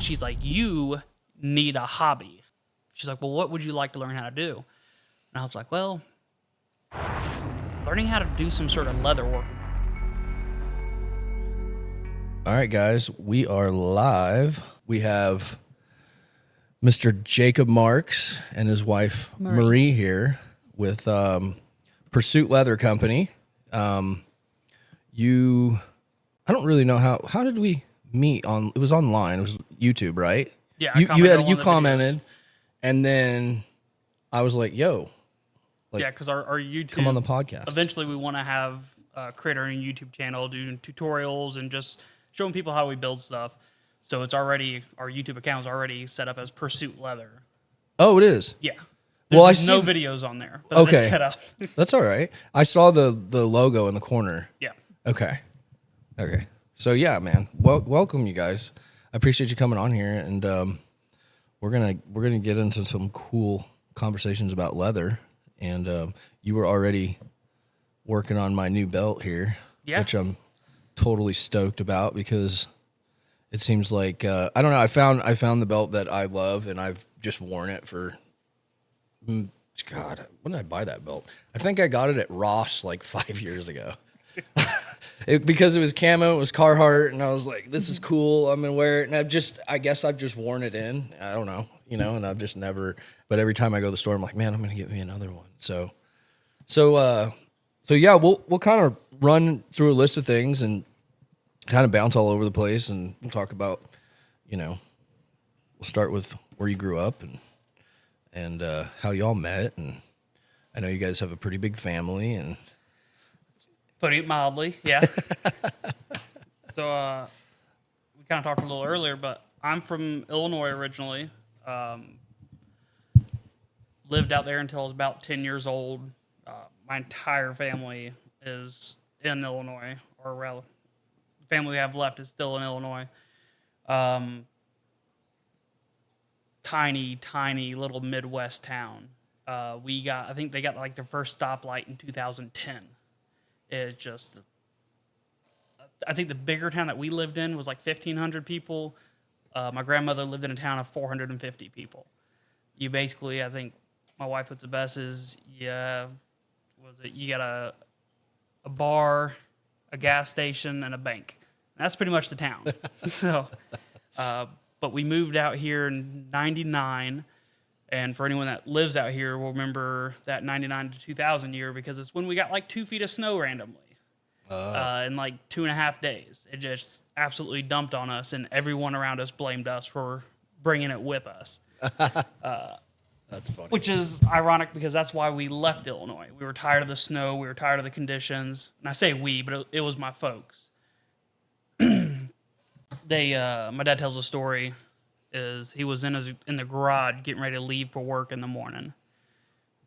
she's like, you need a hobby. She's like, well, what would you like to learn how to do? And I was like, well, learning how to do some sort of leather work. All right, guys, we are live. We have Mr. Jacob Marks and his wife Marie here with Pursuit Leather Company. I don't really know how did we meet on. It was online. It was YouTube, right? Yeah, you commented, videos. and then I was like, "Yo, like, yeah, because our YouTube come on the podcast." Eventually, we want to have create our own YouTube channel, doing tutorials and just showing people how we build stuff. So it's already our YouTube account is already set up as Pursuit Leather. Oh, it is. Yeah. Well, There's no videos on there. But Okay, it's set up. That's all right. I saw the logo in the corner. Yeah. Okay. So yeah, man. Welcome you guys. I appreciate you coming on here, and we're gonna get into some cool conversations about leather. And you were already working on my new belt here, which I'm totally stoked about because it seems like I don't know. I found the belt that I love, and I've just worn it for. God, when did I buy that belt? I think I got it at Ross like 5 years ago. Because it was camo, it was Carhartt, and I was like, "This is cool. I'm gonna wear it." And I guess I've just worn it in. I don't know, and I've just never. But every time I go to the store, I'm like, "Man, I'm gonna get me another one." So yeah, we'll kind of run through a list of things and kind of bounce all over the place, and we'll talk about, we'll start with where you grew up and how y'all met, and I know you guys have a pretty big family and. Putting it mildly, yeah. So we kind of talked a little earlier, but I'm from Illinois originally. Lived out there until I was about 10 years old. My entire family is in Illinois, or rather, the family we have left is still in Illinois. Tiny little Midwest town. I think they got like their first stoplight in 2010. It's just, I think the bigger town that we lived in was like 1,500 people. My grandmother lived in a town of 450 people. You basically, I think my wife puts the best is, you got a bar, a gas station, and a bank. That's pretty much the town. So, but we moved out here in 99. And for anyone that lives out here will remember that 99 to 2000 year because it's when we got like 2 feet of snow randomly in like 2.5 days. It just absolutely dumped on us, and everyone around us blamed us for bringing it with us. That's funny. Which is ironic because that's why we left Illinois. We were tired of the snow. We were tired of the conditions. And I say we, but it was my folks. My dad tells a story. Is he was in the garage getting ready to leave for work in the morning,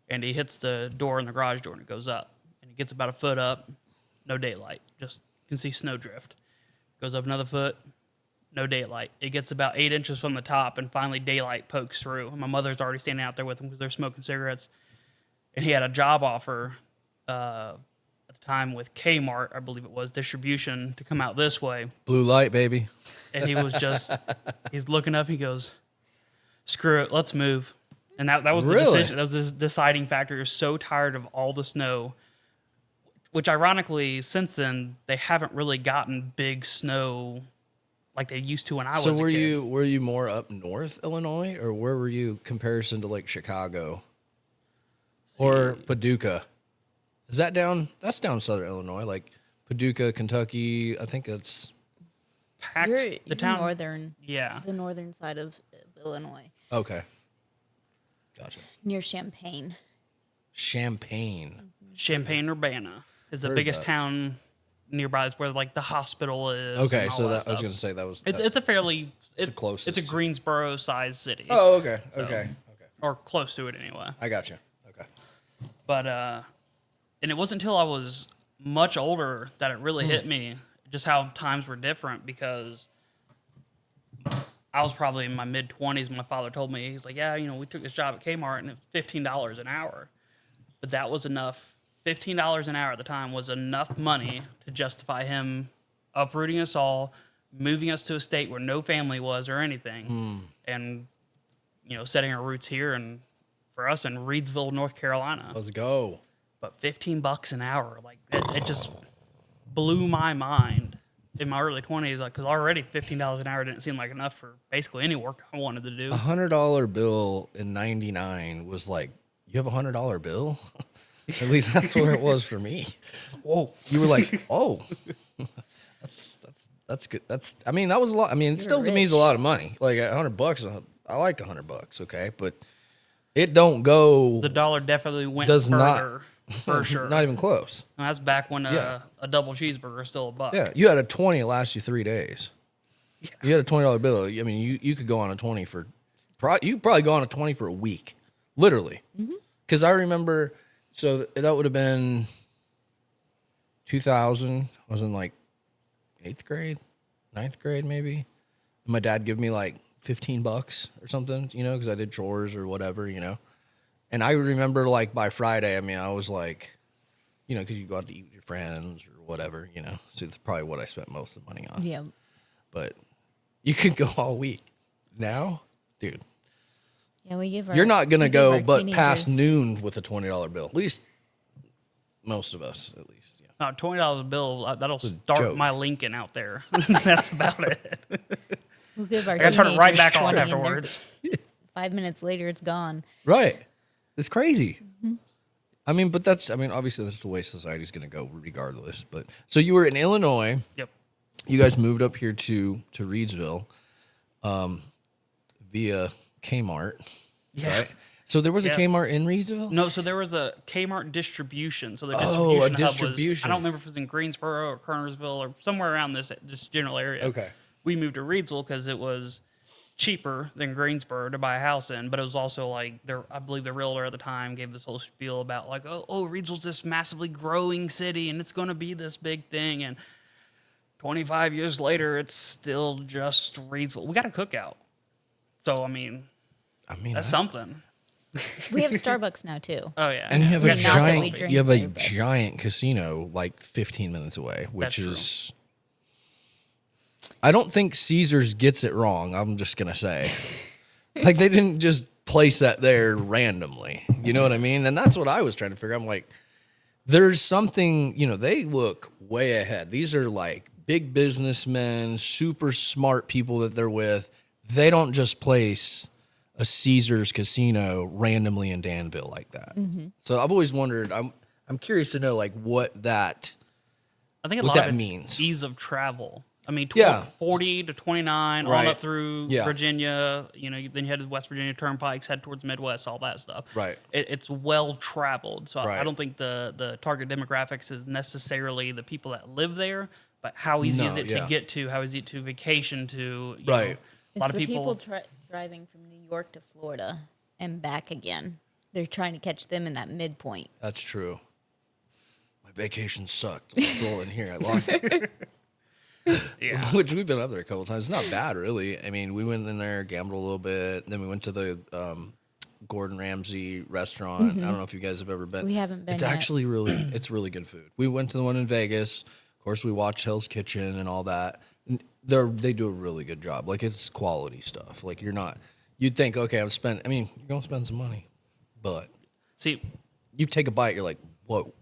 and he hits the door in the garage door and it goes up, and he gets about a foot up, no daylight, just you can see snowdrift. Goes up another foot, no daylight. It gets about 8 inches from the top, and finally daylight pokes through. And my mother's already standing out there with him because they're smoking cigarettes, and he had a job offer at the time with Kmart, I believe it was, distribution to come out this way. Blue light, baby. And he was just, he's looking up, he goes, "Screw it, let's move." And that was the decision. That was the deciding factor. You're so tired of all the snow, which ironically, since then, they haven't really gotten big snow like they used to when I was a kid. So were you more up north Illinois, or where were you comparison to like Chicago or Paducah? Is that down? That's down southern Illinois, like Paducah, Kentucky. I think that's the town northern. Yeah, the northern side of Illinois. Okay, gotcha. Near Champaign. Champaign, Urbana is the biggest town nearby. Is where like the hospital is. Okay, so that I was going to say that was. It's a fairly it's closest. It's a Greensboro sized city. Oh, okay, okay, or close to it anyway. I got you. Okay, but and it wasn't until I was much older that it really hit me just how times were different, because I was probably in my mid-20s when my father told me, he's like, yeah, we took this job at Kmart and it was $15 an hour. But that was enough. $15 an hour at the time was enough money to justify him uprooting us all, moving us to a state where no family was or anything, and setting our roots here, and for us in Reedsville, North Carolina. Let's go. But $15 an hour, like it just blew my mind in my early 20s, like, because already $15 an hour didn't seem like enough for basically any work I wanted to do. $100 bill in '99 was like, you have $100 bill? At least that's where it was for me. Whoa. You were like, oh, that's good. I mean, that was a lot. I mean, it still to me is a lot of money. Like $100, I like $100, okay, but it don't go. The dollar definitely went Does further, not for sure. Not even close. And that's back when Yeah. a double cheeseburger was still $1. Yeah, you had a 20, it lasts you 3 days. Yeah. You had a $20 bill. I mean, you could go on a 20 for, you could probably go on a 20 for a week, literally. Because I remember, so that would have been 2000. I was in like 8th grade, 9th grade maybe. And my dad gave me like $15 or something, because I did chores or whatever, And I remember like by Friday, I mean, I was like, because you go out to eat with your friends or whatever, So it's probably what I spent most of the money on. Yeah. But you could go all week. Now, dude, Yeah, we give our. you're not gonna we give go our but past teenagers- noon with a $20 bill. At least most of us, at least. Yeah. $20 a bill, that'll a start joke. my Lincoln out there. That's about it. We'll give our I gotta turn it right teenagers back off 20 and they're- afterwards. 5 minutes later, it's gone. Right. It's crazy. I mean, but obviously that's the way society's gonna go regardless. But so you were in Illinois. Yep. You guys moved up here to Reedsville, via Kmart. Yeah. Right? So there was a Yeah. Kmart in Reedsville? No, so there was a Kmart distribution. So the Oh, a distribution hub was, distribution. I don't remember if it was in Greensboro or Kernersville or somewhere around this general area. Okay. We moved to Reedsville because it was cheaper than Greensboro to buy a house in, but it was also like I believe the realtor at the time gave this whole spiel about like, oh, Reedsville's this massively growing city and it's going to be this big thing. And 25 years later, it's still just Reedsville. We got a cookout. So, I mean, that's something. We have Starbucks now too. Oh, yeah. And you have a Not that we giant, drink you have a there, but- giant casino like 15 minutes away, which That's true. is. I don't think Caesars gets it wrong. I'm just gonna say, like they didn't just place that there randomly. You know what I mean? And that's what I was trying to figure out. I'm like, there's something. They look way ahead. These are like big businessmen, super smart people that they're with. They don't just place a Caesars casino randomly in Danville like that. So I've always wondered. I'm curious to know like what that. I think a what lot that of it's means. ease of travel. I mean, Yeah. 40 to 29, Right. on up through Yeah. Virginia. Then you had the West Virginia turnpikes, head towards Midwest, all that stuff. Right. It's well traveled. So I Right. don't think the target demographics is necessarily the people that live there, but how easy is No, it yeah. to get to? How easy to vacation to? Right. A lot It's of the people. driving from New York to Florida and back again. They're trying to catch them in that midpoint. That's true. My vacation sucked. Let's roll in here. I lost it. Yeah. Which we've been up there a couple times. It's not bad, really. I mean, we went in there, gambled a little bit. Then we went to the Gordon Ramsay restaurant. I don't know if you guys have ever been. We haven't been It's yet. actually it's really good food. We went to the one in Vegas. Of course, we watched Hell's Kitchen and all that. And they do a really good job. Like, it's quality stuff. Like, you'd think, okay, you're going to spend some money. But See, you take a bite, you're like, whoa.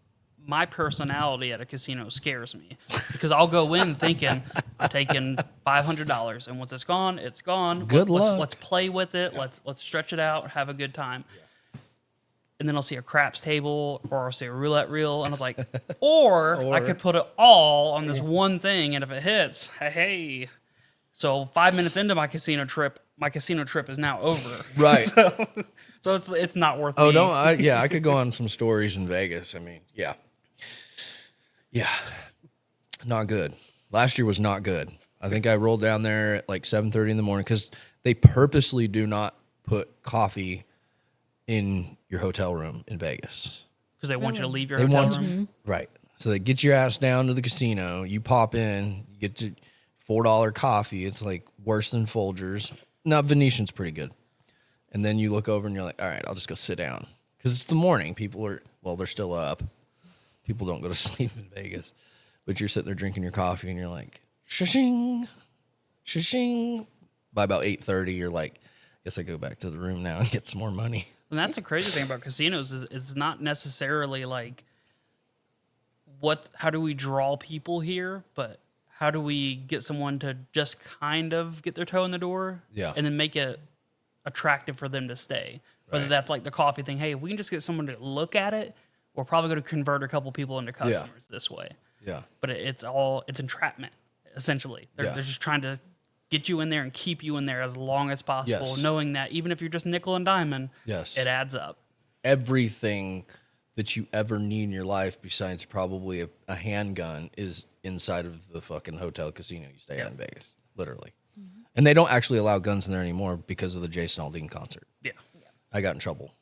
my personality at a casino scares me because I'll go in thinking I'm taking $500, and once it's gone, it's gone. Good luck. Let's play with it. Let's stretch it out, have a good time. And then I'll see a craps table or I'll see a roulette reel, and I was like, or I could put it all on this one thing, and if it hits, hey. So 5 minutes into my casino trip is now over. Right. So it's not worth. Oh me. no! I could go on some stories in Vegas. I mean, yeah, not good. Last year was not good. I think I rolled down there at like 7:30 in the morning because they purposely do not put coffee in your hotel room in Vegas. Because they want you to leave your They hotel want room. right. So they get your ass down to the casino. You pop in, you get to $4 coffee. It's like worse than Folgers. Now Venetian's pretty good. And then you look over and you're like, all right, I'll just go sit down. Because it's the morning. They're still up. People don't go to sleep in Vegas. But you're sitting there drinking your coffee and you're like, shishing. Shing. By about 8:30, you're like, guess I go back to the room now and get some more money. And that's the crazy thing about casinos is it's not necessarily like how do we draw people here, but how do we get someone to just kind of get their toe in the door, Yeah. and then make it attractive for them to stay. Whether Right. that's like the coffee thing, hey, if we can just get someone to look at it, we're probably going to convert a couple people into customers this way. Yeah. But it's entrapment essentially. They're Yeah. just trying to get you in there and keep you in there as long as possible, Yes. knowing that even if you're just nickel and diamond, Yes. it adds up. Everything that you ever need in your life besides probably a handgun is inside of the fucking hotel casino you stay at in Vegas, literally. And they don't actually allow guns in there anymore because of the Jason Aldean concert. Yeah. I got in trouble.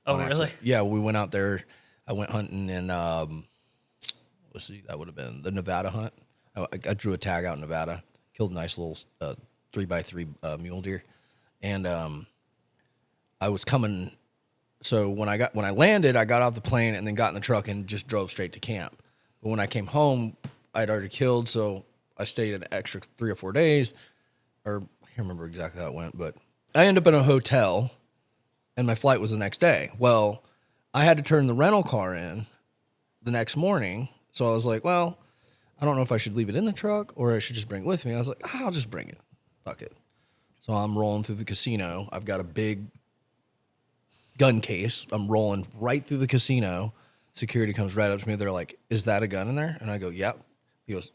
Oh, on really? accident. Yeah, we went out there. I went hunting in, let's see, that would have been the Nevada hunt. I drew a tag out in Nevada, killed a nice little 3x3 mule deer. And I was coming. So when I landed, I got off the plane and then got in the truck and just drove straight to camp. But when I came home, I'd already killed, so I stayed an extra 3 or 4 days. Or I can't remember exactly how it went, but I ended up in a hotel, and my flight was the next day. Well, I had to turn the rental car in the next morning, so I was like, well, I don't know if I should leave it in the truck or I should just bring it with me. I was like, I'll just bring it. Fuck it. So I'm rolling through the casino. I've got a big gun case. I'm rolling right through the casino. Security comes right up to me. They're like, is that a gun in there? And I go, yep. He goes,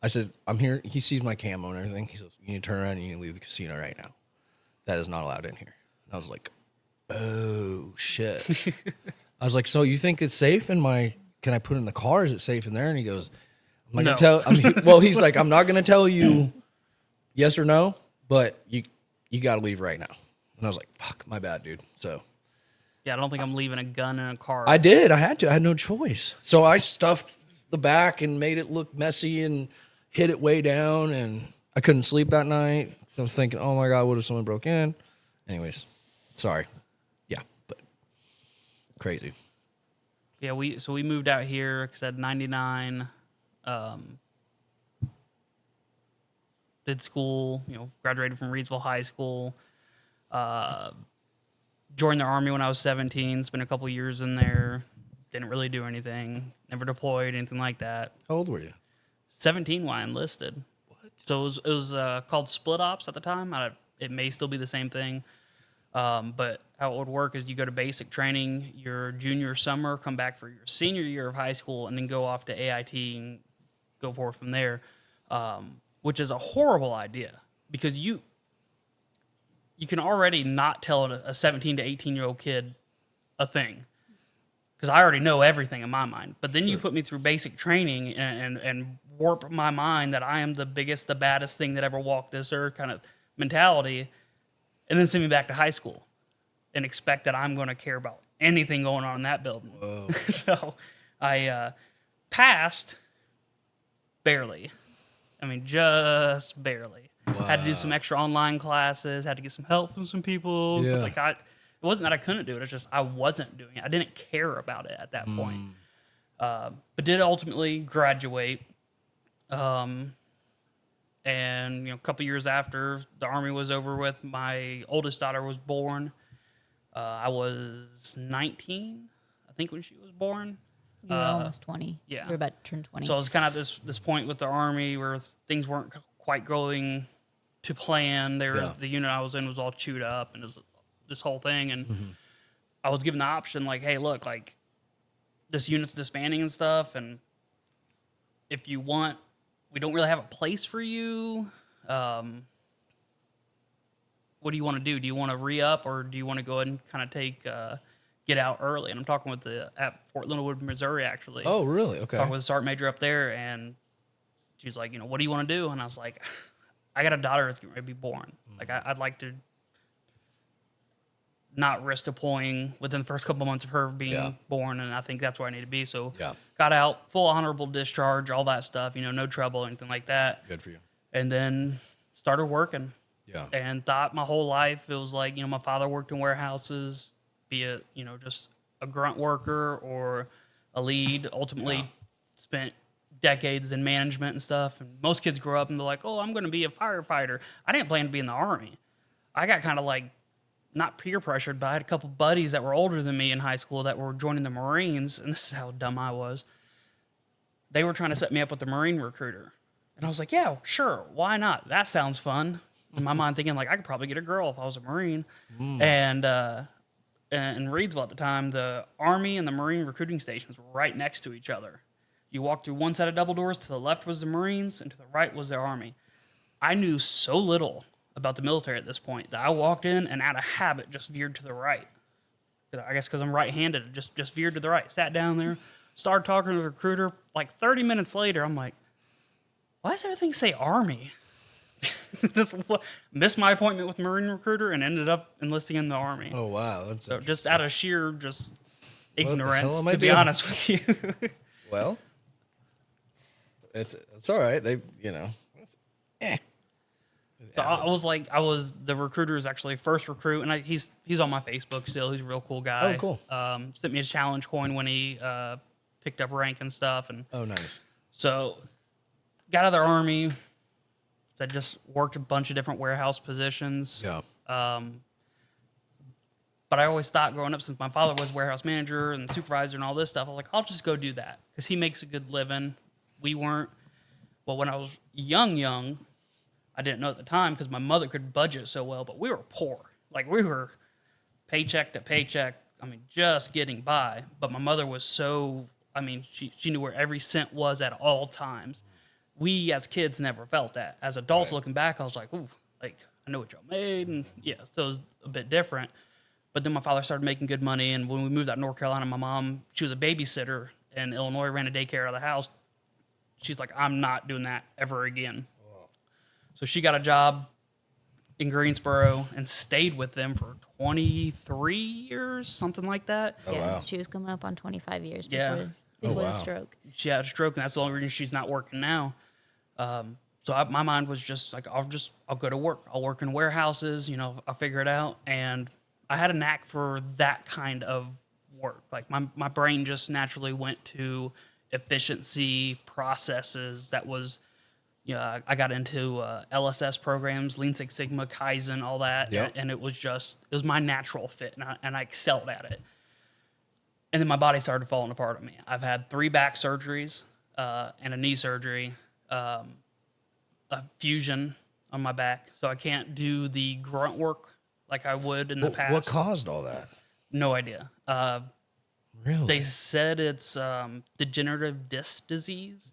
I said, I'm here. He sees my camo and everything. He says, you need to turn around and you need to leave the casino right now. That is not allowed in here. And I was like, oh, shit. I was like, so you think it's safe in my, can I put it in the car? Is it safe in there? And he goes, I'm not No. going to tell, well, he's like, I'm not going to tell you yes or no, but you got to leave right now. And I was like, fuck, my bad, dude. So Yeah, I don't think I'm leaving a gun in a car. I did. I had to. I had no choice. So I stuffed the back and made it look messy and hid it way down. And I couldn't sleep that night. I was thinking, oh my God, what if someone broke in? Anyways, sorry. Yeah, but crazy. Yeah, we moved out here, like I said, 99. Did school, graduated from Reedsville High School. Joined the Army when I was 17. Spent a couple years in there. Didn't really do anything. Never deployed, anything like that. How old were you? 17 when I enlisted. What? So it was called split ops at the time. It may still be the same thing. But how it would work is you go to basic training your junior summer, come back for your senior year of high school, and then go off to AIT and go forth from there, which is a horrible idea because you can already not tell a 17 to 18-year-old kid a thing because I already know everything in my mind. But then you put me through basic training and warp my mind that I am the biggest, the baddest thing that ever walked this earth kind of mentality, and then send me back to high school and expect that I'm going to care about anything going on in that building. Whoa. So I passed barely. I mean, just barely. Wow. Had to do some extra online classes, had to get some help from some people. Yeah. Stuff like that. It wasn't that I couldn't do it. It's just I wasn't doing it. I didn't care about it at that point. But did ultimately graduate. And a couple years after the Army was over with, my oldest daughter was born. I was 19, I think, when she was born. You were almost 20. yeah. You were about to turn 20. So I was kind of this point with the Army where things weren't quite going to plan. Yeah. The unit I was in was all chewed up, and it was this whole thing. And I was given the option, like, hey, look, like, this unit's disbanding and stuff, and if you want, we don't really have a place for you. What do you want to do? Do you want to re-up, or do you want to go ahead and kind of get out early? And I'm talking with at Fort Leonard, Missouri, actually. Oh, really? Okay. Talking with the sergeant major up there, and she's like, what do you want to do? And I was like, I got a daughter that's getting ready to be born. Like, I'd like to not risk deploying within the first couple months of her being born, and I think that's where I need to be. So got out, full honorable discharge, all that stuff, no trouble, anything like that. Good for you. And then started working. Yeah. And thought my whole life it was like, my father worked in warehouses, be it, just a grunt worker or a lead. Ultimately spent decades in management and stuff. And most kids grow up and they're like, oh, I'm going to be a firefighter. I didn't plan to be in the Army. I got kind of like, not peer pressured, but I had a couple buddies that were older than me in high school that were joining the Marines. And this is how dumb I was. They were trying to set me up with the Marine recruiter. And I was like, yeah, sure. Why not? That sounds fun. In my mind thinking like, I could probably get a girl if I was a Marine. And in Reedsville at the time, the Army and the Marine recruiting stations were right next to each other. You walked through one set of double doors, to the left was the Marines, and to the right was the Army. I knew so little about the military at this point that I walked in and out of habit just veered to the right. I guess because I'm right-handed, just veered to the right. Sat down there, started talking to the recruiter. Like 30 minutes later, I'm like, why does everything say Army? Missed my appointment with Marine recruiter and ended up enlisting in the Army. Oh wow, that's So just out of sheer ignorance, am I to be doing? honest with you. well. It's all right. They So I was the recruiter's actually first recruit, and he's on my Facebook still. He's a real cool guy. Oh, cool. Sent me his challenge coin when he picked up rank and stuff, and Oh, nice. so got out of the Army. I just worked a bunch of different warehouse positions. Yeah. But I always thought growing up, since my father was warehouse manager and supervisor and all this stuff, I was like, I'll just go do that because he makes a good living. We weren't. Well, when I was young, I didn't know at the time because my mother could budget so well, but we were poor. Like we were paycheck to paycheck. I mean, just getting by. But my mother was so, I mean, she knew where every cent was at all times. We as kids never felt that. As adults Right. looking back, I was like, ooh, like I know what y'all made. And yeah, so it was a bit different. But then my father started making good money. And when we moved out to North Carolina, my mom, she was a babysitter in Illinois, ran a daycare out of the house. She's like, I'm not doing that ever again. So she got a job in Greensboro and stayed with them for 23 years, something like that. Oh, Yeah, wow. she was coming up on 25 years Yeah. before, Oh, before wow. the stroke. She had a stroke, and that's the only reason she's not working now. My mind was just like, I'll go to work. I'll work in warehouses, I'll figure it out. And I had a knack for that kind of work. Like my brain just naturally went to efficiency processes. That was, I got into LSS programs, Lean Six Sigma, Kaizen, all that. Yep. And it was my natural fit, and I excelled at it. And then my body started falling apart on me. I've had 3 back surgeries and a knee surgery, a fusion on my back. So I can't do the grunt work like I would in the past. What caused all that? No idea. Really? They said it's degenerative disc disease.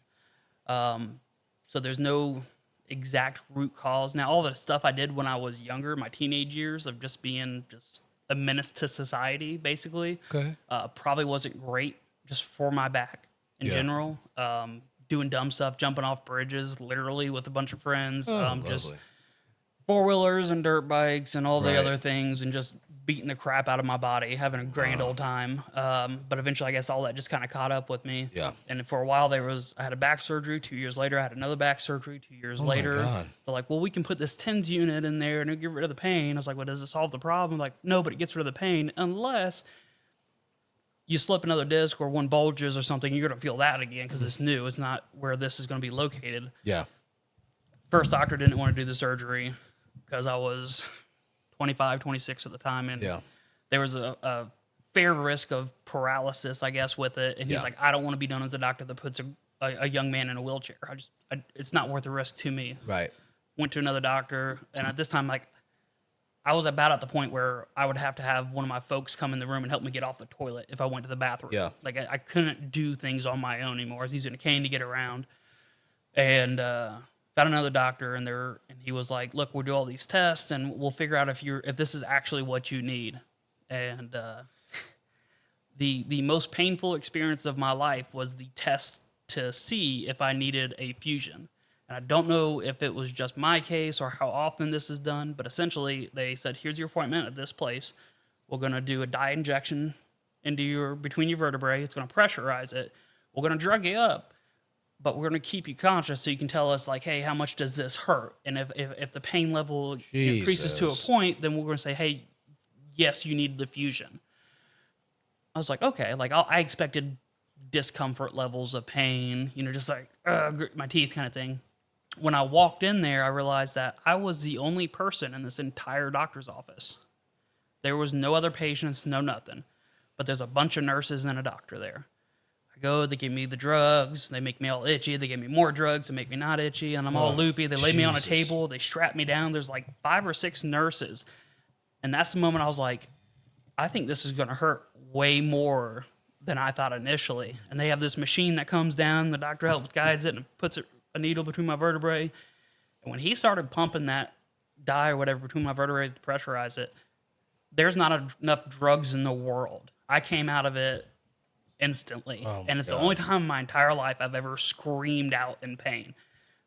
So there's no exact root cause. Now, all the stuff I did when I was younger, my teenage years of just being a menace to society, basically, Okay. probably wasn't great just for my back in Yeah. general. Doing dumb stuff, jumping off bridges, literally with a bunch of friends, just Lovely. 4-wheelers and dirt bikes and all the Right. other things, and just beating the crap out of my body, having a grand old time. But eventually, I guess all that just kind of caught up with me. Yeah. And for a while, I had a back surgery. 2 years later, I had another back surgery. 2 years my later, God. they're like, well, we can put this TENS unit in there and it'll get rid of the pain. I was like, well, does it solve the problem? Like, no, but it gets rid of the pain unless you slip another disc or one bulges or something. You're going to feel that again because it's new. It's not where this is going to be located. Yeah. First doctor didn't want to do the surgery because I was 25, 26 at the time. And Yeah. there was a fair risk of paralysis, I guess, with it. And he's Yeah. like, I don't want to be known as a doctor that puts a young man in a wheelchair. It's not worth the risk to me. Right. Went to another doctor. And at this time, like, I was about at the point where I would have to have one of my folks come in the room and help me get off the toilet if I went to the bathroom. Yeah. Like, I couldn't do things on my own anymore. I was using a cane to get around. And found another doctor, and he was like, look, we'll do all these tests, and we'll figure out if this is actually what you need. And the most painful experience of my life was the test to see if I needed a fusion. And I don't know if it was just my case or how often this is done, but essentially they said, here's your appointment at this place. We're going to do a dye injection between your vertebrae. It's going to pressurize it. We're going to drug you up, but we're going to keep you conscious so you can tell us, like, hey, how much does this hurt? And if the pain level increases to a Jesus. point, then we're going to say, hey, yes, you need the fusion. I was like, okay. Like, I expected discomfort levels of pain, just like my teeth kind of thing. When I walked in there, I realized that I was the only person in this entire doctor's office. There was no other patients, no nothing. But there's a bunch of nurses and a doctor there. I go, they give me the drugs, they make me all itchy, they give me more drugs to make me not itchy, and I'm all loopy. They lay me on a table, they strap me down. There's like 5 or 6 nurses. And that's the moment I was like, I think this is going to hurt way more than I thought initially. And they have this machine that comes down, the doctor helps guides it and puts a needle between my vertebrae. And when he started pumping that dye or whatever between my vertebrae to pressurize it, there's not enough drugs in the world. I came out of it instantly. And it's the only time in my entire life I've ever screamed out in pain.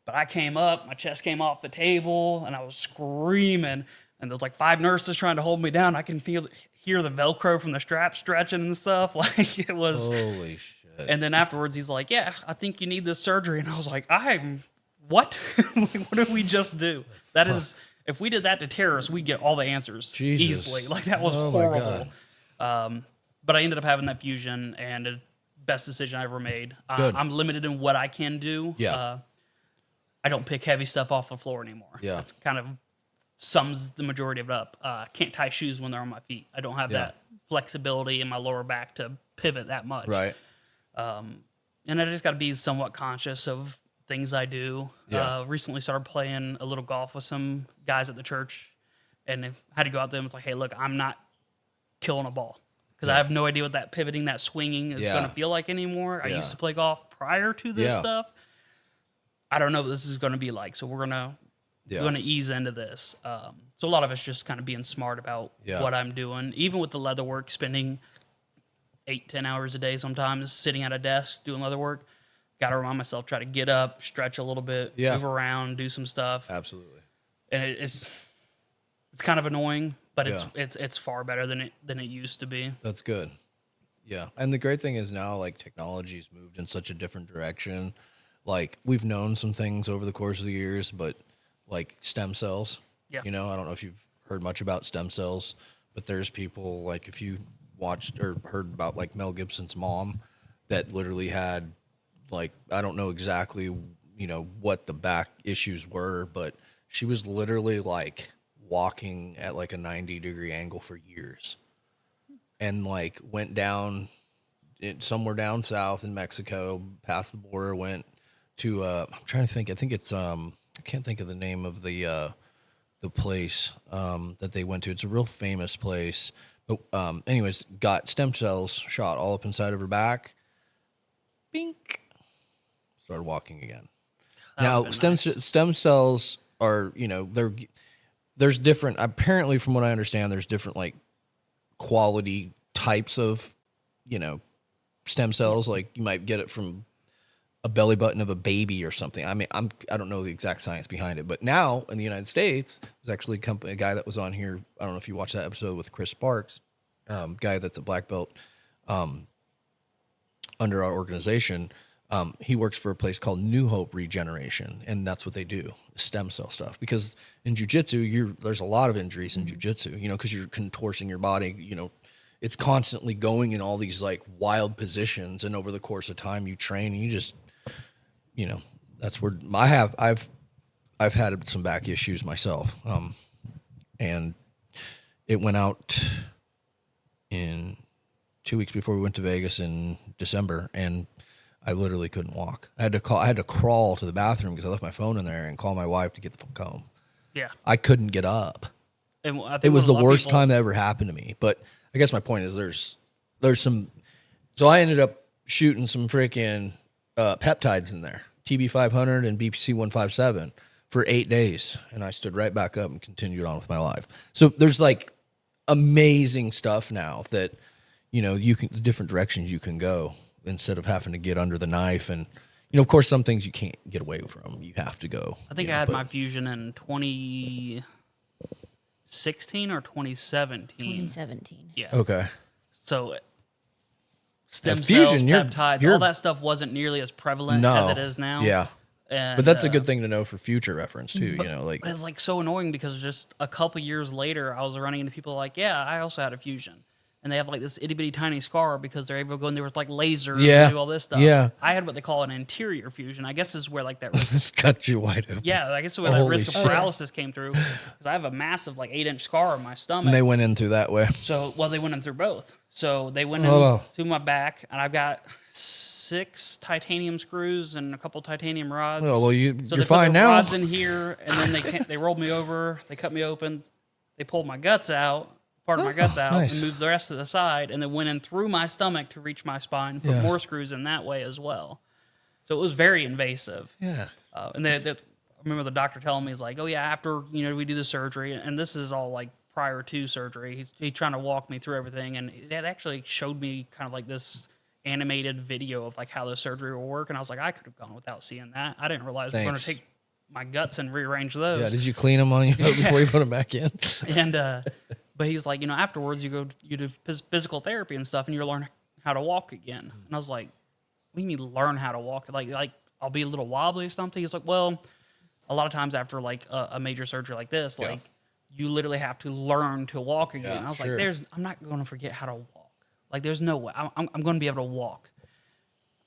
But I came up, my chest came off the table, and I was screaming. And there's like 5 nurses trying to hold me down. I can hear the Velcro from the strap stretching and stuff. Like, it was... Holy shit. And then afterwards, he's like, yeah, I think you need this surgery. And I was like, what? What did we just do? That is... If we did that to terrorists, we'd get all the answers easily. Like, that was horrible. But I ended up having that fusion, and the best decision I ever made. I'm limited in what I can do. Yeah. I don't pick heavy stuff off the floor anymore. Yeah. That kind of sums the majority of it up. I can't tie shoes when they're on my feet. I don't have that flexibility in my lower back to pivot that much. Right. And I just got to be somewhat conscious of things I do. Yeah. Recently started playing a little golf with some guys at the church, and I had to go out there and was like, hey, look, I'm not killing a ball because I have no idea what that pivoting, that swinging is going to feel like anymore. I used to play golf prior to this stuff. I don't know what this is going to be like, so we're going to ease into this. So a lot of it's just kind of being smart about what I'm doing, even with the leather work, spending 8-10 hours a day sometimes sitting at a desk doing leather work. Got to remind myself, try to get up, stretch a little bit, move around, do some stuff. Absolutely. And it's kind of annoying, but it's far better than it used to be. That's good. Yeah. And the great thing is now, like, technology's moved in such a different direction. Like, we've known some things over the course of the years, but like stem cells, I don't know if you've heard much about stem cells, but there's people, like, if you watched or heard about, like, Mel Gibson's mom that literally had, like, I don't know exactly, what the back issues were, but she was literally, like, walking at, like, a 90-degree angle for years. And, like, went down somewhere down south in Mexico, past the border, went to, I'm trying to think, I think it's, I can't think of the name of the place that they went to. It's a real famous place. But anyways, got stem cells shot all up inside of her back. Bink. Started walking again. Now, stem cells are, there's different, apparently from what I understand, there's different, like, quality types of, stem cells. Like, you might get it from a belly button of a baby or something. I mean, I don't know the exact science behind it, but now in the United States, there's actually a guy that was on here. I don't know if you watched that episode with Chris Sparks, guy that's a black belt under our organization. He works for a place called New Hope Regeneration, and that's what they do, stem cell stuff. Because in jiu-jitsu, there's a lot of injuries in jiu-jitsu, because you're contorting your body, it's constantly going in all these, like, wild positions, and over the course of time you train, and you just, that's where I've had some back issues myself, and it went out in 2 weeks before we went to Vegas in December, and I literally couldn't walk. I had to crawl to the bathroom because I left my phone in there and call my wife to get the fuck home. Yeah. I couldn't get up. And I think it was the worst time that ever happened to me. But I guess my point is there's some, so I ended up shooting some freaking peptides in there, TB500 and BPC 157 for 8 days. And I stood right back up and continued on with my life. So there's, like, amazing stuff now that, the different directions you can go, instead of having to get under the knife. And, of course, some things you can't get away from. You have to go. I think I had my fusion in 2016 or 2017. 2017. Yeah. Okay. So stem cells, peptides, all that stuff wasn't nearly as prevalent as it is now. Yeah. And, but that's a good thing to know for future reference, too. But it's, like, so annoying because just a couple years later, I was running into people like, yeah, I also had a fusion. and they have like this itty bitty tiny scar because they're able to go in there with like lasers Yeah. and do all this stuff. Yeah. I had what they call an anterior fusion. I guess this is where like that risk, Just cut you wide open. yeah, I guess where that Holy risk of shit. paralysis came through because I have a massive like 8-inch scar on my stomach. And they went in through that way. So, well, they went in through both. So they went Oh. in through my back, and I've got 6 titanium screws and a couple titanium rods. Oh, well, you're they fine put the now. rods in here, and then they rolled me over. They cut me open. They pulled my guts out, part of my guts out, nice. and moved the rest to the side, and then went in through my stomach to reach my spine. Put Yeah. more screws in that way as well. So it was very invasive. Yeah. And I remember the doctor telling me, he's like, oh, yeah, after, we do the surgery, and this is all like prior to surgery, he's trying to walk me through everything. And that actually showed me kind of like this animated video of like how the surgery will work. And I was like, I could have gone without seeing that. I didn't realize we're going to Thanks. take my guts and rearrange those. Yeah. Did you clean them on you before you put them back in? And, but he's like, afterwards you do physical therapy and stuff and you learn how to walk again. And I was like, what do you mean learn how to walk? Like I'll be a little wobbly or something. He's like, well, a lot of times after like a major surgery like this, Yeah. like you literally have to learn to walk again. Yeah, And I was sure. like, I'm not going to forget how to walk. Like there's no way I'm going to be able to walk.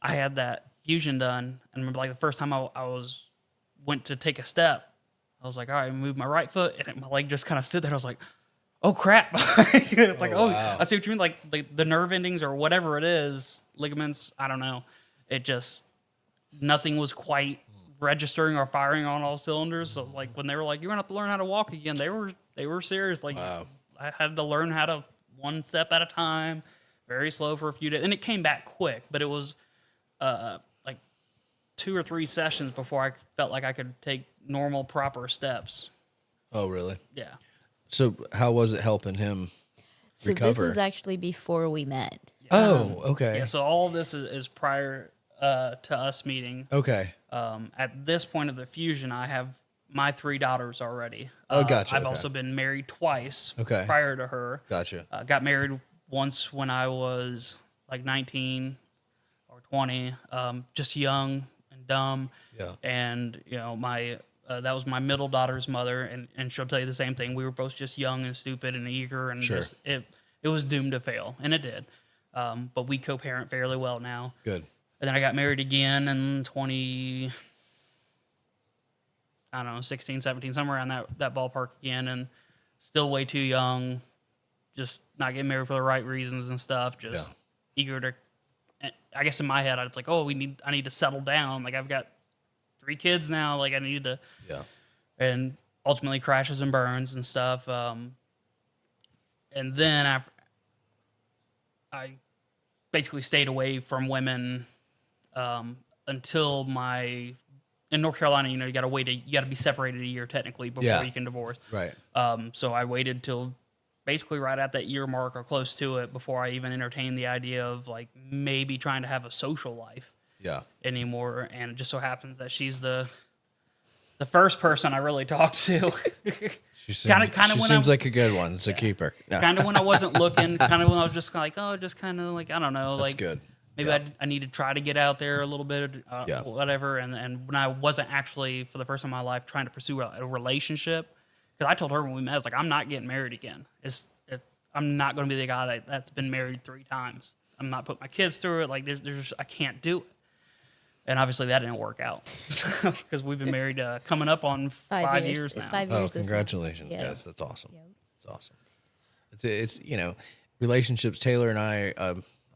I had that fusion done. And remember like the first time I went to take a step, I was like, all right, move my right foot. And my leg just kind of stood there. I was like, oh crap. It's like, wow. I see what you mean. Like the nerve endings or whatever it is, ligaments, I don't know. It just, nothing was quite registering or firing on all cylinders. So like when they were like, you're gonna have to learn how to walk again, they were serious. Like Wow. I had to learn how to one step at a time, very slow for a few days. And it came back quick, but it was like 2 or 3 sessions before I felt like I could take normal, proper steps. Oh, really? Yeah. So how was it helping him So this recover? was actually before we met. Oh, okay. Yeah, so all of this is prior to us meeting. Okay. At this point of the fusion, I have my 3 daughters already. Oh, gotcha, I've okay. also been married twice Okay. prior to her. Gotcha. Got married once when I was like 19 or 20, just young and dumb. Yeah. And, my that was my middle daughter's mother, and she'll tell you the same thing. We were both just young and stupid and eager, and Sure. just it was doomed to fail, and it did. But we co-parent fairly well now. Good. And then I got married again in 16, 17, somewhere around that ballpark again, and still way too young, just not getting married for the right reasons and stuff, just Yeah. eager to, I guess in my head, I was like, oh, I need to settle down. Like I've got 3 kids now, like I need to, Yeah. and ultimately crashes and burns and stuff. And then I basically stayed away from women until in North Carolina, you got to be separated a year technically before Yeah. you can divorce. Right. So I waited till basically right at that year mark or close to it before I even entertained the idea of like maybe trying to have a social life Yeah. anymore. And it just so happens that she's the first person I really talked to. She Kinda when seems I- like a good one. So keep her. No. Kind of when I wasn't looking, kind of when I was just like, I don't know, That's like good. maybe Yeah. I need to try to get out there a little bit, Yeah. whatever. And when I wasn't actually, for the first time in my life, trying to pursue a relationship, because I told her when we met, I was like, I'm not getting married again. I'm not going to be the guy that's been married 3 times. I'm not putting my kids through it. Like I can't do it. And obviously that didn't work out because we've been married coming up on 5 years now. 5 Oh, years. this month. congratulations. Yeah. Yes, that's awesome. Yep. It's awesome. It's relationships. Taylor and I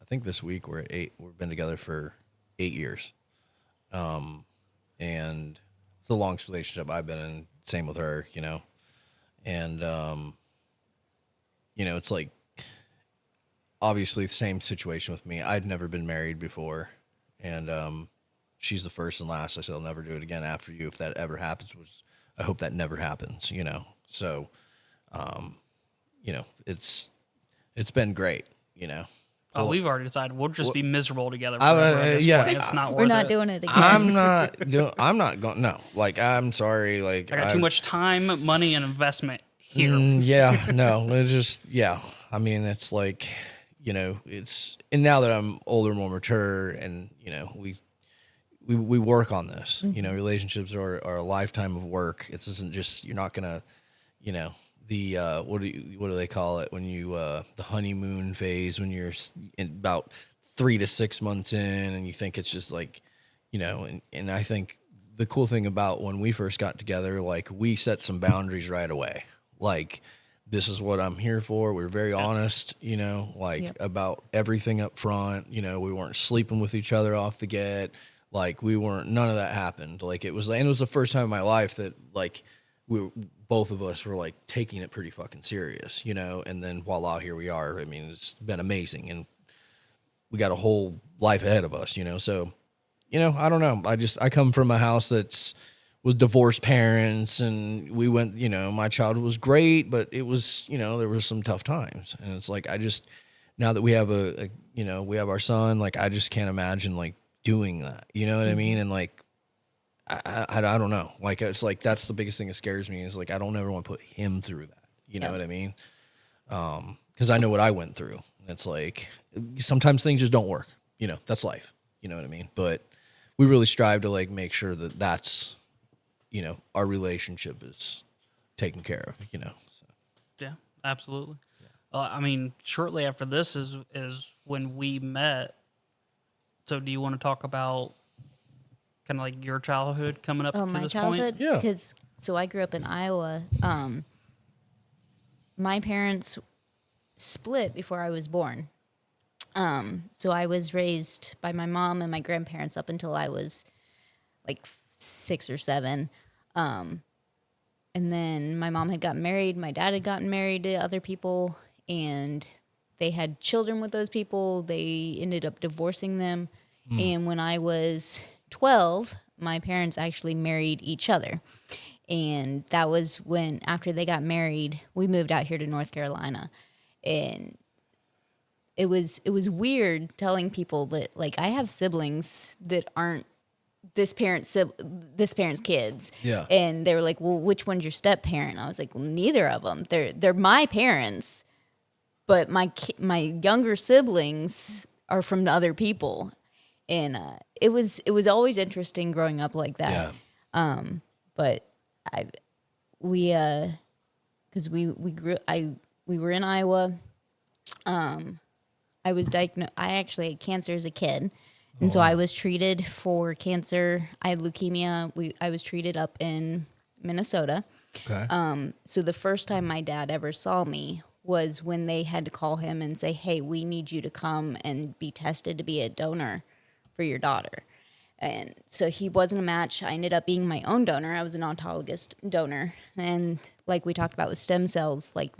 think this week we're at 8. We've been together for 8 years. And it's the longest relationship I've been in. Same with her, And it's like obviously the same situation with me. I'd never been married before, and she's the first and last. I said I'll never do it again after you. If that ever happens, which I hope that never happens. So, it's been great. Oh, we've already decided we'll just be miserable together. I- Forever at this yeah. point. It's not worth We're not it. doing it again. I'm not going. No, like I'm sorry. Like I got too much time, money, and investment here. Yeah, no, it's just I mean, it's like it's and now that I'm older, more mature, and we work on this. Relationships are a lifetime of work. It isn't just you're not gonna the what do they call it when you the honeymoon phase, when you're in about 3 to 6 months in and you think it's just like, and I think the cool thing about when we first got together, like we set some boundaries right away. Like, this is what I'm here for. We were very honest, about everything up front. We weren't sleeping with each other off the get. Like, none of that happened. Like, it was the first time in my life that like both of us were like taking it pretty fucking serious, and then voila, here we are. I mean, it's been amazing, and we got a whole life ahead of us, so, I don't know. I come from a house was divorced parents, and we went, my childhood was great, but it was, there was some tough times. And it's like, now that we have we have our son, like, I just can't imagine like doing that, you know what I mean? And like, I don't know. Like, it's like, that's the biggest thing that scares me is like, I don't ever want to put him through that. You know what I mean? 'Cause I know what I went through. It's like, sometimes things just don't work, that's life. You know what I mean? But we really strive to like make sure that that's, our relationship is taken care of, So. Yeah, absolutely. I mean, shortly after this is when we met. So do you want to talk about kind of like your childhood coming up to my this childhood? point? Yeah. Because, so I grew up in Iowa. My parents split before I was born. So I was raised by my mom and my grandparents up until I was like 6 or 7. And then my mom had gotten married. My dad had gotten married to other people, and they had children with those people. They ended up divorcing them. And when I was 12, my parents actually married each other. And that was when, after they got married, we moved out here to North Carolina. And it was weird telling people that, like, I have siblings that aren't this parent's kids. Yeah. And they were like, well, which one's your step parent? I was like, well, neither of them. They're my parents, but my younger siblings are from other people. And it was always interesting growing up like that. Yeah. But we were in Iowa. I was diagnosed. I actually had cancer as a kid, and so I was treated for cancer. I had leukemia. I was treated up in Minnesota. Okay. So the first time my dad ever saw me was when they had to call him and say, "Hey, we need you to come and be tested to be a donor for your daughter." And so he wasn't a match. I ended up being my own donor. I was an autologous donor. And like we talked about with stem cells, like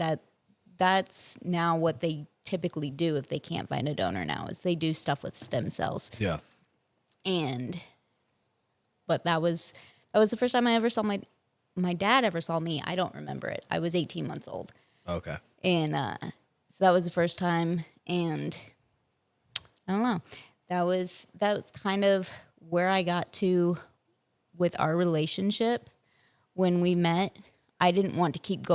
that's now what they typically do if they can't find a donor now, is they do stuff with stem cells. Yeah. But that was the first time I ever saw my dad ever saw me. I don't remember it. I was 18 months old. Okay. And so that was the first time, and I don't know. That was kind of where I got to with our relationship. When we met, I didn't want to keep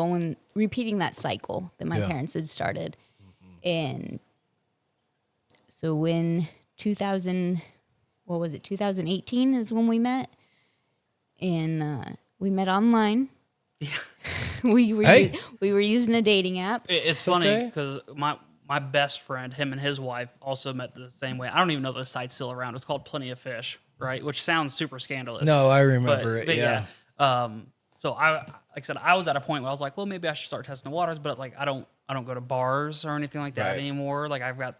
repeating that cycle that my parents had started. And so when 2018 is when we met, and we met online. Yeah. we were using a dating app. It's funny because my best friend, him and his wife, also met the same way. I don't even know if the site's still around. It's called Plenty of Fish, right? Which sounds super scandalous. No, I remember it. But yeah. So like I said, I was at a point where I was like, well, maybe I should start testing the waters. But like, I don't go to bars or anything like that Right. anymore. Like, I've got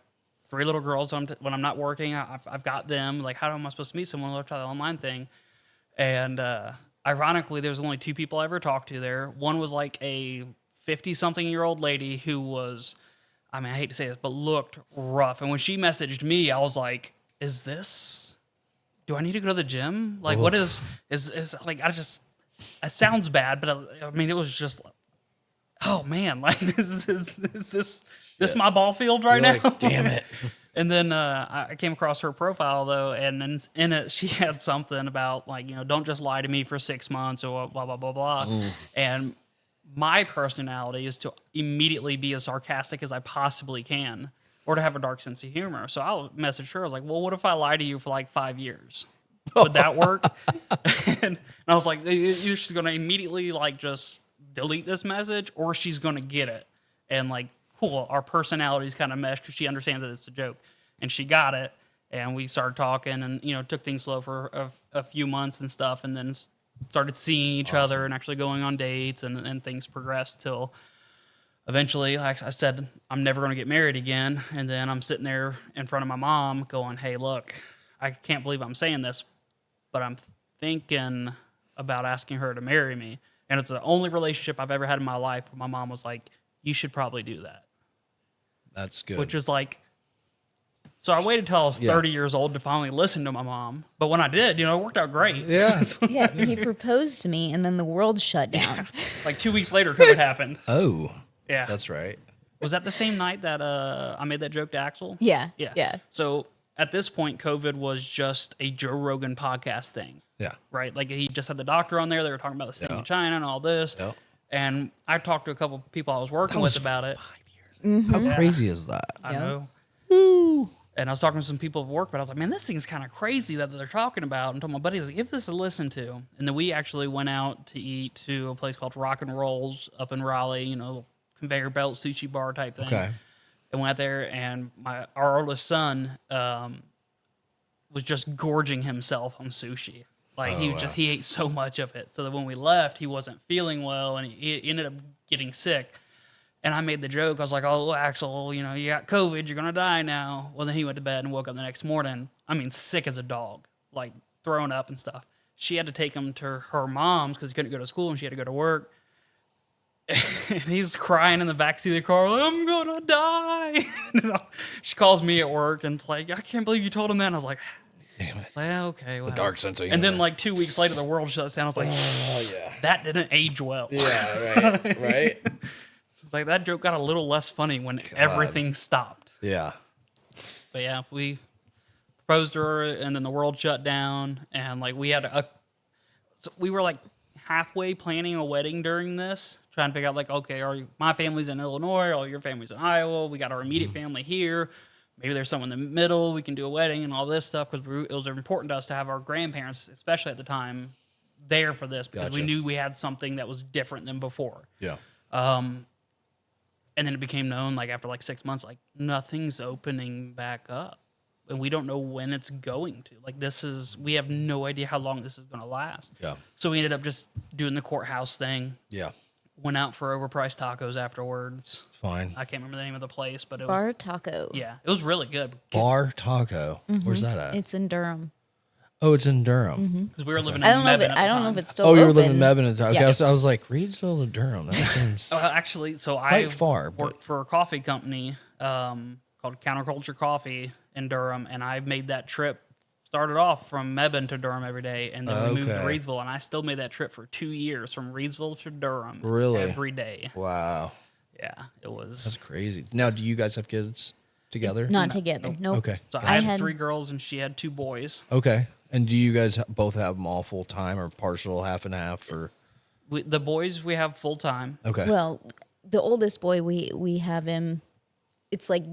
3 little girls when I'm not working. I've got them. Like, how am I supposed to meet someone? I'll try the online thing. And ironically, there's only 2 people I ever talked to there. One was like a 50-something-year-old lady who was, I mean, I hate to say this, but looked rough. And when she messaged me, I was like, do I need to go to the gym? Like, what is like, it sounds bad, but I mean, it was just, oh man, like, is this my ball field right You're now? like, damn it. And then I came across her profile, though, and then in it, she had something about, like, don't just lie to me for 6 months or blah, blah, blah, blah. And my personality is to immediately be as sarcastic as I possibly can, or to have a dark sense of humor. So I'll message her. I was like, well, what if I lie to you for like 5 years? Would that work? And I was like, you're just going to immediately like just delete this message or she's going to get it. And like, cool, our personalities kind of mesh because she understands that it's a joke. And she got it. And we started talking and, took things slow for a few months and stuff. And then started seeing each other and actually going on dates. And things progressed till eventually, like I said, I'm never going to get married again. And then I'm sitting there in front of my mom going, hey, look, I can't believe I'm saying this, but I'm thinking about asking her to marry me. And it's the only relationship I've ever had in my life where my mom was like, you should probably do that. That's good. Which is like, so I waited till I was 30 years old to finally listen to my mom. But when I did, it worked out great. Yeah. Yeah, he proposed to me, and then the world shut down. Like 2 weeks later, COVID happened. Oh. Yeah. That's right. Was that the same night that I made that joke to Axel? Yeah. Yeah. Yeah. So at this point, COVID was just a Joe Rogan podcast thing. Yeah. Right? Like he just had the doctor on there. They were talking about this thing in China and all this. Yep. And I talked to a couple of people I was working with about it. 5 years. How crazy is that? I know. Woo. And I was talking to some people at work, but I was like, man, this thing's kind of crazy that they're talking about. And told my buddies, like, give this a listen to. And then we actually went out to eat to a place called Rock and Rolls up in Raleigh, conveyor belt sushi bar type thing. Okay. And went out there, and our oldest son was just gorging himself on sushi. Like he ate so much of it. So that when we left, he wasn't feeling well, and he ended up getting sick. And I made the joke. I was like, oh, Axel, you got COVID. You're going to die now. Well, then he went to bed and woke up the next morning. I mean, sick as a dog, like throwing up and stuff. She had to take him to her mom's because he couldn't go to school and she had to go to work. And he's crying in the backseat of the car, like, I'm going to die. She calls me at work and it's like, I can't believe you told him that. And I was like, Damn it. like, okay. The dark sense of humor. And then like 2 weeks later, the world shuts down. I was like, Oh, yeah. that didn't age well. Yeah, right. Right? It's like that joke got a little less funny when everything stopped. Yeah. But yeah, we proposed to her, and then the world shut down, and like we had so we were like halfway planning a wedding during this, trying to figure out like, okay, my family's in Illinois, or your family's in Iowa. We got our immediate family here. Maybe there's someone in the middle. We can do a wedding and all this stuff because it was important to us to have our grandparents, especially at the time, there for this because we knew we had something that was different than before. Yeah. And then it became known, like, after, like, 6 months, like, nothing's opening back up. And we don't know when it's going to. Like, we have no idea how long this is going to last. Yeah. So we ended up just doing the courthouse thing. Yeah. Went out for overpriced tacos afterwards. Fine. I can't remember the name of the place, but it was... Bar Taco. Yeah, it was really good. Bar Taco. Where's that at? It's in Durham. Oh, it's in Durham. Because we were living in I don't know. Mebane at the I don't know time. if it's still. Oh, you were open. living in Mebane at the time. Okay, Yeah. I was like, Reedsville to Durham. That seems Actually, so quite I far. But worked for a coffee company called Counterculture Coffee in Durham, and I made that trip. Started off from Mebane to Durham every day, and then we moved to Okay. Reedsville, and I still made that trip for 2 years from Reedsville to Durham. Really? Every day. wow, Yeah, it was. that's crazy. Now, do you guys have kids together? Not together. Nope. Okay. So I I had had- 3 girls, and she had 2 boys. Okay. And do you guys both have them all full time or partial, half and half, or? The boys we have full time. Okay. Well, the oldest boy, we have him. It's like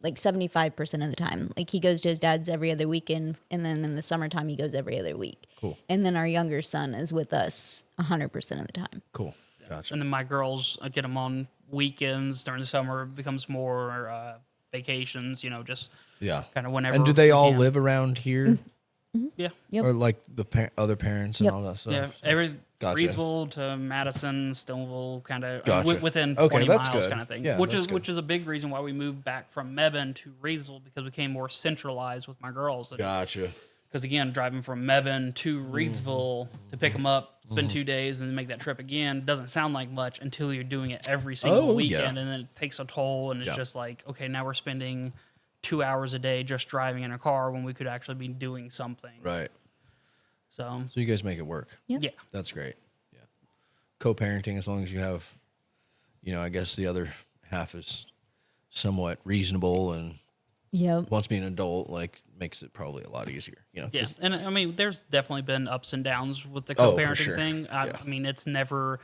75% of the time. Like he goes to his dad's every other weekend, and then in the summertime he goes every other week. Cool. And then our younger son is with us 100% of the time. Cool. Gotcha. And then my girls, I get them on weekends during the summer. It becomes more vacations, just Yeah. kind of whenever. And do they we all can. live around here, Yeah. Yep. or like the other parents and Yep. all that stuff? Yeah, every Gotcha. Reedsville to Madison, Stoneville, kind of Gotcha. within Okay, 20 that's miles, good. kind of thing. Yeah, which that's is good. which is a big reason why we moved back from Mebane to Reedsville because we became more centralized with my girls. Gotcha. Because again, driving from Mebane to Mm-hmm. Reedsville to pick them up, spend 2 days, and then make that trip again doesn't sound like much until you're doing it every single Oh, weekend, yeah. and then it takes a toll, and it's Yeah. just like, okay, now we're spending 2 hours a day just driving in a car when we could actually be doing something. Right. So So you guys make it work. Yep. yeah. That's great. Yeah. Co-parenting, as long as you have, I guess the other half is somewhat reasonable and Yep. wants to be an adult, like makes it probably a lot easier. Yeah, 'cause- and I mean, there's definitely been ups and downs with the Oh, for co-parenting sure. thing. I Yeah. mean, it's never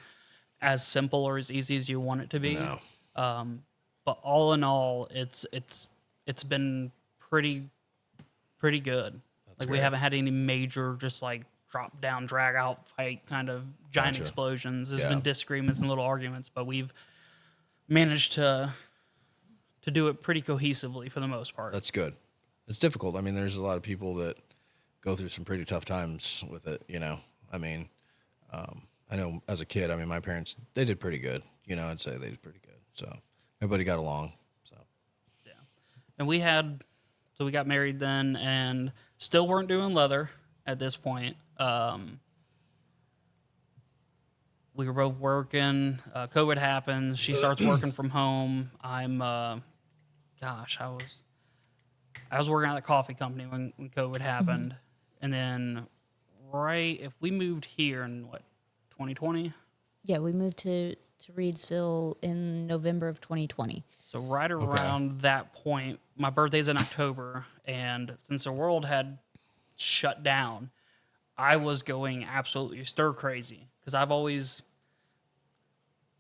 as simple or as easy as you want it to be. No. But all in all, it's been pretty good. Like we great. haven't had any major just like drop down, drag out fight kind of giant Gotcha. explosions. There's Yeah. been disagreements and little arguments, but we've managed to do it pretty cohesively for the most part. That's good. It's difficult. I mean, there's a lot of people that go through some pretty tough times with it, you know. I mean, I know as a kid, I mean, my parents, they did pretty good. You know, I'd say they did pretty good. So everybody got along. So Yeah. And we got married then and still weren't doing leather at this point. We were both working. COVID happens. She starts working from home. I'm, gosh, I was working at the coffee company when COVID happened. And then if we moved here in 2020? Yeah, we moved to Reedsville in November of 2020. So right around that point, my birthday's in October, and since the world had shut down, I was going absolutely stir crazy because I've always,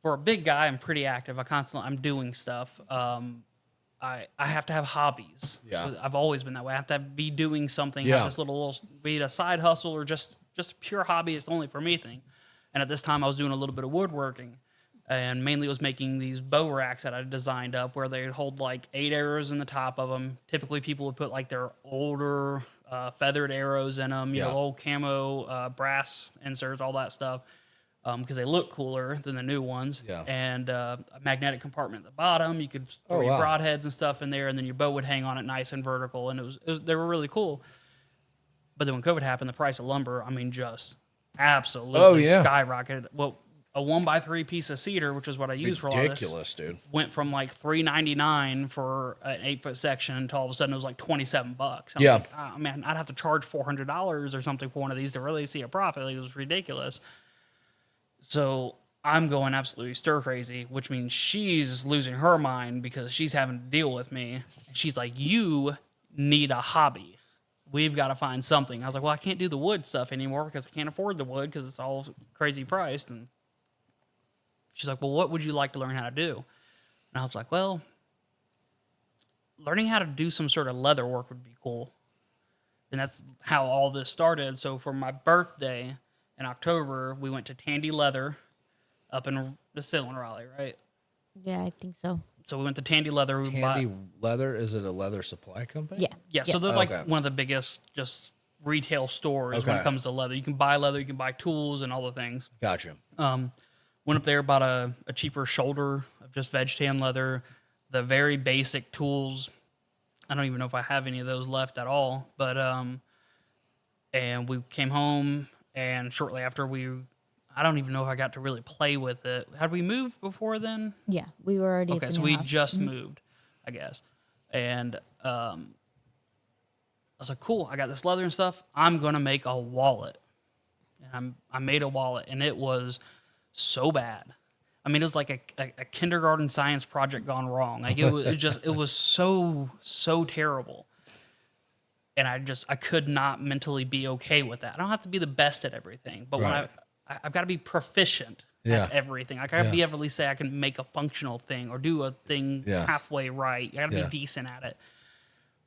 for a big guy, I'm pretty active. I'm doing stuff. I have to have hobbies. Yeah. I've always been that way. I have to be doing something. Yeah. Have this little, be it a side hustle or just pure hobby. It's only for me thing. And at this time, I was doing a little bit of woodworking. And mainly was making these bow racks that I designed up where they'd hold like 8 arrows in the top of them. Typically, people would put like their older feathered arrows in them, you know, old camo, brass inserts, all that stuff, because they look cooler than the new ones. Yeah. And a magnetic compartment at the bottom. You could throw your broadheads and stuff in there, and then your bow would hang on it nice and vertical. And they were really cool. But then when COVID happened, the price of lumber, I mean, just absolutely skyrocketed. Well, a 1x3 piece of cedar, which is what I use for all this, ridiculous, dude. went from like $3.99 for an 8-foot section until all of a sudden it was like $27. Yeah. Like, oh, man, I'd have to charge $400 or something for one of these to really see a profit. Like, it was ridiculous. So I'm going absolutely stir crazy, which means she's losing her mind because she's having to deal with me. She's like, you need a hobby. We've got to find something. I was like, well, I can't do the wood stuff anymore because I can't afford the wood because it's all crazy priced. And she's like, well, what would you like to learn how to do? And I was like, well, learning how to do some sort of leather work would be cool. And that's how all this started. So for my birthday in October, we went to Tandy Leather up in the still in Raleigh, right? Yeah, I think so. So we went to Tandy Leather. Tandy Leather, is it a leather supply company? Yeah. Yeah, so they're like one of the biggest just retail stores when it comes to leather. You can buy leather, you can buy tools and all the things. Gotcha. Went up there, bought a cheaper shoulder of just veg tan leather, the very basic tools. I don't even know if I have any of those left at all. But and we came home, and shortly after I don't even know if I got to really play with it. Had we moved before then? Yeah, we were already at the Okay, so new we house. just moved, I guess. And I was like, cool, I got this leather and stuff. I'm going to make a wallet. And I made a wallet, and it was so bad. I mean, it was like a kindergarten science project gone wrong. Like it was so terrible. And I could not mentally be okay with that. I don't have to be the best at everything, but when I've got to be proficient at everything. I got to be able to at least say I can make a functional thing or do a thing halfway right. I got to be decent at it.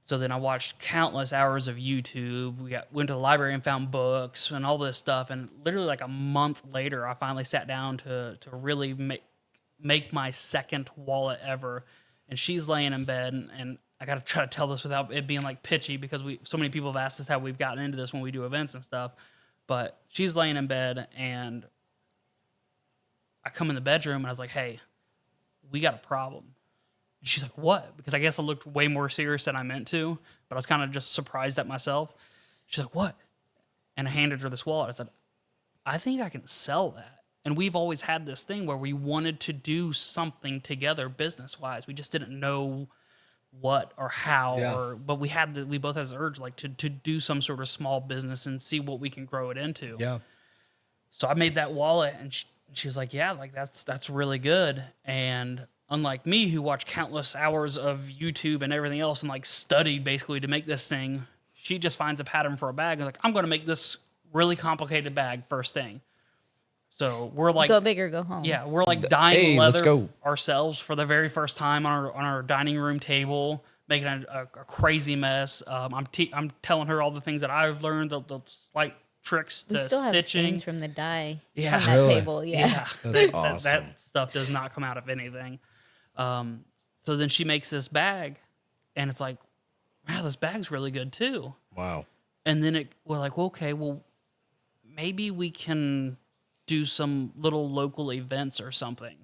So then I watched countless hours of YouTube. Went to the library and found books and all this stuff. And literally like a month later, I finally sat down to really make my second wallet ever. And she's laying in bed, and I got to try to tell this without it being like pitchy because so many people have asked us how we've gotten into this when we do events and stuff. But she's laying in bed, and I come in the bedroom, and I was like, hey, we got a problem. And she's like, what? Because I guess I looked way more serious than I meant to, but I was kind of just surprised at myself. She's like, what? And I handed her this wallet. I said, I think I can sell that. And we've always had this thing where we wanted to do something together business-wise. We just didn't know what or how, but we both had the urge like to do some sort of small business and see what we can grow it into. Yeah. So I made that wallet, and she's like, yeah, like that's really good. And unlike me, who watched countless hours of YouTube and everything else and like studied basically to make this thing, she just finds a pattern for a bag and like, I'm going to make this really complicated bag first thing. So we're like, go big or go home. yeah, we're like dyeing let's leather go. ourselves for the very first time on our dining room table, making a crazy mess. I'm telling her all the things that I've learned, the slight tricks We to still have stitching. stains from the dye Yeah. on that Really? table. Yeah. That's that awesome. stuff does not come out of anything. So then she makes this bag, and it's like, wow, this bag's really good too. Wow. And then we're like, well, okay, well, maybe we can do some little local events or something,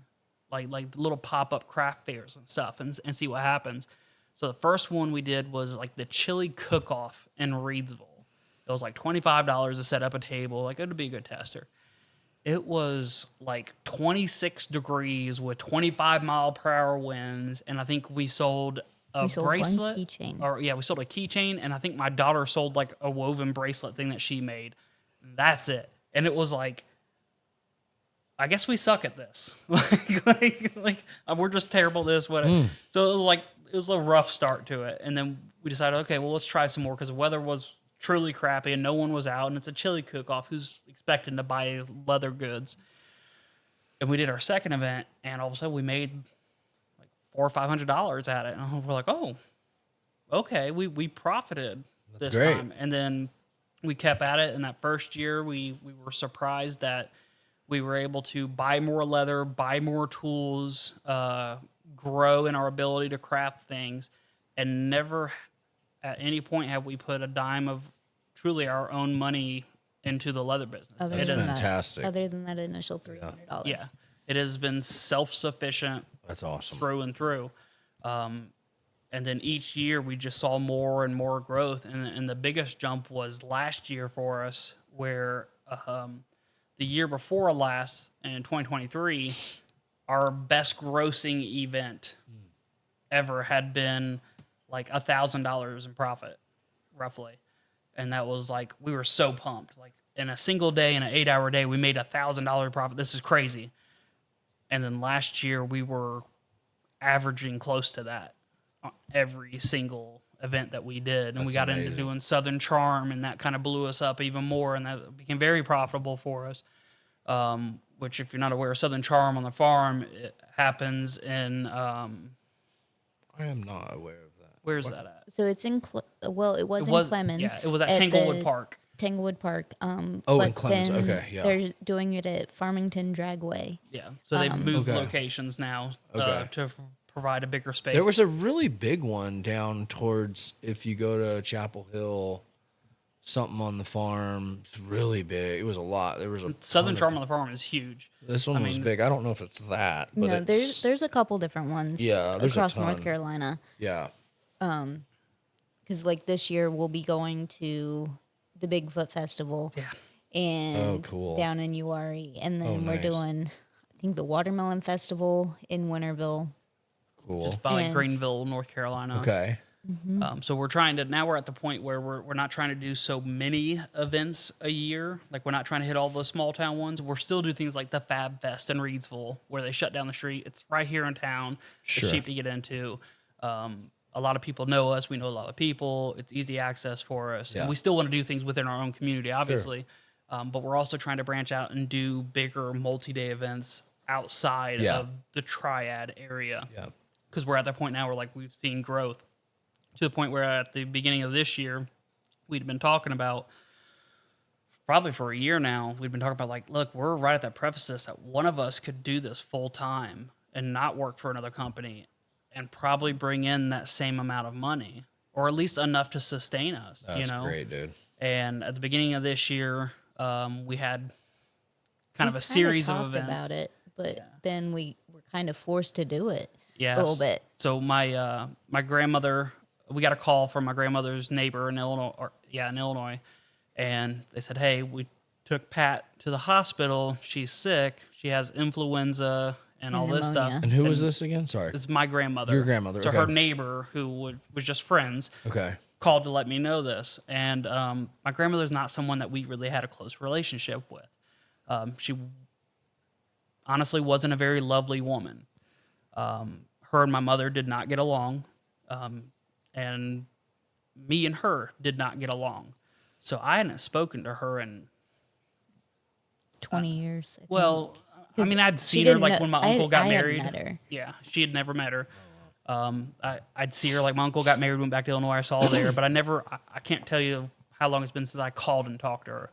like little pop-up craft fairs and stuff, and see what happens. So the first one we did was like the chili cook-off in Reedsville. It was like $25 to set up a table. Like, it would be a good tester. It was like 26 degrees with 25-mile-per-hour winds, and I think we sold a We sold one bracelet. keychain. Or yeah, we sold a keychain, and I think my daughter sold like a woven bracelet thing that she made. That's it. And it was like, I guess we suck at this. We're just terrible at this. What? So it was a rough start to it, and then we decided, okay, well, let's try some more because the weather was truly crappy and no one was out, and it's a chili cook-off. Who's expecting to buy leather goods? And we did our second event, and all of a sudden we made like $400 or $500 at it, and we're like, oh, okay, we profited this great. time, and then we kept at it. And that first year, we were surprised that we were able to buy more leather, buy more tools, grow in our ability to craft things, and never at any point have we put a dime of truly our own money into the leather business. Other It than is, Fantastic. Other than that initial $300. yeah, it has been self-sufficient That's awesome. through and through. And then each year we just saw more and more growth. And the biggest jump was last year for us, where the year before last, in 2023, our best grossing event ever had been like $1,000 in profit, roughly. And that was like, we were so pumped. Like, in a single day, in an 8-hour day, we made $1,000 profit. This is crazy. And then last year we were averaging close to that on every single event that we did. And we That's got into amazing. doing Southern Charm, and that kind of blew us up even more, and that became very profitable for us. Which, if you're not aware, Southern Charm on the farm, it happens in, I am not aware of that. where's that at? So it's in, it was in Clemens. Yeah, it was at the Tanglewood Park. Tanglewood Park. Oh, but in Clemens. then Okay, yeah. They're doing it at Farmington Dragway. Yeah, so they've moved Okay. locations now Okay. to provide a bigger space. There was a really big one down towards, if you go to Chapel Hill, something on the farm. It's really big. It was a lot. There was a Southern ton Charm on the Farm is huge. of, this one was mean- big. I don't know if it's that, but No, it's, there's a couple different ones. Yeah, there's a across North ton. Carolina. yeah. Because like this year we'll be going to the Bigfoot Festival. Yeah. And Oh, cool. down in Uwharrie, and then Oh, we're nice. doing, I think, the Watermelon Festival in Winterville. Cool. Just by like And- Greenville, North Carolina. Okay. So we're trying to, now we're at the point where we're not trying to do so many events a year. Like, we're not trying to hit all the small town ones. We're still do things like the Fab Fest in Reedsville, where they shut down the street. It's right here in town. Sure. It's cheap to get into. A lot of people know us. We know a lot of people. It's easy access for us. Yeah. And we still want to do things within our own community, obviously. But we're also trying to branch out and do bigger multi-day events outside Yeah. of the Triad area. Yeah. Because we're at that point now where, like, we've seen growth to the point where at the beginning of this year, we'd been talking about, probably for a year now, we'd been talking about, like, look, we're right at that precipice that one of us could do this full time and not work for another company and probably bring in that same amount of money, or at least enough to sustain us. That's you know? great, dude. And at the beginning of this year, we had kind of We a series of talked events. about it, but then we were kind of forced to do it. Yes. A little bit. So my my grandmother, we got a call from my grandmother's neighbor in Illinois, and they said, "Hey, we took Pat to the hospital. She's sick. She has influenza and all this stuff." pneumonia. And who was this again? Sorry. It's my grandmother. Your grandmother, So okay. her neighbor, who was just friends, Okay. called to let me know this. And my grandmother's not someone that we really had a close relationship with. She honestly wasn't a very lovely woman. Her and my mother did not get along, and me and her did not get along. So I hadn't spoken to her in, 20 years. I think. well, I 'Cause mean, I'd she seen her didn't like know- when my I- uncle got I had married. met her. Yeah, she had never met her. I'd see her like my uncle got married, went back to Illinois. I saw her there, but I can't tell you how long it's been since I called and talked to her.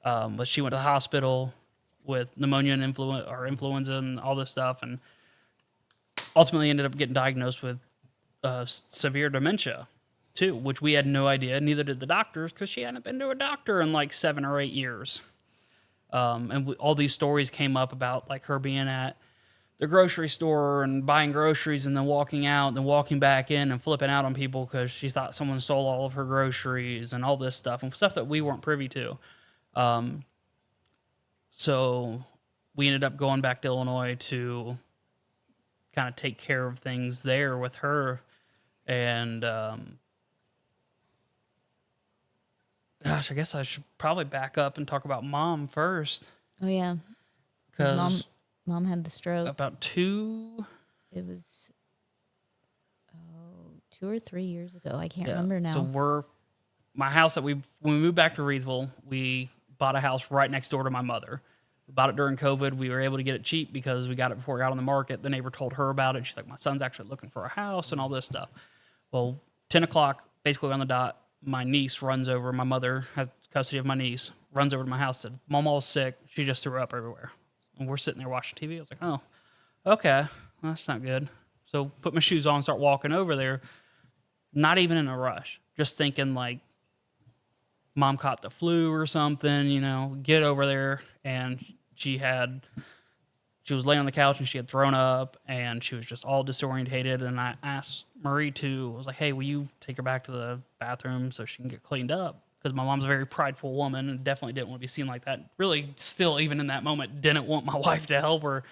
But she went to the hospital with pneumonia and influenza and all this stuff, and ultimately ended up getting diagnosed with severe dementia too, which we had no idea. Neither did the doctors, because she hadn't been to a doctor in like 7 or 8 years. All these stories came up about like her being at the grocery store and buying groceries and then walking out and then walking back in and flipping out on people because she thought someone stole all of her groceries and all this stuff and stuff that we weren't privy to. So we ended up going back to Illinois to kind of take care of things there with her. And gosh, I guess I should probably back up and talk about Mom first. Oh yeah, Because mom had the stroke. about 2 It was 2 or 3 years ago. I can't remember now. So my house when we moved back to Reedsville, we bought a house right next door to my mother. We bought it during COVID. We were able to get it cheap because we got it before it got on the market. The neighbor told her about it. She's like, my son's actually looking for a house and all this stuff. Well, 10 o'clock, basically on the dot, my niece runs over. My mother has custody of my niece, runs over to my house, said, Mom was sick. She just threw up everywhere. And we're sitting there watching TV. I was like, oh, okay, well, that's not good. So put my shoes on, start walking over there. Not even in a rush. Just thinking like, Mom caught the flu or something, get over there. And she was laying on the couch and she had thrown up and she was just all disorientated. And I asked Marie I was like, hey, will you take her back to the bathroom so she can get cleaned up? Because my mom's a very prideful woman and definitely didn't want to be seen like that. Really, still, even in that moment, didn't want my wife to help her.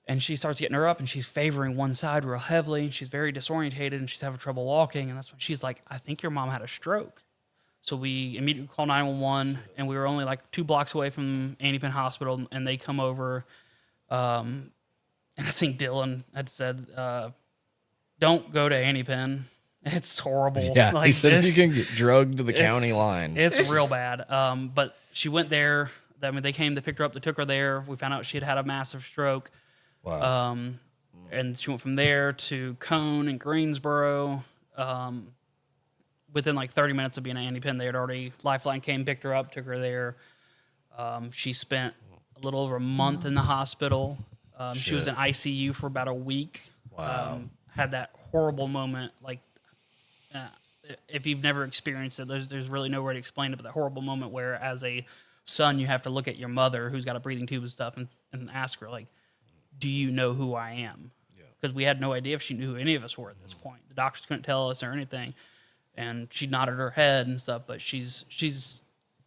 And she starts getting her up and she's favoring one side real heavily. And she's very disorientated and she's having trouble walking. And that's when she's like, I think your mom had a stroke. So we immediately called 911 and we were only like 2 blocks away from Annie Penn Hospital and they come over. And I think Dylan had said, don't go to Annie Penn. It's horrible. Yeah, like he said you can get drugged to the county line. It's real bad. But she went there. I mean, they came, they picked her up, they took her there. We found out she had a massive stroke. Wow. And she went from there to Cone and Greensboro. Within like 30 minutes of being at Annie Penn, they had already, Lifeline came, picked her up, took her there. She spent a little over a month in the hospital. She was in ICU for about a week. Wow. Had that horrible moment. Like, if you've never experienced it, there's really no way to explain it, but that horrible moment where as a son, you have to look at your mother who's got a breathing tube and stuff and ask her, like, do you know who I am? Because we had no idea if she knew who any of us were at this point. The doctors couldn't tell us or anything. And she nodded her head and stuff, but she's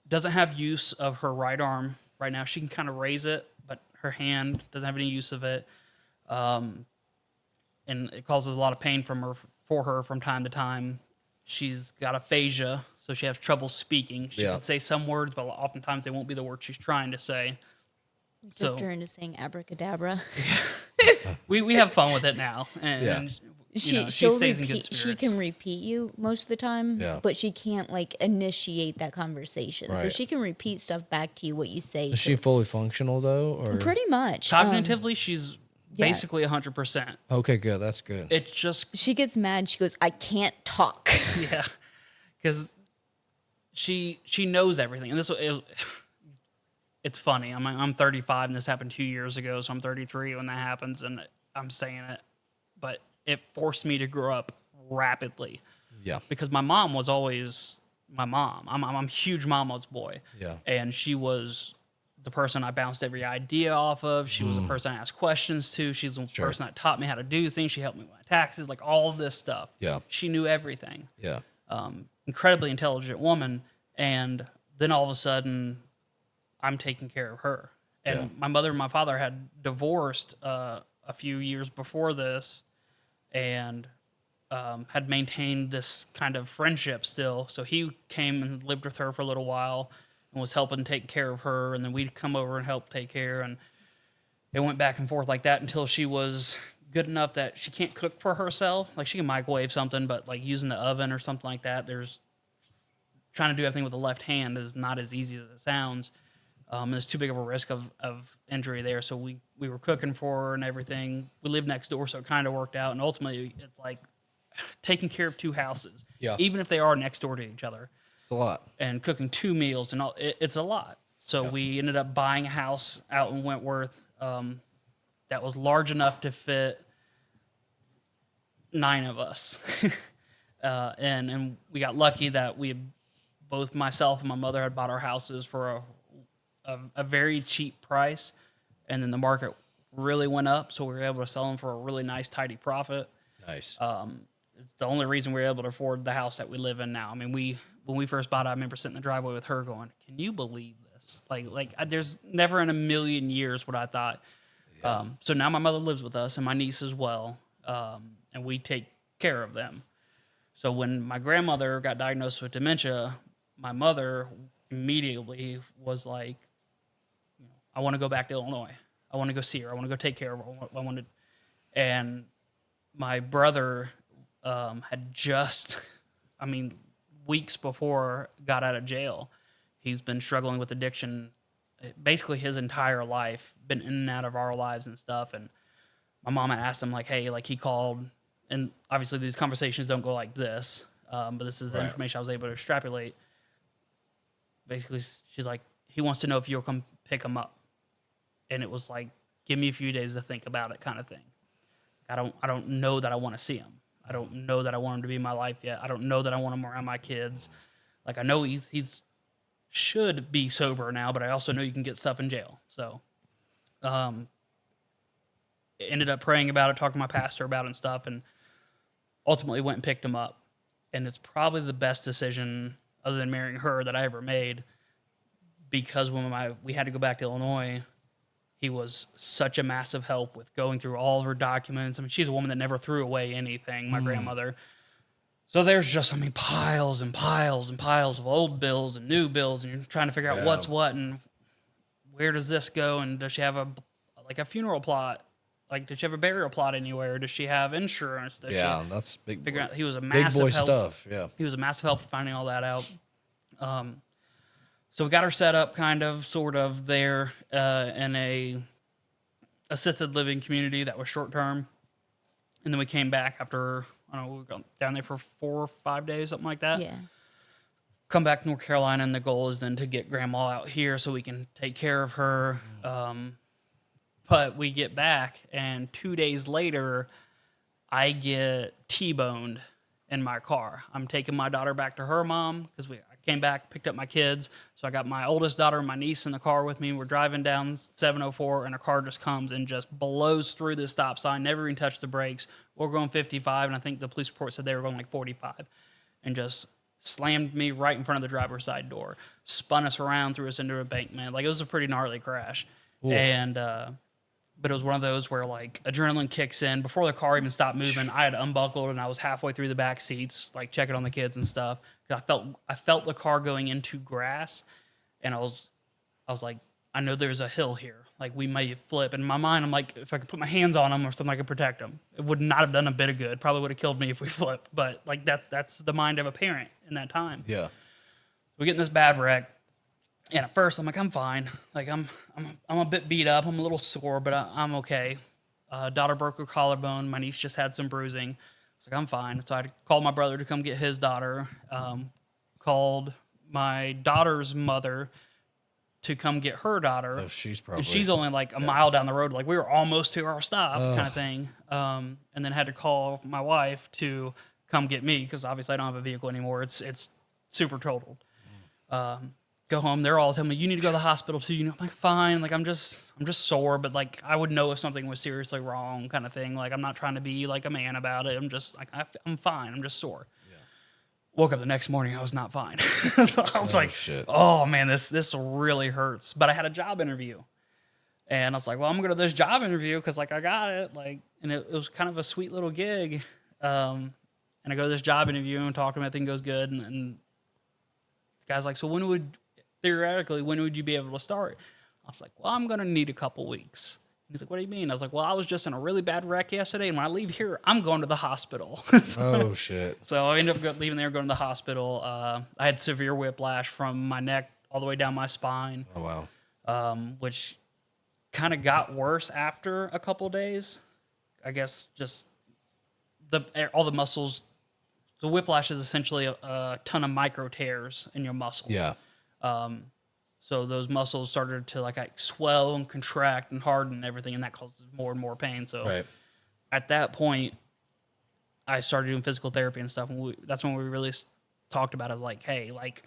doesn't have use of her right arm right now. She can kind of raise it, but her hand doesn't have any use of it. And it causes a lot of pain for her from time to time. She's got aphasia, so she has trouble speaking. She can say some words, but oftentimes they won't be the words she's trying to say. Tricked her into saying abracadabra. We have fun with it now, and she stays in good spirits. She can repeat you most of the time, but she can't like initiate that conversation. Right. So she can repeat stuff back to you what you say. Is she fully functional though, or pretty much Cognitively, she's basically 100%. Okay, good. That's good. It's just she gets mad. She goes, "I can't talk." yeah, because she knows everything, and it's funny. I'm 35, and this happened 2 years ago, so I'm 33 when that happens, and I'm saying it, but it forced me to grow up rapidly. Yeah. Because my mom was always my mom. I'm a huge mama's boy. Yeah. And she was the person I bounced every idea off of. She was the person I asked questions to. She's the person that taught me how to do things. She helped me with my taxes, like all of this stuff. Yeah. She knew everything. Yeah. Incredibly intelligent woman. And then all of a sudden, I'm taking care of her. And my mother and my father had divorced a few years before this and had maintained this kind of friendship still. So he came and lived with her for a little while and was helping take care of her. And then we'd come over and help take care. And it went back and forth like that until she was good enough that she can't cook for herself. Like she can microwave something, but like using the oven or something like that, trying to do everything with the left hand is not as easy as it sounds. And it's too big of a risk of injury there. So we were cooking for her and everything. We lived next door, so it kind of worked out. And ultimately, it's like taking care of 2 houses, even if they are next door to each other. It's a lot. and cooking 2 meals and all. It's a lot. So we ended up buying a house out in Wentworth that was large enough to fit 9 of us. And we got lucky that both myself and my mother had bought our houses for a very cheap price, and then the market really went up, so we were able to sell them for a really nice, tidy profit. Nice. The only reason we were able to afford the house that we live in now. I mean, when we first bought it, I remember sitting in the driveway with her going, "Can you believe this? There's never in a million years what I thought." Yeah. So now my mother lives with us and my niece as well, and we take care of them. So when my grandmother got diagnosed with dementia, my mother immediately was like, "I want to go back to Illinois. I want to go see her. I want to go take care of her. I want to." And my brother had just, weeks before got out of jail. He's been struggling with addiction basically his entire life, been in and out of our lives and stuff. And my mom had asked him, like, hey, like, he called, and obviously these conversations don't go like this, but this is the information I was able to extrapolate. Basically, she's like, he wants to know if you'll come pick him up. And it was like, give me a few days to think about it kind of thing. I don't know that I want to see him. I don't know that I want him to be in my life yet. I don't know that I want him around my kids. Like, I know he's should be sober now, but I also know you can get stuff in jail. So, ended up praying about it, talking to my pastor about it and stuff, and ultimately went and picked him up. And it's probably the best decision other than marrying her that I ever made, because when we had to go back to Illinois, he was such a massive help with going through all of her documents. I mean, she's a woman that never threw away anything, my grandmother. So there's just, piles and piles and piles of old bills and new bills, and you're trying to figure out what's what and where does this go, and does she have a funeral plot? Like, did she have a burial plot anywhere? Does she have insurance? That's big. Figure out. He was a massive big boy help. stuff. Yeah, he was a massive help finding all that out. So we got her set up kind of, sort of there in a assisted living community that was short term. And then we came back after, I don't know, we were down there for 4 or 5 days, something like that. Yeah. Come back to North Carolina, and the goal is then to get grandma out here so we can take care of her. But we get back, and 2 days later, I get T-boned in my car. I'm taking my daughter back to her mom because I came back, picked up my kids. So I got my oldest daughter and my niece in the car with me. We're driving down 704, and a car just comes and just blows through the stop sign, never even touched the brakes. We're going 55, and I think the police report said they were going like 45, and just slammed me right in front of the driver's side door, spun us around, threw us into an embankment. Like, it was a pretty gnarly crash. Ooh. And but it was one of those where, like, adrenaline kicks in. Before the car even stopped moving, I had unbuckled, and I was halfway through the back seats, like, checking on the kids and stuff. I felt the car going into grass, and I was like, I know there's a hill here. Like, we may flip. In my mind, I'm like, if I could put my hands on them or something, I could protect them. It would not have done a bit of good. Probably would have killed me if we flipped. But, like, that's the mind of a parent in that time. Yeah. We get in this bad wreck. And at first, I'm like, I'm fine. Like, I'm a bit beat up. I'm a little sore, but I'm okay. Daughter broke her collarbone. My niece just had some bruising. I was like, I'm fine. So I called my brother to come get his daughter. Called my daughter's mother to come get her daughter. Oh, and she's only like a mile down the road. Like, we were almost to our stop kind of thing. And then had to call my wife to come get me because obviously I don't have a vehicle anymore. It's super totaled. Go home. They're all telling me, you need to go to the hospital too. I'm like, fine. Like, I'm just sore, but, like, I would know if something was seriously wrong kind of thing. Like, I'm not trying to be like a man about it. I'm just like, I'm fine. I'm just sore. Yeah. Woke up the next morning. I was not fine. So I was like, shit. Oh man, this really hurts. But I had a job interview, and I was like, well, I'm gonna go to this job interview because, like, I got it. Like, and it was kind of a sweet little gig. And I go to this job interview and talk to him. Everything goes good. And the guy's like, so theoretically, when would you be able to start? I was like, well, I'm going to need a couple weeks. He's like, what do you mean? I was like, well, I was just in a really bad wreck yesterday, and when I leave here, I'm going to the hospital. Oh, shit. So I ended up leaving there, going to the hospital. I had severe whiplash from my neck all the way down my spine. Oh, wow. Which kind of got worse after a couple days. I guess just all the muscles So whiplash is essentially a ton of micro tears in your muscle. Yeah. So those muscles started to like swell and contract and harden and everything, and that causes more and more pain. So Right. at that point, I started doing physical therapy and stuff. And that's when we really talked about it. Like, hey, like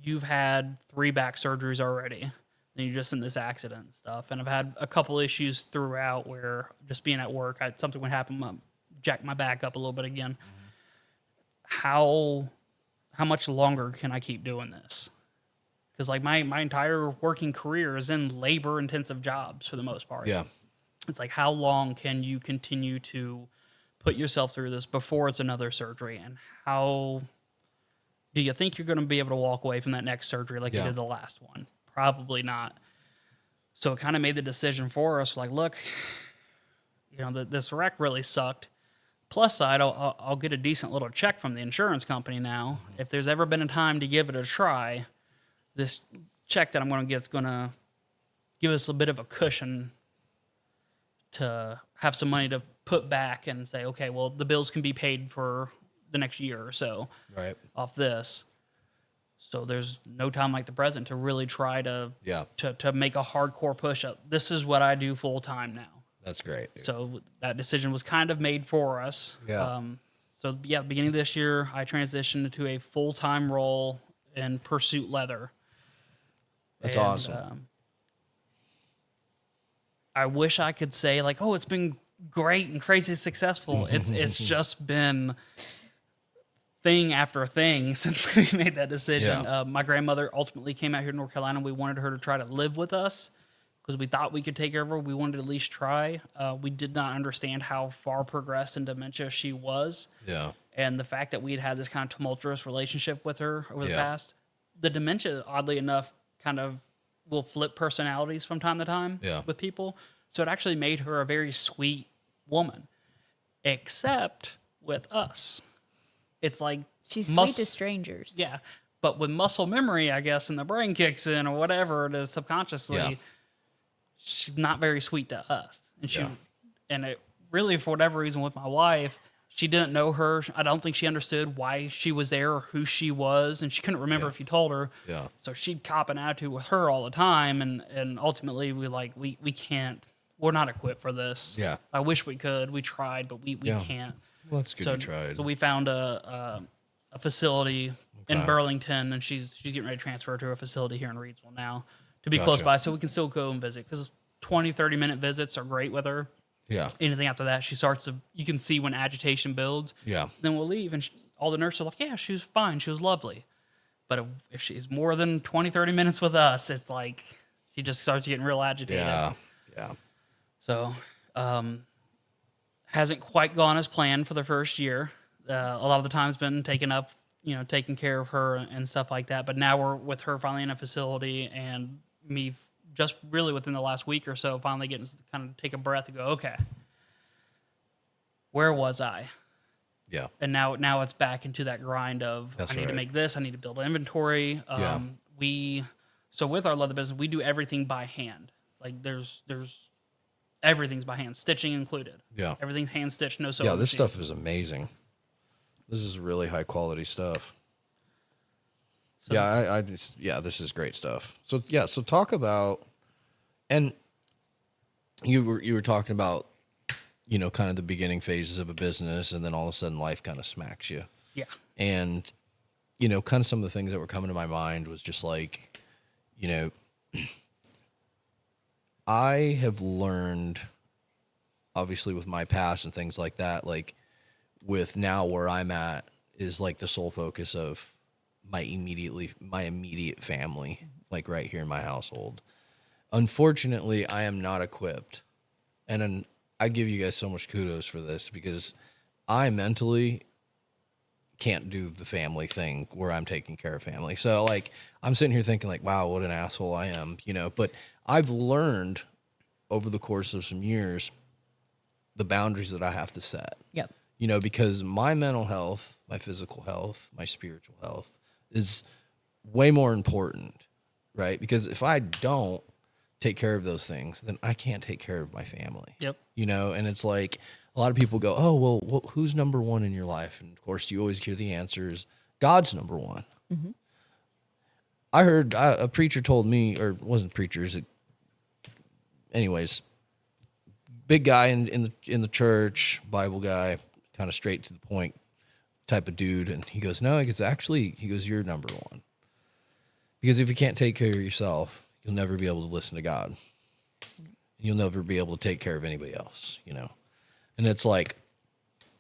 you've had 3 back surgeries already, and you're just in this accident and stuff. And I've had a couple issues throughout where just being at work, something would happen, jack my back up a little bit again. How much longer can I keep doing this? Because like my entire working career is in labor intensive jobs for the most part. Yeah. It's like, how long can you continue to put yourself through this before it's another surgery? And how do you think you're going to be able to walk away from that next surgery like you did the last one? Probably not. So it kind of made the decision for us, like, look, you know, this wreck really sucked. Plus side, I'll get a decent little check from the insurance company now. If there's ever been a time to give it a try, this check that I'm going to get is going to give us a bit of a cushion to have some money to put back and say, okay, well, the bills can be paid for the next year or so Right. off this. So there's no time like the present to really try to make a hardcore push up. This is what I do full time now. That's great. Dude. So that decision was kind of made for us. Yeah. Beginning of this year, I transitioned to a full-time role in Pursuit Leather. That's awesome. I wish I could say like, oh, it's been great and crazy successful. It's just been thing after thing since we made that decision. Yeah. My grandmother ultimately came out here to North Carolina. We wanted her to try to live with us because we thought we could take care of her. We wanted to at least try. We did not understand how far progressed in dementia she was. Yeah. And the fact that we'd had this kind of tumultuous relationship with her over the past, the dementia, oddly enough, kind of will flip personalities from time to time with people. So it actually made her a very sweet woman, except with us. It's like She's sweet to strangers. Yeah. But with muscle memory, I guess, and the brain kicks in or whatever it is subconsciously, she's not very sweet to us. And and it really, for whatever reason, with my wife, she didn't know her. I don't think she understood why she was there or who she was, and she couldn't remember if you told her. Yeah. So she'd cop an attitude with her all the time, and ultimately we can't. We're not equipped for this. Yeah. I wish we could. We tried, but we can't. Well, that's good So you tried. So we found a facility in Burlington, and she's getting ready to transfer to a facility here in Reidsville now to be close by, so we can still go and visit, because 20, 30-minute visits are great with her. Yeah. Anything after that, she starts to, you can see when agitation builds. Yeah. Then we'll leave, and all the nurses are like, yeah, she was fine. She was lovely. But if she's more than 20, 30 minutes with us, it's like she just starts getting real agitated. Yeah. Yeah. So, hasn't quite gone as planned for the first year. A lot of the time's been taken up, taking care of her and stuff like that. But now we're with her finally in a facility, and me just really within the last week or so, finally getting to kind of take a breath and go, okay, where was I? Yeah. And now it's back into that grind of I need to make this, I need to build inventory. So with our leather business, we do everything by hand. Like there's everything's by hand, stitching included. Yeah. Everything's hand stitched, no sewing. Yeah, this machine. stuff is amazing. This is really high quality stuff. So, this is great stuff. So so talk about, and you were talking about, kind of the beginning phases of a business, and then all of a sudden life kind of smacks you. Yeah. And, kind of some of the things that were coming to my mind was just like, I have learned, obviously with my past and things like that, like with now where I'm at is like the sole focus of my immediate family, like right here in my household. Unfortunately, I am not equipped. And I give you guys so much kudos for this, because I mentally can't do the family thing where I'm taking care of family. So like I'm sitting here thinking like, wow, what an asshole I am, but I've learned over the course of some years the boundaries that I have to set. Yep. Because my mental health, my physical health, my spiritual health is way more important, right? Because if I don't take care of those things, then I can't take care of my family. Yep. And it's like a lot of people go, oh, well, who's number one in your life? And of course, you always hear the answer is God's number one. Mm-hmm. I heard a preacher told me, or it wasn't preacher, anyways, big guy in the church, Bible guy, kind of straight to the point type of dude. And he goes, no, you're number one. Because if you can't take care of yourself, you'll never be able to listen to God. You'll never be able to take care of anybody else, you know? And it's like,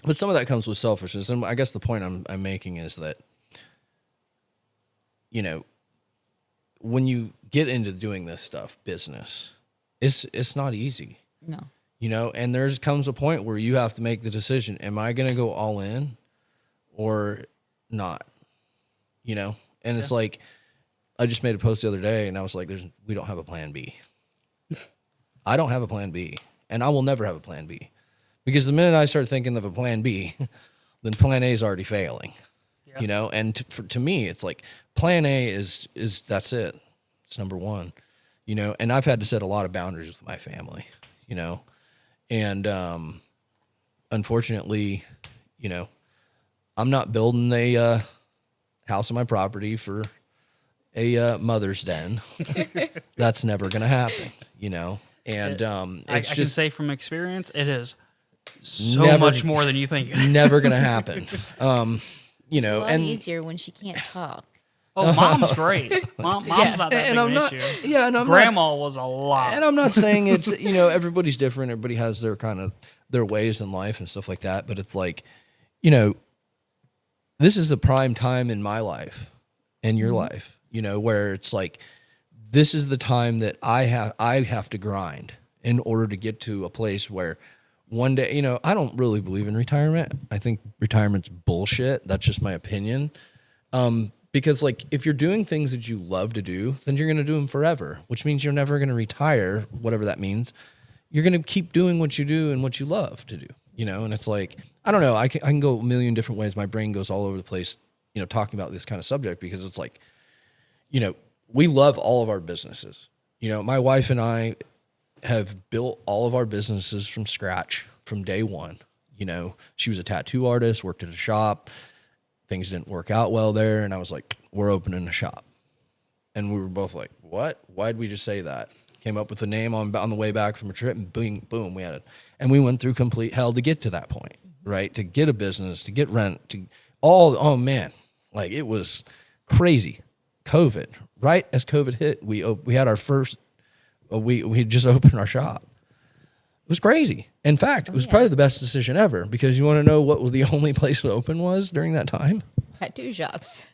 but some of that comes with selfishness. And I guess the point I'm making is that, you know, when you get into doing this stuff, business, it's not easy. No. You know, and comes a point where you have to make the decision, am I going to go all in or not? You know? And it's like, I just made a post the other day and I was like, we don't have a plan B. I don't have a plan B, and I will never have a plan B. Because the minute I start thinking of a plan B, then plan A is already failing. You know, and to me, it's like plan A is that's it. It's number one, you know, and I've had to set a lot of boundaries with my family, you know, and unfortunately, you know, I'm not building a house on my property for a mother's den. That's never going to happen, you know, and I can say from experience, it is so much more than you think. Never going to happen. You know, it's a lot and easier when she can't talk. Oh, mom's great. Mom's not that big and I'm an not, issue. yeah, and I'm Grandma was a lot. And I'm not saying it's, you know, everybody's different. Everybody has their kind of their ways in life and stuff like that. But it's like, you know, this is a prime time in my life and your life, you know, where it's like, this is the time that I have to grind in order to get to a place where one day, you know, I don't really believe in retirement. I think retirement's bullshit. That's just my opinion. Because like, if you're doing things that you love to do, then you're going to do them forever, which means you're never going to retire, whatever that means. You're going to keep doing what you do and what you love to do, you know? And it's like, I don't know. I can go a million different ways. My brain goes all over the place, you know, talking about this kind of subject, because it's like, you know, we love all of our businesses. You know, my wife and I have built all of our businesses from scratch from day one. You know, she was a tattoo artist, worked at a shop. Things didn't work out well there. And I was like, we're opening a shop. And we were both like, what? Why'd we just say that? Came up with a name on the way back from a trip, and boom, we had it. And we went through complete hell to get to that point, right? To get a business, to get rent, oh man, like it was crazy. COVID, right as COVID hit, we had our first, we just opened our shop. It was crazy. In fact, it was probably the best decision ever, because you want to know what the only place open was during that time? Tattoo shops.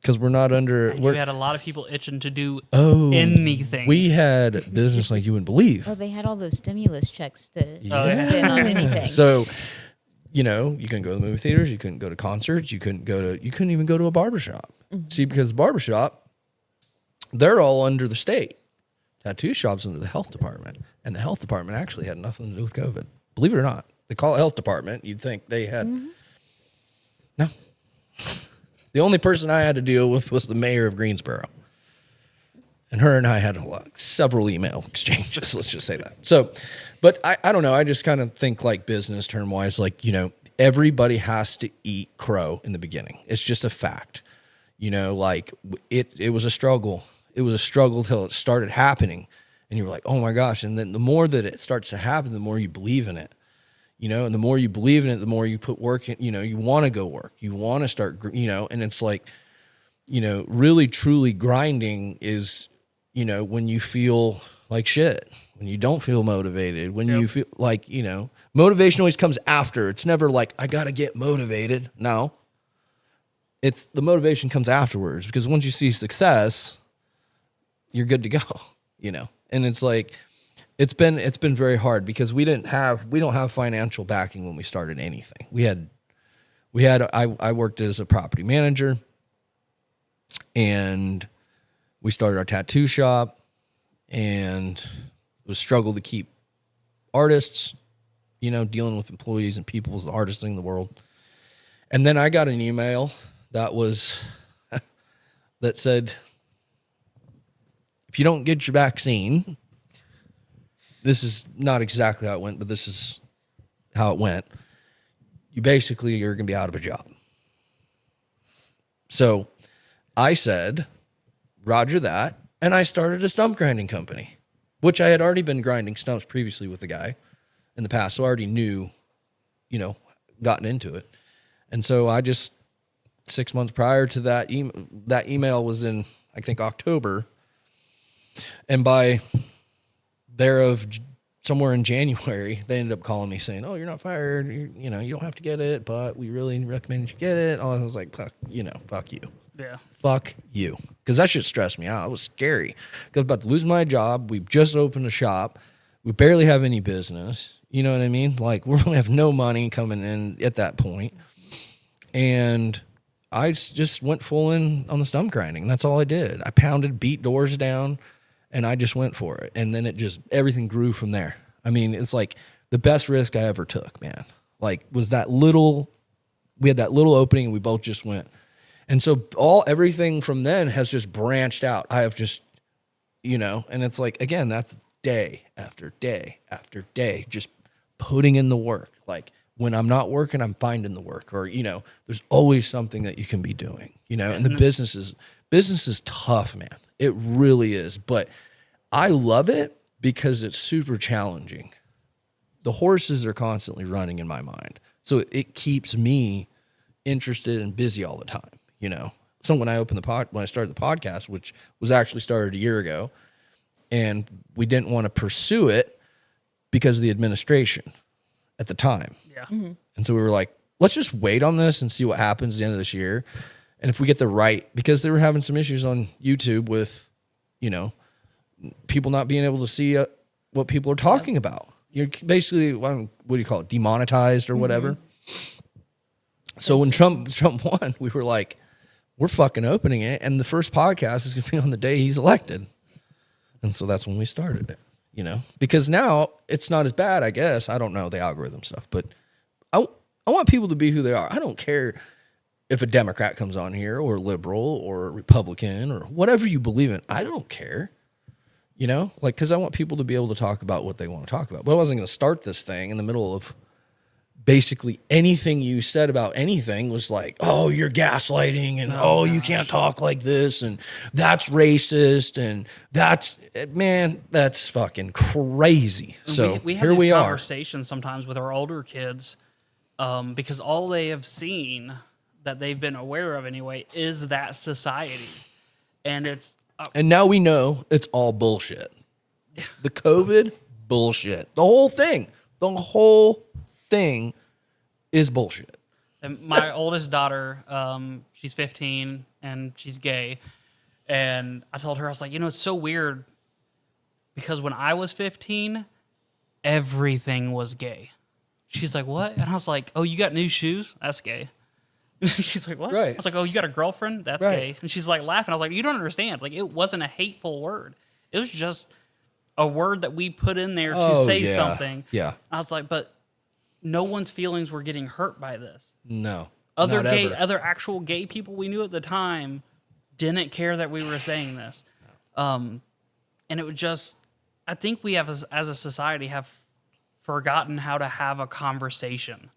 Because we're not under. We had a lot of people itching to do anything. We had business like you wouldn't believe. Oh, they had all those stimulus checks to spend on anything. So, you know, you couldn't go to the movie theaters, you couldn't go to concerts, you couldn't even go to a barbershop. Mm-hmm. See, because the barbershop, they're all under the state. Tattoo shops under the health department. And the health department actually had nothing to do with COVID. Believe it or not. They call it health department. You'd think they had. Mm-hmm. No. The only person I had to deal with was the mayor of Greensboro. And her and I had several email exchanges. Let's just say that. So, but I don't know. I just kind of think like business term wise, like, you know, everybody has to eat crow in the beginning. It's just a fact. You know, like it was a struggle. It was a struggle till it started happening. And you were like, oh my gosh. And then the more that it starts to happen, the more you believe in it. You know, and the more you believe in it, the more you put work in, you know, you want to go work. You want to start, you know, and it's like, you know, really truly grinding is, you know, when you feel like shit, when you don't feel motivated, when you feel like, you know, motivation always comes after. It's never like, I got to get motivated. No. It's the motivation comes afterwards, because once you see success, you're good to go, you know? And it's like, it's been very hard, because we don't have financial backing when we started anything. I worked as a property manager, and we started our tattoo shop, and it was a struggle to keep artists, you know, dealing with employees and people is the hardest thing in the world. And then I got an email that said, if you don't get your vaccine, this is not exactly how it went, but this is how it went, you basically you're going to be out of a job. So I said, Roger that. And I started a stump grinding company, which I had already been grinding stumps previously with the guy in the past. So I already knew, gotten into it. And so I just 6 months prior to that, that email was in, I think, October. And by somewhere in January, they ended up calling me saying, "Oh, you're not fired. You don't have to get it, but we really recommend you get it." I was like, fuck you. Yeah. Fuck you. Because that shit stressed me out. It was scary. Because I was about to lose my job. We just opened a shop. We barely have any business. You know what I mean? Like, we really have no money coming in at that point. And I just went full in on the stump grinding. That's all I did. I beat doors down, and I just went for it. And then everything grew from there. I mean, it's like the best risk I ever took, man. Like, we had that little opening, and we both just went. And so everything from then has just branched out. I have just, and it's like, again, that's day after day after day, just putting in the work. Like, when I'm not working, I'm finding the work, or, there's always something that you can be doing, and the business is tough, man. It really is. But I love it because it's super challenging. The horses are constantly running in my mind. So it keeps me interested and busy all the time. So when I started the podcast, which was actually started a year ago, and we didn't want to pursue it because of the administration at the time. Yeah. Mm-hmm. And so we were like, let's just wait on this and see what happens at the end of this year. And if we get because they were having some issues on YouTube with, people not being able to see what people are talking about. You're basically, what do you call it? Demonetized or whatever. So when Trump won, we were like, we're fucking opening it, and the first podcast is going to be on the day he's elected. And so that's when we started it, because now it's not as bad, I guess. I don't know the algorithm stuff, but I want people to be who they are. I don't care if a Democrat comes on here, or a liberal, or a Republican, or whatever you believe in. I don't care, because I want people to be able to talk about what they want to talk about. But I wasn't going to start this thing in the middle of basically anything you said about anything was like, oh, you're gaslighting, and you can't talk like this, and that's racist, and that's fucking crazy. So we have here these we are. conversations sometimes with our older kids, because all they have seen that they've been aware of anyway is that society, and it's And now we know it's all bullshit. The COVID, bullshit. The whole thing is bullshit. And my oldest daughter, she's 15 and she's gay. And I told her, I was like, it's so weird because when I was 15, everything was gay. She's like, what? And I was like, oh, you got new shoes? That's gay. She's like, what? Right. I was like, oh, you got a girlfriend? That's Right. gay. And she's like laughing. I was like, you don't understand. Like, it wasn't a hateful word. It was just a word that we put in there to say something. Yeah. I was like, but no one's feelings were getting hurt by this. No. Other not ever. other actual gay people we knew at the time didn't care that we were saying this. And it was just, I think we have, as a society, have forgotten how to have a conversation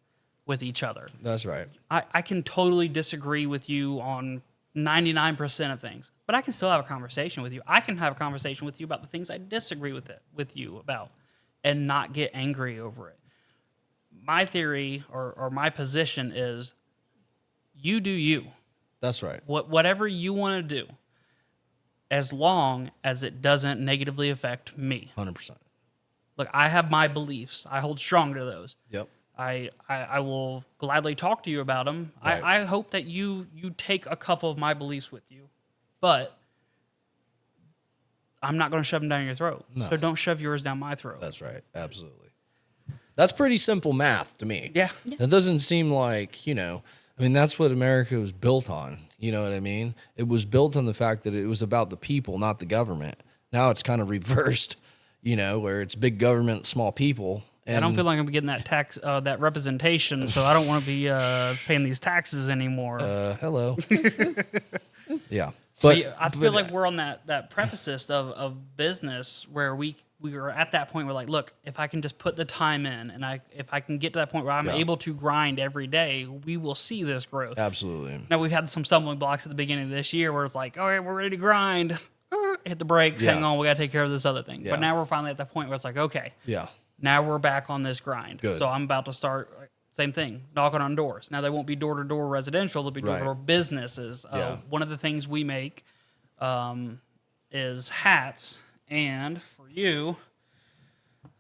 with each other. That's right. I can totally disagree with you on 99% of things, but I can still have a conversation with you. I can have a conversation with you about the things I disagree with you about and not get angry over it. My theory or my position is you do you. That's right. Whatever you want to do, as long as it doesn't negatively affect me. 100%. Look, I have my beliefs. I hold strong to those. Yep. I will gladly talk to you about them. Right. I hope that you take a couple of my beliefs with you, but I'm not going to shove them down your throat. No. So don't shove yours down my throat. That's right. Absolutely. That's pretty simple math to me. Yeah. That doesn't seem like, that's what America was built on. You know what I mean? It was built on the fact that it was about the people, not the government. Now it's kind of reversed, where it's big government, small people. And I don't feel like I'm getting that tax, that representation, so I don't want to be paying these taxes anymore. Hello. Yeah. I feel like we're on that precipice of business where we we were at that point where like, look, if I can just put the time in and if I can get to that point where I'm able to grind every day, we will see this growth. Absolutely. Now we've had some stumbling blocks at the beginning of this year where it's like, all right, we're ready to grind. Hit the brakes, hang on, we got to take care of this other thing. Yeah. But now we're finally at the point where it's like, okay, Yeah. now we're back on this grind. Good. So I'm about to start, same thing, knocking on doors. Now they won't be door-to-door residential, they'll be door-to-door businesses. One of the things we make is hats. And for you,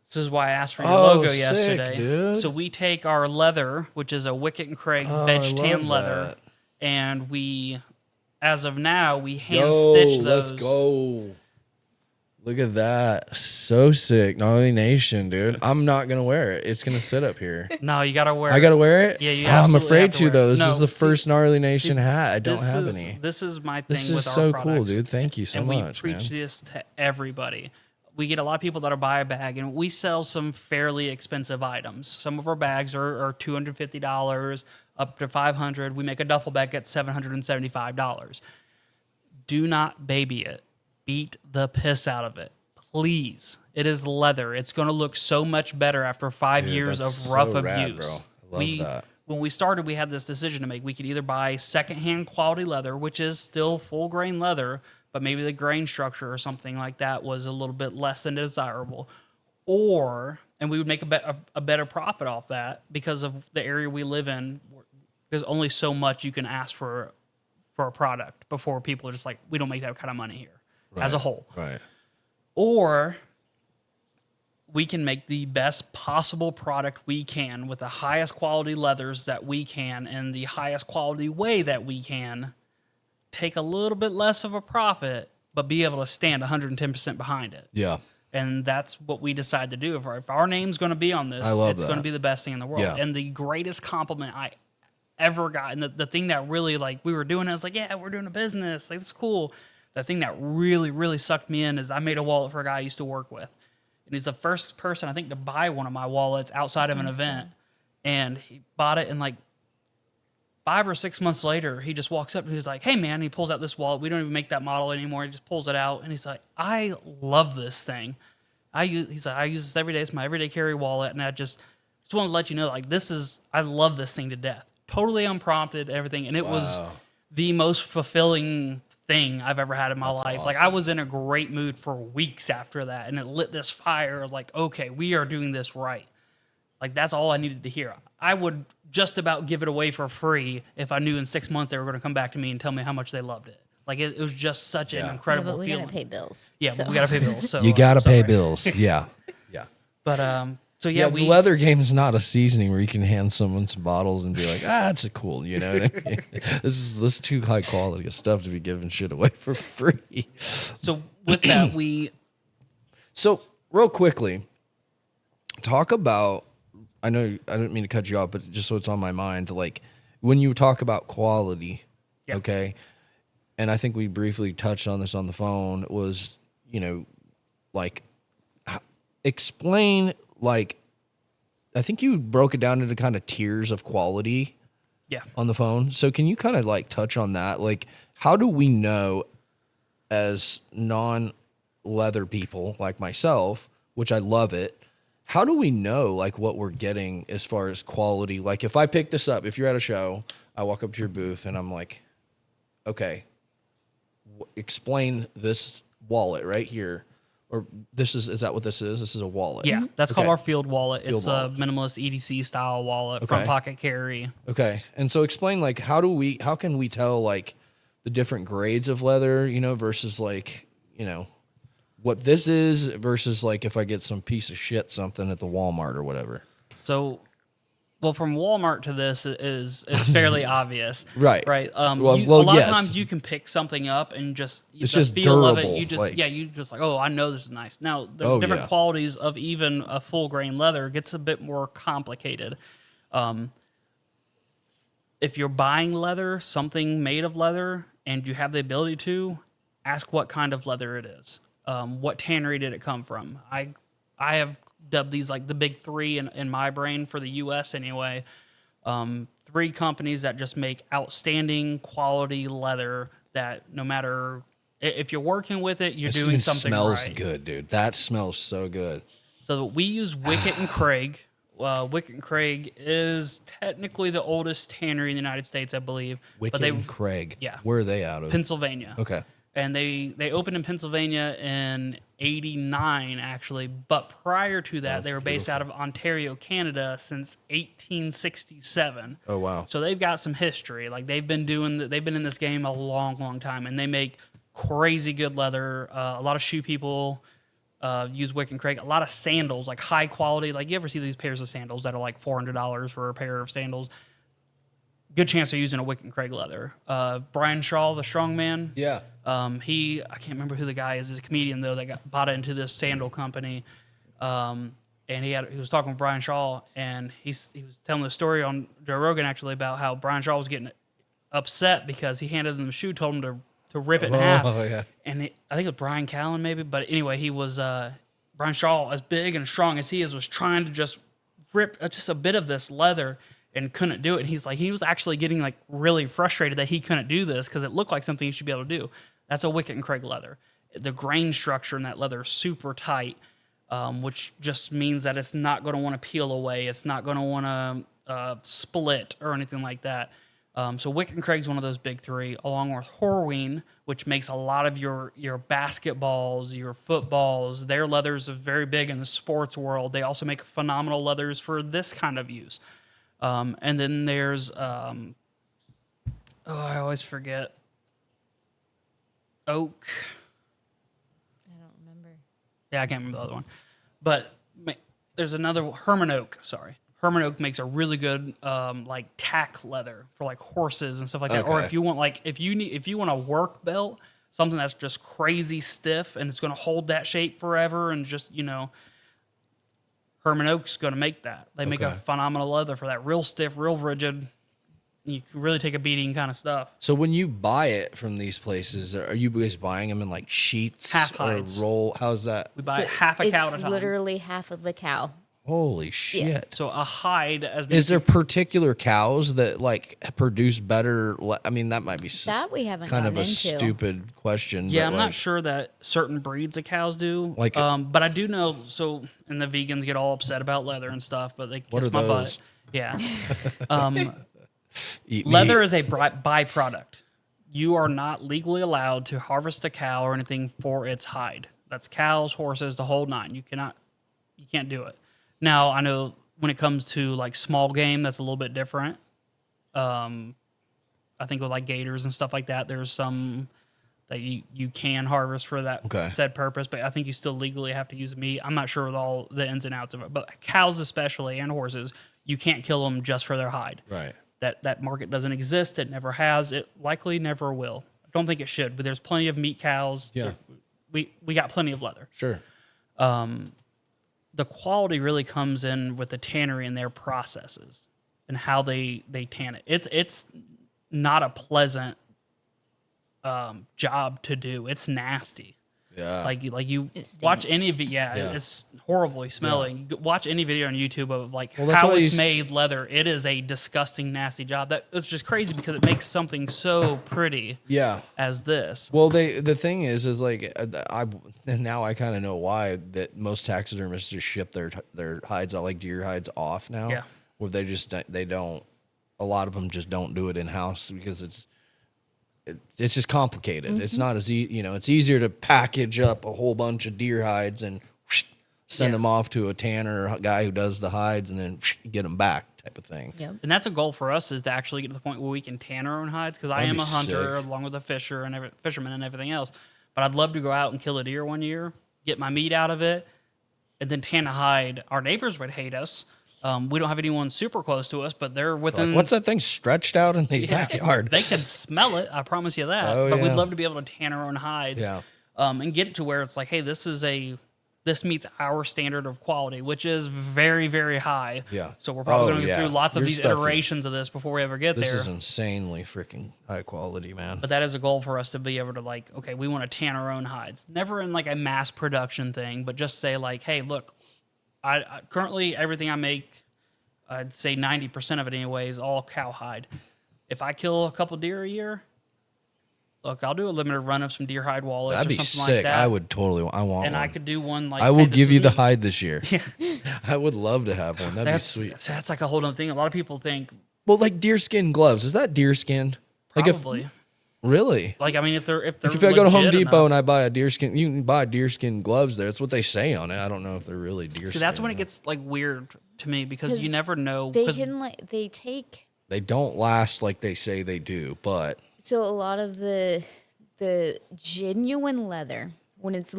this is why I asked for your logo sick, yesterday. dude. So we take our leather, which is a Wicket and Craig veg tan leather, that. and we, as of now, we hand stitch those. Let's go. Look at that. So sick. Gnarly Nation, dude. I'm not going to wear it. It's going to sit up here. No, you gotta wear. I got to wear it? Yeah, you I'm absolutely afraid have to to, wear though. it. This No, is the see, first Gnarly Nation hat. I don't This have is- any. This is my thing This with is our so products. cool, dude. Thank you so and much, we man. preach this to everybody. We get a lot of people that'll buy a bag, and we sell some fairly expensive items. Some of our bags are $250 up to $500. We make a duffel bag at $775. Do not baby it. Beat the piss out of it, please. It is leather. It's going to look so much better after 5 Dude, years that's of rough so rad, abuse. bro. I love that. When we started, we had this decision to make. We could either buy secondhand quality leather, which is still full grain leather, but maybe the grain structure or something like that was a little bit less than desirable, and we would make a better profit off that because of the area we live in. There's only so much you can ask for a product before people are just like, we don't make that kind of money here as a whole. Right. Or we can make the best possible product we can with the highest quality leathers that we can and the highest quality way that we can, take a little bit less of a profit, but be able to stand 110% behind it. Yeah. And that's what we decide to do. If our name's going to be on this, I love it's that. going to be the best thing in the world. Yeah. And the greatest compliment I ever got, and the thing that really, like, we were doing it, I was like, yeah, we're doing a business. Like, it's cool. The thing that really, really sucked me in is I made a wallet for a guy I used to work with. And he's the first person, I think, to buy one of my wallets outside of an event. And he bought it, and like 5 or 6 months later, he just walks up and he's like, hey, man, he pulls out this wallet. We don't even make that model anymore. He just pulls it out, and he's like, I love this thing. He's like, I use this every day. It's my everyday carry wallet, and I just want to let you know, like, I love this thing to death. Totally unprompted, everything. And it was the most fulfilling thing I've ever had in my life. awesome. Like, I was in a great mood for weeks after that, and it lit this fire. Like, okay, we are doing this right. Like, that's all I needed to hear. I would just about give it away for free if I knew in 6 months they were going to come back to me and tell me how much they loved it. Like, it was just such an incredible but we feeling. gotta pay bills. Yeah, so. but we gotta pay bills. So You got to pay sorry. bills. Yeah. Yeah. But so Yeah, yeah, the leather game's not a seasoning where you can hand someone some bottles and be like, that's a cool, you know what I mean? This is too high quality of stuff to be giving shit away for free. So with that, So real quickly, talk about, I know I didn't mean to cut you off, but just so it's on my mind, like when you talk about quality, Yep. okay, and I think we briefly touched on this on the phone, was, you know, like, explain, like, I think you broke it down into kind of tiers of quality on the phone. So can you kind of like touch on that? Like, how do we know as non-leather people like myself, which I love it, how do we know like what we're getting as far as quality? Like if I pick this up, if you're at a show, I walk up to your booth and I'm like, okay, explain this wallet right here. Or is that what this is? This is a wallet. yeah, that's called Okay. our field wallet. Field it's wallet. a minimalist EDC style wallet, Okay. front pocket carry. Okay. And so explain like how can we tell like the different grades of leather, you know, versus like, you know, what this is versus like if I get some piece of shit something at the Walmart or whatever. So, well, from Walmart to this is fairly obvious, Right. Right. Well, a lot yes. of times you can pick something up and just It's the just feel of it. durable, You just like- you just like, oh, I know this is nice. Now the Oh, different yeah. qualities of even a full grain leather gets a bit more complicated. If you're buying leather, something made of leather, and you have the ability to, ask what kind of leather it is. What tannery did it come from? I have dubbed these like the big three in my brain for the U.S. anyway. 3 companies that just make outstanding quality leather that no matter If you're working with it, you're This doing thing something smells right. good, dude. That smells so good. So we use Wickett and Craig. Wickett and Craig is technically the oldest tannery in the United States, I believe. Wickett and Craig. Yeah. Where are they out of? Pennsylvania. Okay. And they opened in Pennsylvania in '89, actually. But prior to that, they were based out of Ontario, Canada, since 1867. Oh, wow. So they've got some history. Like they've been in this game a long, long time, and they make crazy good leather. A lot of shoe people use Wick and Craig. A lot of sandals, like high quality. Like you ever see these pairs of sandals that are like $400 for a pair of sandals? Good chance they're using a Wick and Craig leather. Brian Shaw, the strongman. Yeah. I can't remember who the guy is. He's a comedian though that bought into this sandal company. And he was talking with Brian Shaw, and he was telling the story on Joe Rogan actually about how Brian Shaw was getting upset because he handed them the shoe, told him to rip it in half. Oh, yeah. And I think it was Brian Callen maybe, but anyway, he was Brian Shaw, as big and strong as he is, was trying to just rip just a bit of this leather and couldn't do it. And he's like, he was actually getting like really frustrated that he couldn't do this because it looked like something he should be able to do. That's a Wickett and Craig leather. The grain structure in that leather is super tight, which just means that it's not going to want to peel away. It's not going to want to split or anything like that. So Wickett and Craig's one of those big three, along with Horween, which makes a lot of your basketballs, your footballs. Their leathers are very big in the sports world. They also make phenomenal leathers for this kind of use. And then there's, I always forget, Oak. I don't remember. Yeah, I can't remember the other one. But there's another, Herman Oak, sorry. Herman Oak makes a really good like tack leather for like horses and stuff like that. Or Okay. if you want like if you want a work belt, something that's just crazy stiff and it's going to hold that shape forever and just Herman Oak's going to make that. They make a Okay. phenomenal leather for that, real stiff, real rigid. You can really take a beating kind of stuff. So when you buy it from these places, are you guys buying them in like sheets Half or hides. roll? How's that? We buy So half a cow at a It's time. literally half of a cow. Holy shit. So a hide, as Is there particular cows that like produce better? I mean, that might be That we haven't kind of gone a into. stupid question. Yeah, but, I'm like, not sure that certain breeds of cows do. Like- but I do know. So, and the vegans get all upset about leather and stuff, but they What kiss are my those? butt. Yeah, eat leather meat. is a byproduct. You are not legally allowed to harvest a cow or anything for its hide. That's cows, horses, the whole nine. You can't do it. Now, I know when it comes to like small game, that's a little bit different. I think with like gators and stuff like that, there's some that you can harvest for that Okay. said purpose, but I think you still legally have to use meat. I'm not sure with all the ins and outs of it, but cows especially and horses, you can't kill them just for their hide. Right. That market doesn't exist. It never has. It likely never will. I don't think it should, but there's plenty of meat cows. Yeah. We got plenty of leather. Sure. The quality really comes in with the tannery and their processes and how they tan it. It's not a pleasant job to do. It's nasty. Yeah. Like you It watch stinks. any video. Yeah, it's horribly smelling. Watch any video on YouTube of like Well, that's how why it's you made leather. It is a disgusting, nasty job. That it's just crazy because it makes something so pretty yeah. as this. Well, the thing is like and now I kind of know why that most taxidermists just ship their hides, like deer hides, off now. Yeah. Where they don't. A lot of them just don't do it in house because it's just complicated. It's not as it's easier to package up a whole bunch of deer hides and send Yeah. them off to a tanner or a guy who does the hides and then get them back type of thing. Yep. And that's a goal for us, is to actually get to the point where we can tan our own hides. Because I That'd am be a hunter sick. along with a fisherman and everything else. But I'd love to go out and kill a deer one year, get my meat out of it, and then tan a hide. Our neighbors would hate us. We don't have anyone super close to us, but they're within. Like, what's that thing stretched out in the backyard? They can smell it. I promise you that. Oh, but we'd yeah. love to be able to tan our own hides. Yeah. And get it to where it's like, hey, this meets our standard of quality, which is very, very high. Yeah. So we're probably Oh, going to go yeah. through lots of Your these stuff is- iterations of this before we ever get This there. is insanely freaking high quality, man. But that is a goal for us to be able to like, okay, we want to tan our own hides. Never in like a mass production thing, but just say like, hey, look, I currently everything I make, I'd say 90% of it anyway is all cowhide. If I kill a couple deer a year, look, I'll do a limited run of some deer hide wallets That'd or be something sick. like that. I would totally. I want and one. I could do one like I will hey, this give is you the me. hide this year. Yeah, I would love to have one. That'd be sweet. that's like a whole other thing. A lot of people think Well, like deerskin gloves. Is that deerskin? Like probably. really? Like I mean, if they're If I go to Home legit Depot enough- and I buy a deerskin, you can buy deerskin gloves there. That's what they say on it. I don't know if they're really deerskin. see, that's when it gets like weird to me because 'Cause you never know. They 'cause can like they take They don't last like they say they do, but so a lot of the genuine leather, when it's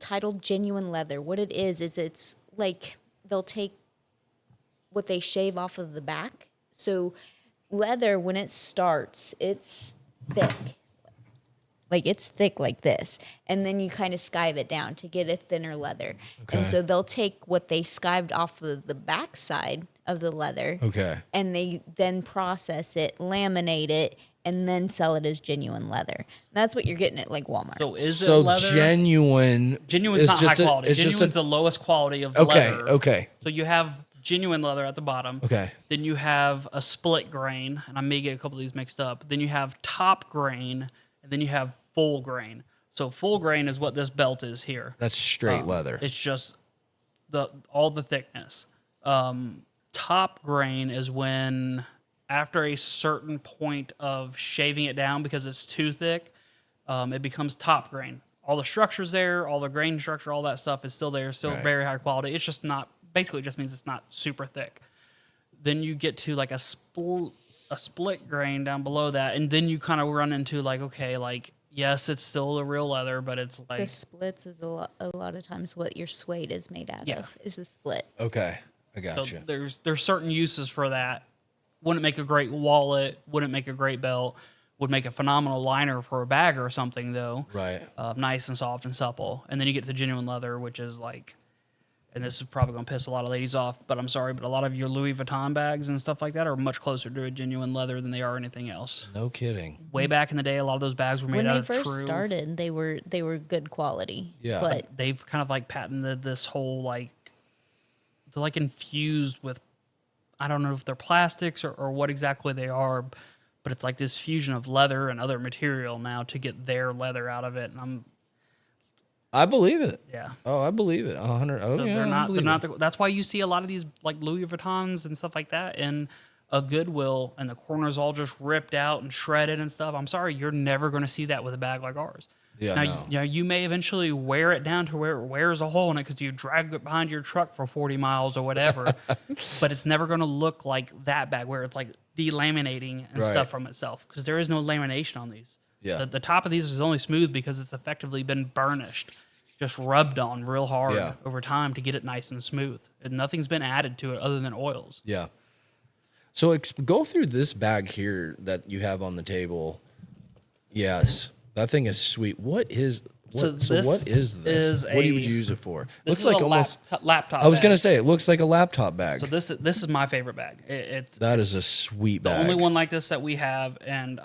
titled genuine leather, what it is it's like they'll take what they shave off of the back. So leather, when it starts, it's thick. Like it's thick like this. And then you kind of skive it down to get a thinner leather. Okay. And so they'll take what they skived off of the back side of the leather okay. and they then process it, laminate it, and then sell it as genuine leather. And that's what you're getting at like Walmart. so is it So leather? genuine. Genuine's is not just high quality. It's just Genuine's the lowest quality of okay. leather. Okay. So you have genuine leather at the bottom. Okay. Then you have a split grain, and I may get a couple of these mixed up. Then you have top grain, and then you have full grain. So full grain is what this belt is here. That's straight leather. It's just all the thickness. Top grain is when after a certain point of shaving it down because it's too thick, it becomes top grain. All the structure's there, all the grain structure, all that stuff is still there, still Right. very high quality. It's just not, basically it just means it's not super thick. Then you get to like a split grain down below that, and then you kind of run into like, okay, like, yes, it's still a real leather, but it's like, the splits is a lot of times what your suede is made out Yeah. of is a split. Okay. I so gotcha. there's certain uses for that. Wouldn't make a great wallet, wouldn't make a great belt, would make a phenomenal liner for a bag or something though. Right. Nice and soft and supple. And then you get to genuine leather, which is like, and this is probably going to piss a lot of ladies off, but I'm sorry, but a lot of your Louis Vuitton bags and stuff like that are much closer to a genuine leather than they are anything else. No kidding. Way back in the day, a lot of those bags were made When out they of first true. started, they were good quality. Yeah. But They've kind of like patented this whole like, they're like infused with, I don't know if they're plastics or what exactly they are, but it's like this fusion of leather and other material now to get their leather out of it. And I believe it. yeah. Oh, I believe it. 100. Oh, So yeah. they're I not. believe They're not. it. That's why you see a lot of these like Louis Vuittons and stuff like that in a Goodwill, and the corners all just ripped out and shredded and stuff. I'm sorry, you're never going to see that with a bag like ours. Yeah, Now, no. you may eventually wear it down to where it wears a hole in it because you drag it behind your truck for 40 miles or whatever, but it's never going to look like that bag where it's like delaminating and Right. stuff from itself because there is no lamination on these. Yeah. The top of these is only smooth because it's effectively been burnished, just rubbed on real hard Yeah. over time to get it nice and smooth. And nothing's been added to it other than oils. Yeah. So go through this bag here that you have on the table. Yes, that thing is sweet. What is this? What is this? is What would you a- use it for? This Looks is like a almost. laptop I was bag. gonna say it looks like a laptop bag. So this is my favorite bag. That is a sweet the bag. only one like this that we have, and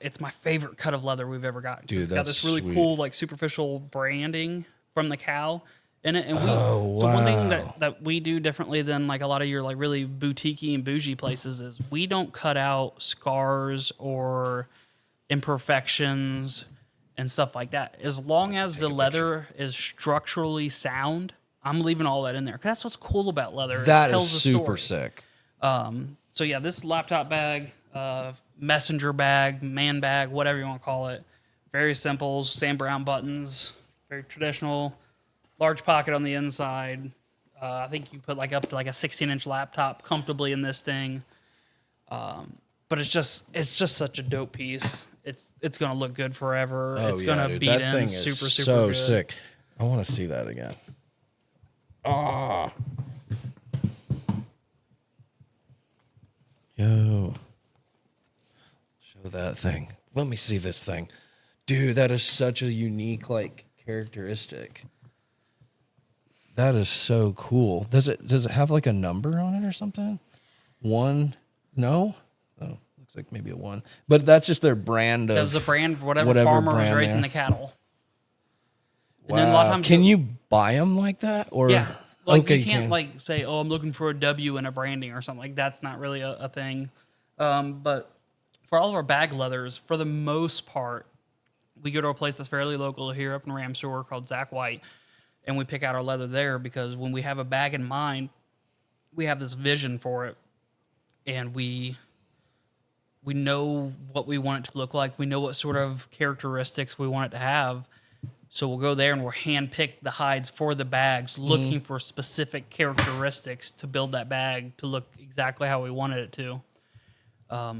it's my favorite cut of leather we've ever gotten. Dude, It's got that's this really sweet. cool like superficial branding from the cow in it. And we, Oh, so one thing wow. that we do differently than like a lot of your like really boutiquey and bougie places is we don't cut out scars or imperfections and stuff like that. As long as the leather is structurally sound, I'm leaving all that in there. 'Cause that's what's cool about leather. It That is tells a super story. sick. So yeah, this laptop bag, messenger bag, man bag, whatever you want to call it. Very simple, Sam Brown buttons, very traditional, large pocket on the inside. I think you put like up to like a 16-inch laptop comfortably in this thing. But it's just such a dope piece. It's gonna look good forever. Oh it's yeah, gonna dude. beat That in thing is super so good. sick. I want to see that again. Ah. Yo. Show that thing. Let me see this thing. Dude, that is such a unique like characteristic. That is so cool. Does it have like a number on it or something? One? No? Oh, looks like maybe a one. But that's just their brand of That was the brand, whatever farmer was brand raising there. the cattle. And Wow. then a lot of times Can you buy them like that? Or Yeah. Like okay, you can't can. like say, oh, I'm looking for a W in a branding or something. Like that's not really a thing. But for all of our bag leathers, for the most part, We go to a place that's fairly local here up in Ramshore called Zach White, and we pick out our leather there because when we have a bag in mind, we have this vision for it, and we know what we want it to look like. We know what sort of characteristics we want it to have. So we'll go there and we'll handpick the hides for the bags, looking for specific characteristics to build that bag to look exactly how we wanted it to.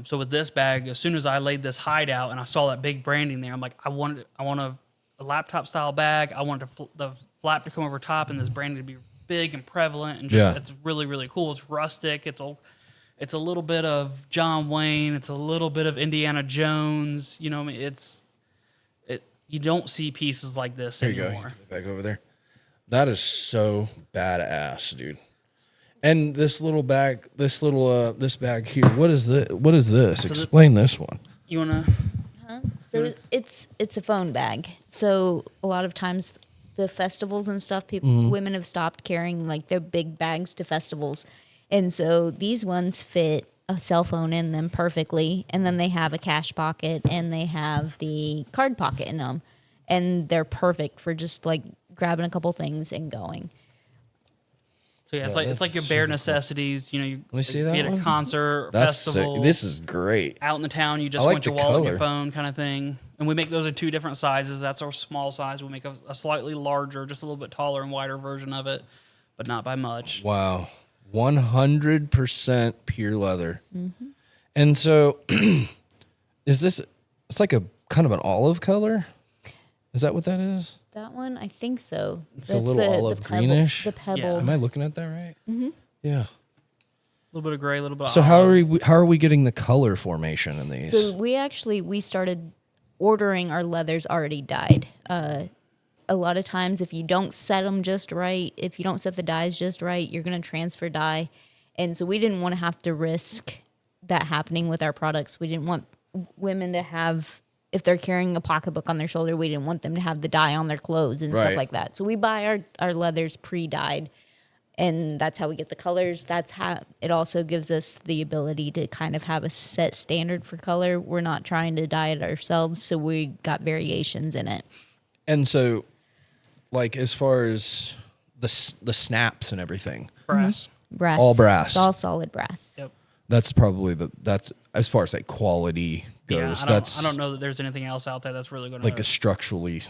So with this bag, as soon as I laid this hide out and I saw that big branding there, I'm like, I want a laptop style bag. I want the flap to come over top and this branding to be big and prevalent and just it's really, really cool. It's rustic. It's a little bit of John Wayne. It's a little bit of Indiana Jones. You know, I mean, you don't see pieces like this anymore. There you go. Back over there. That is so badass, dude. And this little bag, this bag here. What is this? So Explain this one. You wanna? So it's a phone bag. So a lot of times, the festivals and stuff, women have stopped carrying like their big bags to festivals, and so these ones fit a cell phone in them perfectly, and then they have a cash pocket and they have the card pocket in them, and they're perfect for just like grabbing a couple things and going. So yeah, it's like your bare necessities. You know, Let me see that be at a one. concert, or That's festival. sick. This is great. Out in the town, you just like want your the wallet and your color. phone kind of thing. And we make those in 2 different sizes. That's our small size. We make a slightly larger, just a little bit taller and wider version of it, but not by much. Wow. 100% pure leather. And so it's like a kind of an olive color? Is that what that is? That one, I think so. It's a little olive greenish. The pebble. Am I looking at that right? Yeah. A little bit of gray, a little bit of So olive. how are we getting the color formation in these? So we started ordering our leathers already dyed. A lot of times, if you don't set them just right, if you don't set the dyes just right, you're going to transfer dye. And so we didn't want to have to risk that happening with our products. We didn't want women to have, if they're carrying a pocketbook on their shoulder, we didn't want them to have the dye on their clothes and Right. stuff like that. So we buy our leathers pre-dyed, and that's how we get the colors. That's how it also gives us the ability to kind of have a set standard for color. We're not trying to dye it ourselves, so we got variations in it. And so, like, as far as the snaps and everything, brass. Brass. All brass. It's all solid brass. Yep. that's probably that's as far as like quality goes. Yeah, that's I don't know that there's anything else out there that's really going to like a structurally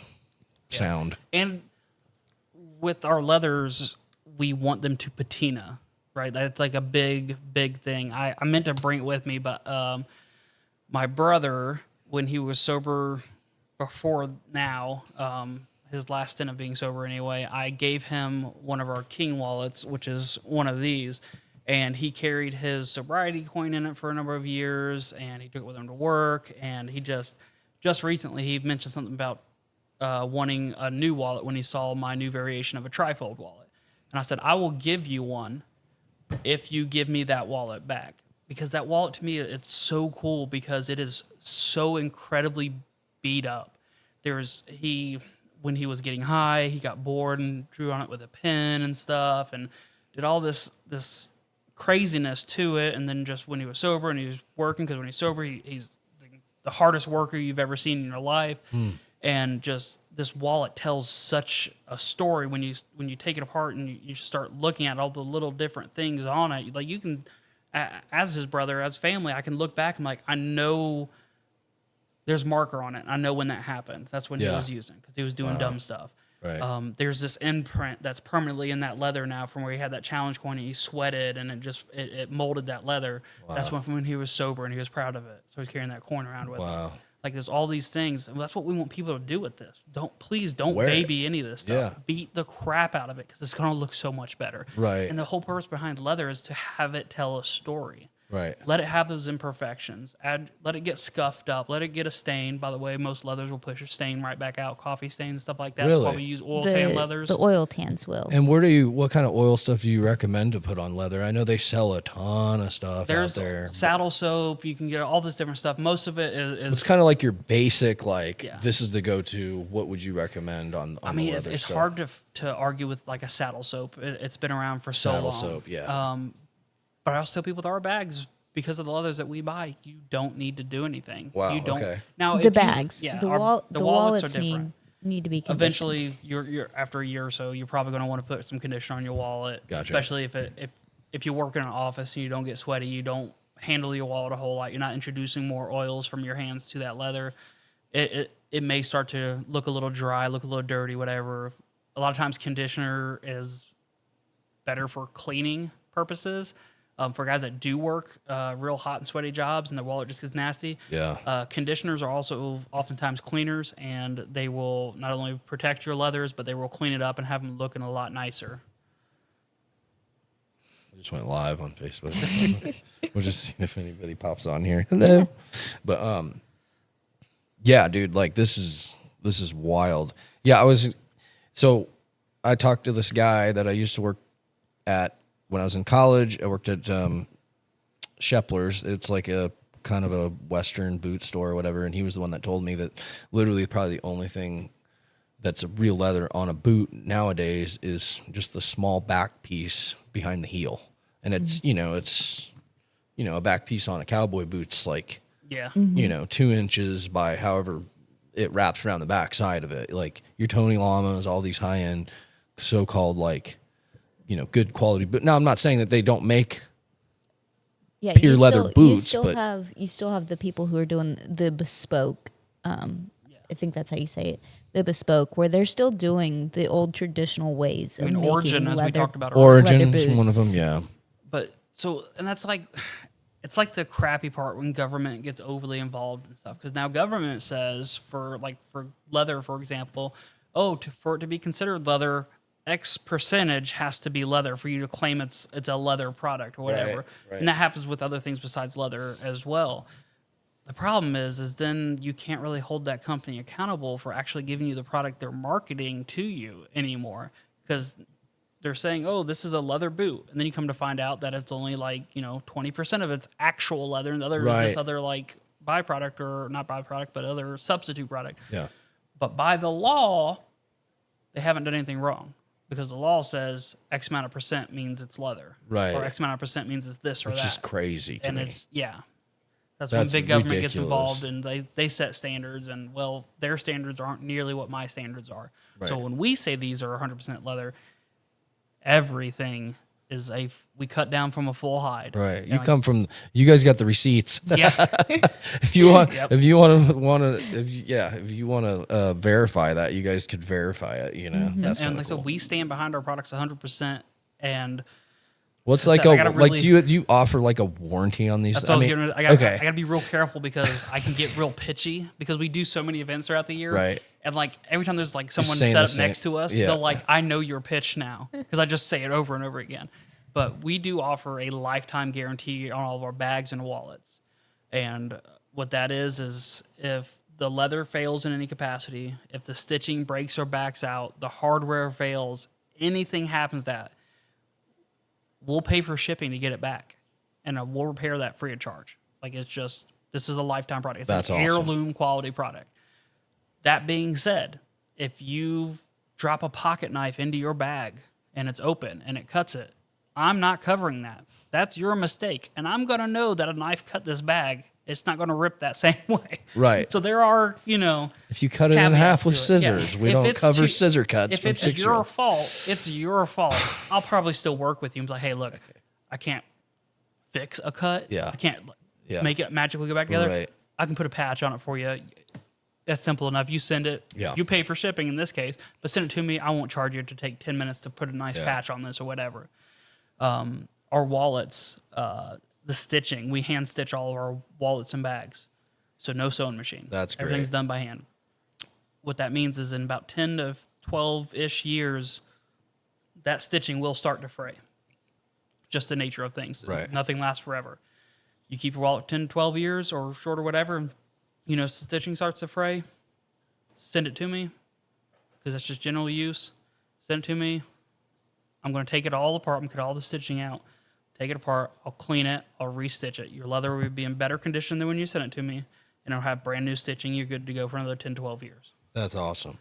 sound. And with our leathers, we want them to patina, right? That's like a big thing. I meant to bring it with me, but my brother, when he was sober before now, his last stint of being sober anyway, I gave him one of our King wallets, which is one of these. And he carried his sobriety coin in it for a number of years, and he took it with him to work. And he just recently, he mentioned something about wanting a new wallet when he saw my new variation of a trifold wallet. And I said, I will give you one if you give me that wallet back. Because that wallet, to me, it's so cool because it is so incredibly beat up. When he was getting high, he got bored and drew on it with a pen and stuff and did all this craziness to it. And then just when he was sober and he was working, because when he's sober, he's the hardest worker you've ever seen in your life. And just this wallet tells such a story when you take it apart and you start looking at all the little different things on it. Like, you can, as his brother, as family, I can look back and like, I know there's marker on it. I know when that happened. That's when he was using, because he was doing dumb stuff. Right. There's this imprint that's permanently in that leather now from where he had that challenge coin and he sweated and it molded that leather. Wow. That's when he was sober and he was proud of it. So he's carrying that coin around with him. Wow. Like, there's all these things. And that's what we want people to do with this. Please don't Wear it. baby any of this stuff. Yeah. Beat the crap out of it because it's going to look so much better. Right. And the whole purpose behind leather is to have it tell a story. Right. Let it have those imperfections. Let it get scuffed up. Let it get a stain. By the way, most leathers will push a stain right back out, coffee stains, stuff like that. Really? That's why we use oil tan leathers. The oil tans will. And what kind of oil stuff do you recommend to put on leather? I know they sell a ton of stuff There's out there. saddle soap. You can get all this different stuff. Most of it is It's kind of like your basic, like, Yeah. this is the go-to. What would you recommend on I mean, the it's leather stuff? hard to argue with like a saddle soap. It's been around for so Saddle long. soap, yeah. But I also tell people with our bags, because of the leathers that we buy, you don't need to do anything. Wow, You don't. okay. Now, The if bags, you, yeah, the the wallets are different. need to be conditioned. Eventually, you're after a year or so, you're probably going to want to put some conditioner on your wallet. Gotcha. Especially if you work in an office and you don't get sweaty, you don't handle your wallet a whole lot. You're not introducing more oils from your hands to that leather. It may start to look a little dry, look a little dirty, whatever. A lot of times, conditioner is better for cleaning purposes. For guys that do work real hot and sweaty jobs and their wallet just gets nasty, conditioners are also oftentimes cleaners, and they will not only protect your leathers, but they will clean it up and have them looking a lot nicer. I just went live on Facebook. We'll just see if anybody pops on here. Hello. But yeah, dude, like this is wild. Yeah, I talked to this guy that I used to work at when I was in college. I worked at Shepler's. It's like a kind of a Western boot store or whatever, and he was the one that told me that literally probably the only thing that's a real leather on a boot nowadays is just the small back piece behind the heel. And it's, a back piece on a cowboy boot's like, 2 inches by however it wraps around the back side of it. Like your Tony Lamas, all these high end so-called like, good quality. But now I'm not saying that they don't make pure leather boots, you still have the people who are doing the bespoke. I think that's how you say it. The bespoke, where they're still doing the old traditional ways. I mean, of Origin, making as we talked about earlier. Origin leather is one of boots. them, yeah. But and that's like, it's like the crappy part when government gets overly involved and stuff. Because now government says for leather, for example, for it to be considered leather, X percentage has to be leather for you to claim it's a leather product or whatever. Right. And that happens with other things besides leather as well. The problem is then you can't really hold that company accountable for actually giving you the product they're marketing to you anymore, because they're saying, oh, this is a leather boot. And then you come to find out that it's only like, 20% of it's actual leather and the other is this other like byproduct, or not byproduct, but other substitute product. Yeah. But by the law, they haven't done anything wrong, because the law says X amount of percent means it's leather. Right. Or X amount of percent means it's this or Which that. is crazy to and me. It's, That's That's when big government ridiculous. gets involved, and they set standards, and their standards aren't nearly what my standards are. Right. So when we say these are 100% leather, everything is we cut down from a full hide. Right. And You guys got the receipts. yeah, If you want, Yep. if you want to verify that, you guys could verify it. That's and kind of so cool. we stand behind our products 100%. And What's so like I gotta really- do you offer like a warranty on these? that's what I got to be real careful, because I can get real pitchy, because we do so many events throughout the year. Right. And like every time there's like someone saying set the up same- next to us, yeah. they'll like, I know your pitch now, because I just say it over and over again. But we do offer a lifetime guarantee on all of our bags and wallets. And what that is if the leather fails in any capacity, if the stitching breaks or backs out, the hardware fails, anything happens that, we'll pay for shipping to get it back, and we'll repair that free of charge. Like, this is a lifetime product. It's That's an awesome. heirloom quality product. That being said, if you drop a pocket knife into your bag and it's open and it cuts it, I'm not covering that. That's your mistake. And I'm going to know that a knife cut this bag. It's not going to rip that same way. Right. So there are, If you cut it in caveats half to with it. scissors, Yeah. we If don't it's cover too- scissor cuts If from it's your 6-year-olds. fault, it's your fault. I'll probably still work with you and be like, hey, look, I can't fix a cut. Yeah. I can't Yeah. make it magically go back together. Right. I can put a patch on it for you. That's simple enough. You send it. Yeah. You pay for shipping in this case, but send it to me. I won't charge you to take 10 minutes to put a nice patch on this or whatever. Our wallets, the stitching, we hand stitch all of our wallets and bags. So no sewing machine. That's great. Everything's done by hand. What that means is in about 10 to 12-ish years, that stitching will start to fray. Just the nature of things. Right. Nothing lasts forever. You keep your wallet 10 to 12 years or short or whatever, stitching starts to fray, send it to me, because that's just general use. Send it to me. I'm going to take it all apart. I'm going to cut all the stitching out, take it apart. I'll clean it. I'll restitch it. Your leather will be in better condition than when you sent it to me, and it'll have brand new stitching. You're good to go for another 10, 12 years. That's awesome.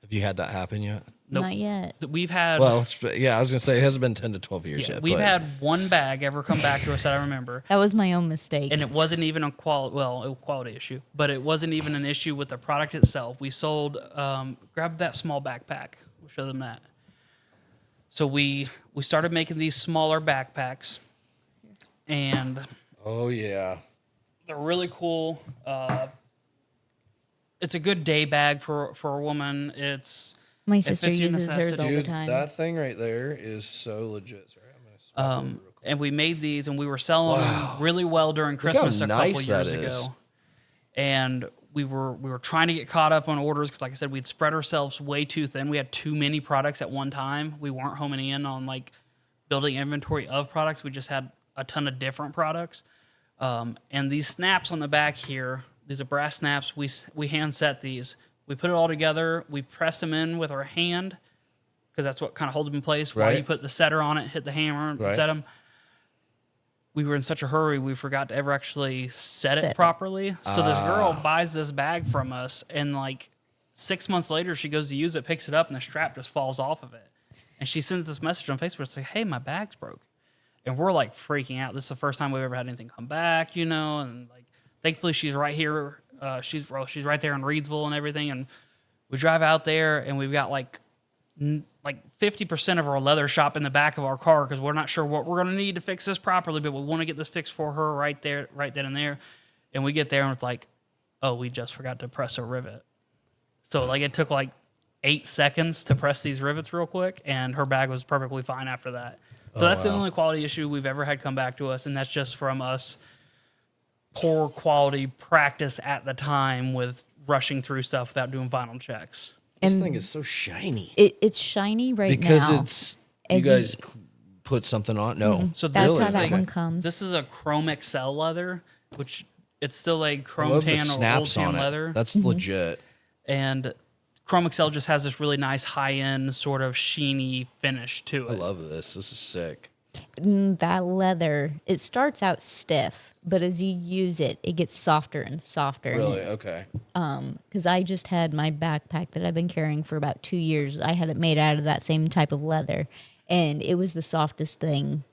Have you had that happen yet? Nope. Not yet. We've had Well, yeah, I was gonna say it hasn't been 10 to 12 years yeah, yet. we've but had one bag ever come back to us that I remember, That was my own mistake. and it wasn't even a quality issue, but it wasn't even an issue with the product itself. We sold grab that small backpack. We'll show them that. So we started making these smaller backpacks, and oh yeah, they're really cool. It's a good day bag for a woman. My sister fits you uses hers all the dude, time. that thing right there is so legit. Sorry, I'm gonna swap over real quick. And we made these, and we were selling them really well during Christmas a couple nice that years is. ago. And we were trying to get caught up on orders because, like I said, we'd spread ourselves way too thin. We had too many products at one time. We weren't homing in on like building inventory of products. We just had a ton of different products. And these snaps on the back here, these are brass snaps. We hand set these. We put it all together. We pressed them in with our hand because that's what kind of holds them in place. While Right. you put the setter on it, hit the hammer, and Right. set them. We were in such a hurry, we forgot to ever actually set Set it it. properly. So this girl buys this bag from us, and like 6 months later, she goes to use it, picks it up, and the strap just falls off of it. And she sends this message on Facebook. It's like, "Hey, my bag's broke," and we're like freaking out. This is the first time we've ever had anything come back, you know. And like, thankfully, she's right here. She's right there in Reedsville and everything. And we drive out there, and we've got like 50% of our leather shop in the back of our car because we're not sure what we're going to need to fix this properly, but we want to get this fixed for her right there, right then and there. And we get there, and it's like, oh, we just forgot to press a rivet. So like it took like 8 seconds to press these rivets real quick, and her bag was perfectly fine after that. So that's the only quality issue we've ever had come back to us, and that's just from us poor quality practice at the time with rushing through stuff without doing final checks. This And thing is so shiny it's shiny right because now. it's you As guys put something on. No, So That's this how is that a- one comes. This is a Chrome XL leather, which it's still a I chrome love the tan or old snaps tan on leather. it. That's legit. And Chrome XL just has this really nice high-end sort of sheeny finish to I it. love this. This is sick. That leather, it starts out stiff, but as you use it, it gets softer and softer. Really? Okay. Because I just had my backpack that I've been carrying for about 2 years. I had it made out of that same type of leather, and it was the softest thing.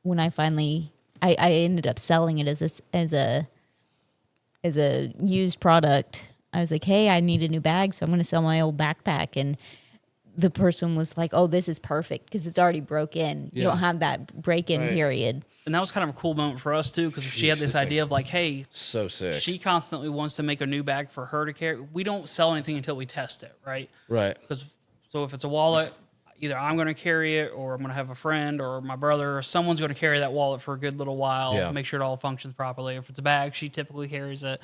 When I finally, I ended up selling it as a used product. I was like, hey, I need a new bag, so I'm going to sell my old backpack. And the person was like, oh, this is perfect because it's already broke in. You Yeah. don't have that break-in Right. period. And that was kind of a cool moment for us, too, because she had this this idea thing's of like, hey, So sick. she constantly wants to make a new bag for her to carry. We don't sell anything until we test it, right? right. So if it's a wallet, either I'm going to carry it or I'm going to have a friend or my brother or someone's going to carry that wallet for a good little while, Yeah. make sure it all functions properly. If it's a bag, she typically carries it.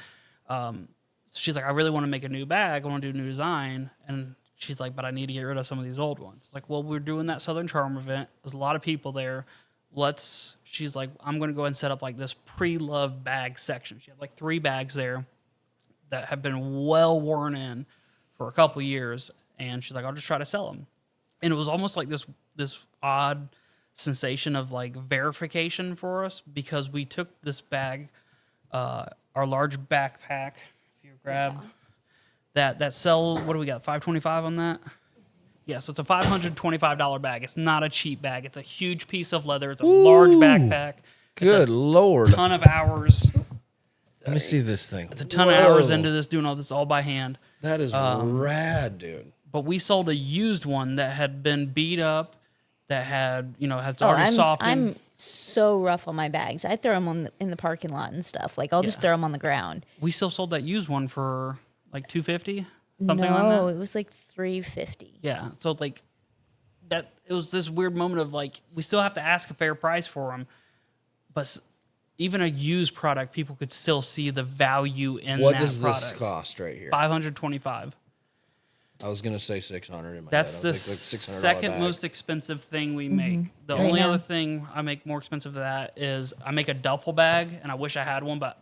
So she's like, I really want to make a new bag. I want to do a new design. And she's like, but I need to get rid of some of these old ones. It's like, well, we're doing that Southern Charm event. There's a lot of people there. She's like, I'm going to go ahead and set up like this pre-loved bag section. She had like 3 bags there that have been well worn in for a couple years. And she's like, I'll just try to sell them. And it was almost like this odd sensation of like verification for us because we took this bag, our large backpack. If you grab that sell, what do we got? $525 on that. Yeah, so it's a $525 bag. It's not a cheap bag. It's a huge piece of leather. It's a large backpack. Good Lord. Ton of hours. Let me see this thing. It's a ton of hours into this, doing all this all by hand. That is rad, dude. But we sold a used one that had been beat up, that had has Oh, already softened. I'm so rough on my bags. I throw them in the parking lot and stuff. Like I'll just Yeah. throw them on the ground. We still sold that used one for like $250, something No, like that. it was like $350. Yeah, so like that, it was this weird moment of like we still have to ask a fair price for them, but even a used product, people could still see the value in What that does product. this cost right here? $525. I was gonna say 600 in my That's head. the I was like $600 second bag. most expensive thing we make. The Right only now. other thing I make more expensive than that is I make a duffel bag, and I wish I had one, but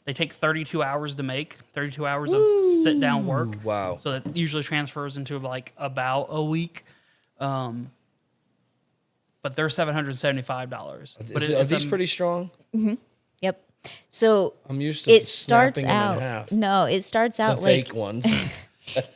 they take 32 hours to make, 32 hours of sit down work. Wow. So that usually transfers into like about a week. But they're $775. But Are these pretty strong? Yep. So I'm used to it starts snapping them in out. half. No, it starts The out like fake ones.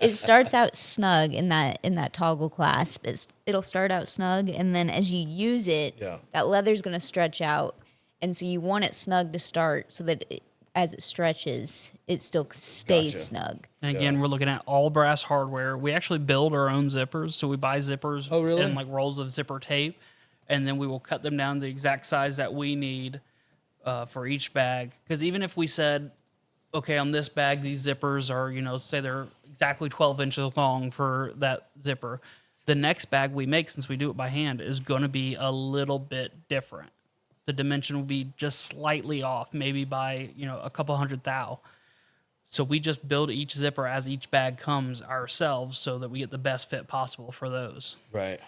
It starts out snug in that toggle clasp. It'll start out snug, and then as you use it, that leather's going to stretch out, and so you want it snug to start so that as it stretches, it still stays snug. And again, we're looking at all brass hardware. We actually build our own zippers, so we buy zippers and like rolls of zipper tape, and then we will cut them down the exact size that we need for each bag. Because even if we said, okay, on this bag, these zippers are, say they're exactly 12 inches long for that zipper, the next bag we make, since we do it by hand, is going to be a little bit different. The dimension will be just slightly off, maybe by, a couple hundred thou. So we just build each zipper as each bag comes ourselves so that we get the best fit possible for those. Right.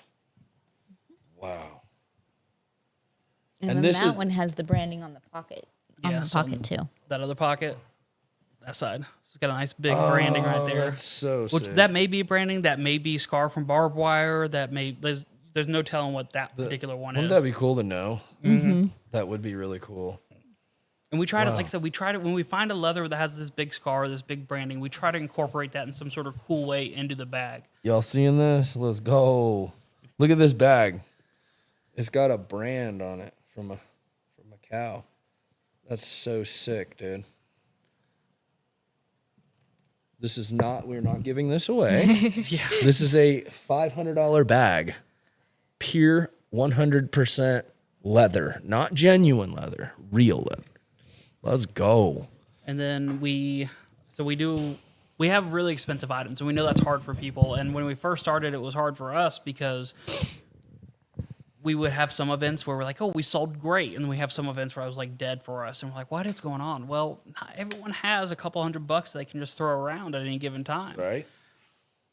Wow. And then that one has the branding on the pocket. Too. That other pocket, that side. It's got a nice big branding right there. That's so Which sick. that may be branding, that may be scar from barbed wire, there's no telling what that particular one Wouldn't is. that be cool to know? Mm-hmm. That would be really cool. And we try to, like I said, when we find a leather that has this big scar, this big branding, we try to incorporate that in some sort of cool way into the bag. Y'all seeing this? Let's go. Look at this bag. It's got a brand on it from a cow. That's so sick, dude. This is not, we're not giving this away. Yeah. This is a $500 bag. Pure 100% leather. Not genuine leather. Real leather. Let's go. And then we have really expensive items, and we know that's hard for people. And when we first started, it was hard for us because we would have some events where we're like, oh, we sold great. And then we have some events where I was like dead for us. And we're like, what is going on? Well, not everyone has a couple $100 they can just throw around at any given time. Right.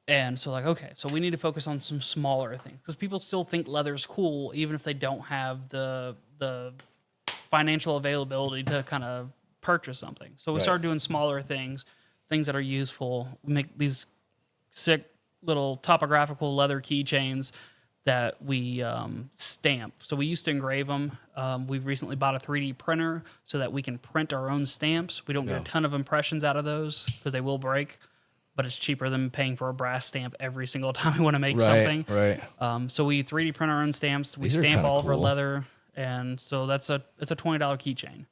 And so okay, so we need to focus on some smaller things because people still think leather's cool, even if they don't have the financial availability to kind of purchase something. So we started doing smaller things that are useful. We make these sick little topographical leather keychains that we stamp. So we used to engrave them. We've recently bought a 3D printer so that we can print our own stamps. We don't get a ton of impressions out of those because they will break, but it's cheaper than paying for a brass stamp every single time we want to make something. Right. So we 3D print our own stamps. We These are stamp kinda all of our cool. leather, and so it's a $20 keychain,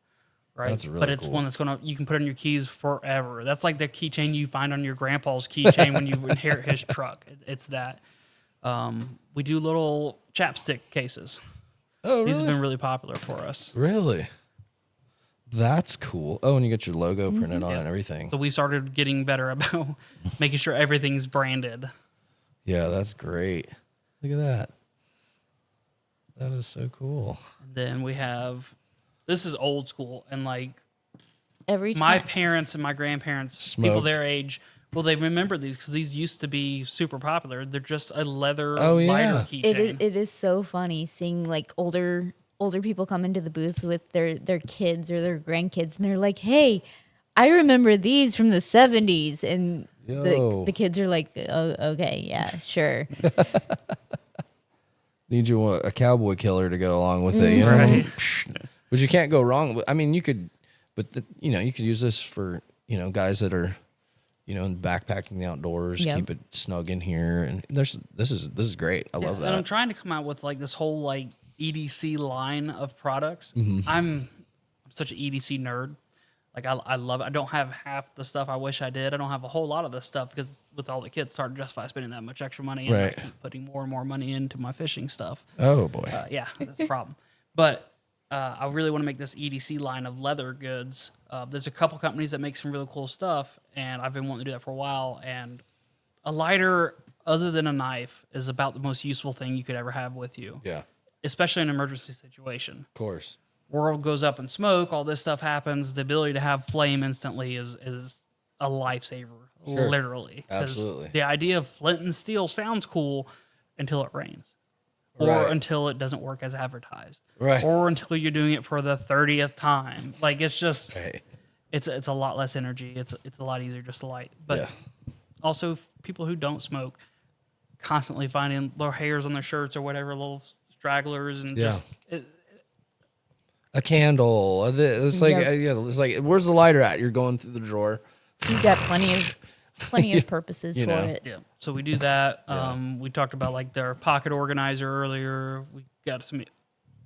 right? That's really but it's cool. one that's you can put on your keys forever. That's like the keychain you find on your grandpa's keychain when you inherit his truck. It's that. We do little chapstick cases. Oh, really? These have been really popular for us. Really? That's cool. Oh, and you got your logo printed on it and everything. So we started getting better about making sure everything's branded. Yeah, that's great. Look at that. That is so cool. And then we have, this is old school, and like Every time. my parents and my grandparents, people Smoked. their age, well, they remember these because these used to be super popular. They're just a leather Oh, yeah. lighter keychain. It is so funny seeing like older people come into the booth with their kids or their grandkids, and they're like, "Hey, I remember these from the '70s," and Yo. the kids are like, "Oh, okay, yeah, sure." Need you a cowboy killer to go along with it, you know? Right. But you can't go wrong. I mean, you could, but you could use this for guys that are, backpacking the outdoors. Yep. Keep it snug in here, and this is great. I love And I'm that. trying to come out with like this whole like EDC line of products. Mm-hmm. I'm such an EDC nerd. Like I love it. I don't have half the stuff I wish I did. I don't have a whole lot of this stuff because with all the kids, it's hard to justify spending that much extra money. And I Right. keep putting more and more money into my fishing stuff. Oh boy. Yeah, that's a problem. But I really want to make this EDC line of leather goods. There's a couple companies that make some really cool stuff, and I've been wanting to do that for a while. And a lighter, other than a knife, is about the most useful thing you could ever have with you, Yeah, especially in an emergency situation. of course. World goes up in smoke, all this stuff happens. The ability to have flame instantly is a lifesaver, Sure. literally. 'Cause Absolutely. The idea of flint and steel sounds cool until it rains. Or Right. until it doesn't work as advertised. Right. Or until you're doing it for the 30th time. Like it's just Hey. it's a lot less energy. It's a lot easier just to light. But Yeah. also people who don't smoke constantly finding little hairs on their shirts or whatever, little stragglers and Yeah. just A candle. It's like Yep. it's like where's the lighter at? You're going through the drawer. You've got plenty of plenty of purposes You for know. it. Yeah. So we do that. We talked about like their pocket organizer earlier. We got some.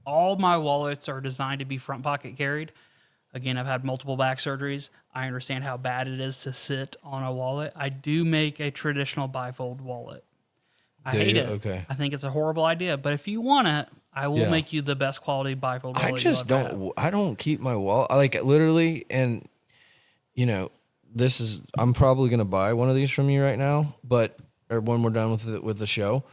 All my wallets are designed to be front pocket carried. Again, I've had multiple back surgeries. I understand how bad it is to sit on a wallet. I do make a traditional bifold wallet. I Do hate you? it. Okay. I think it's a horrible idea. But if you want it, I will Yeah. make you the best quality bifold wallet. I just don't. I don't keep my wallet. Like literally, and you know, this is. I'm probably gonna buy one of these from you right now, but or when we're done with the show.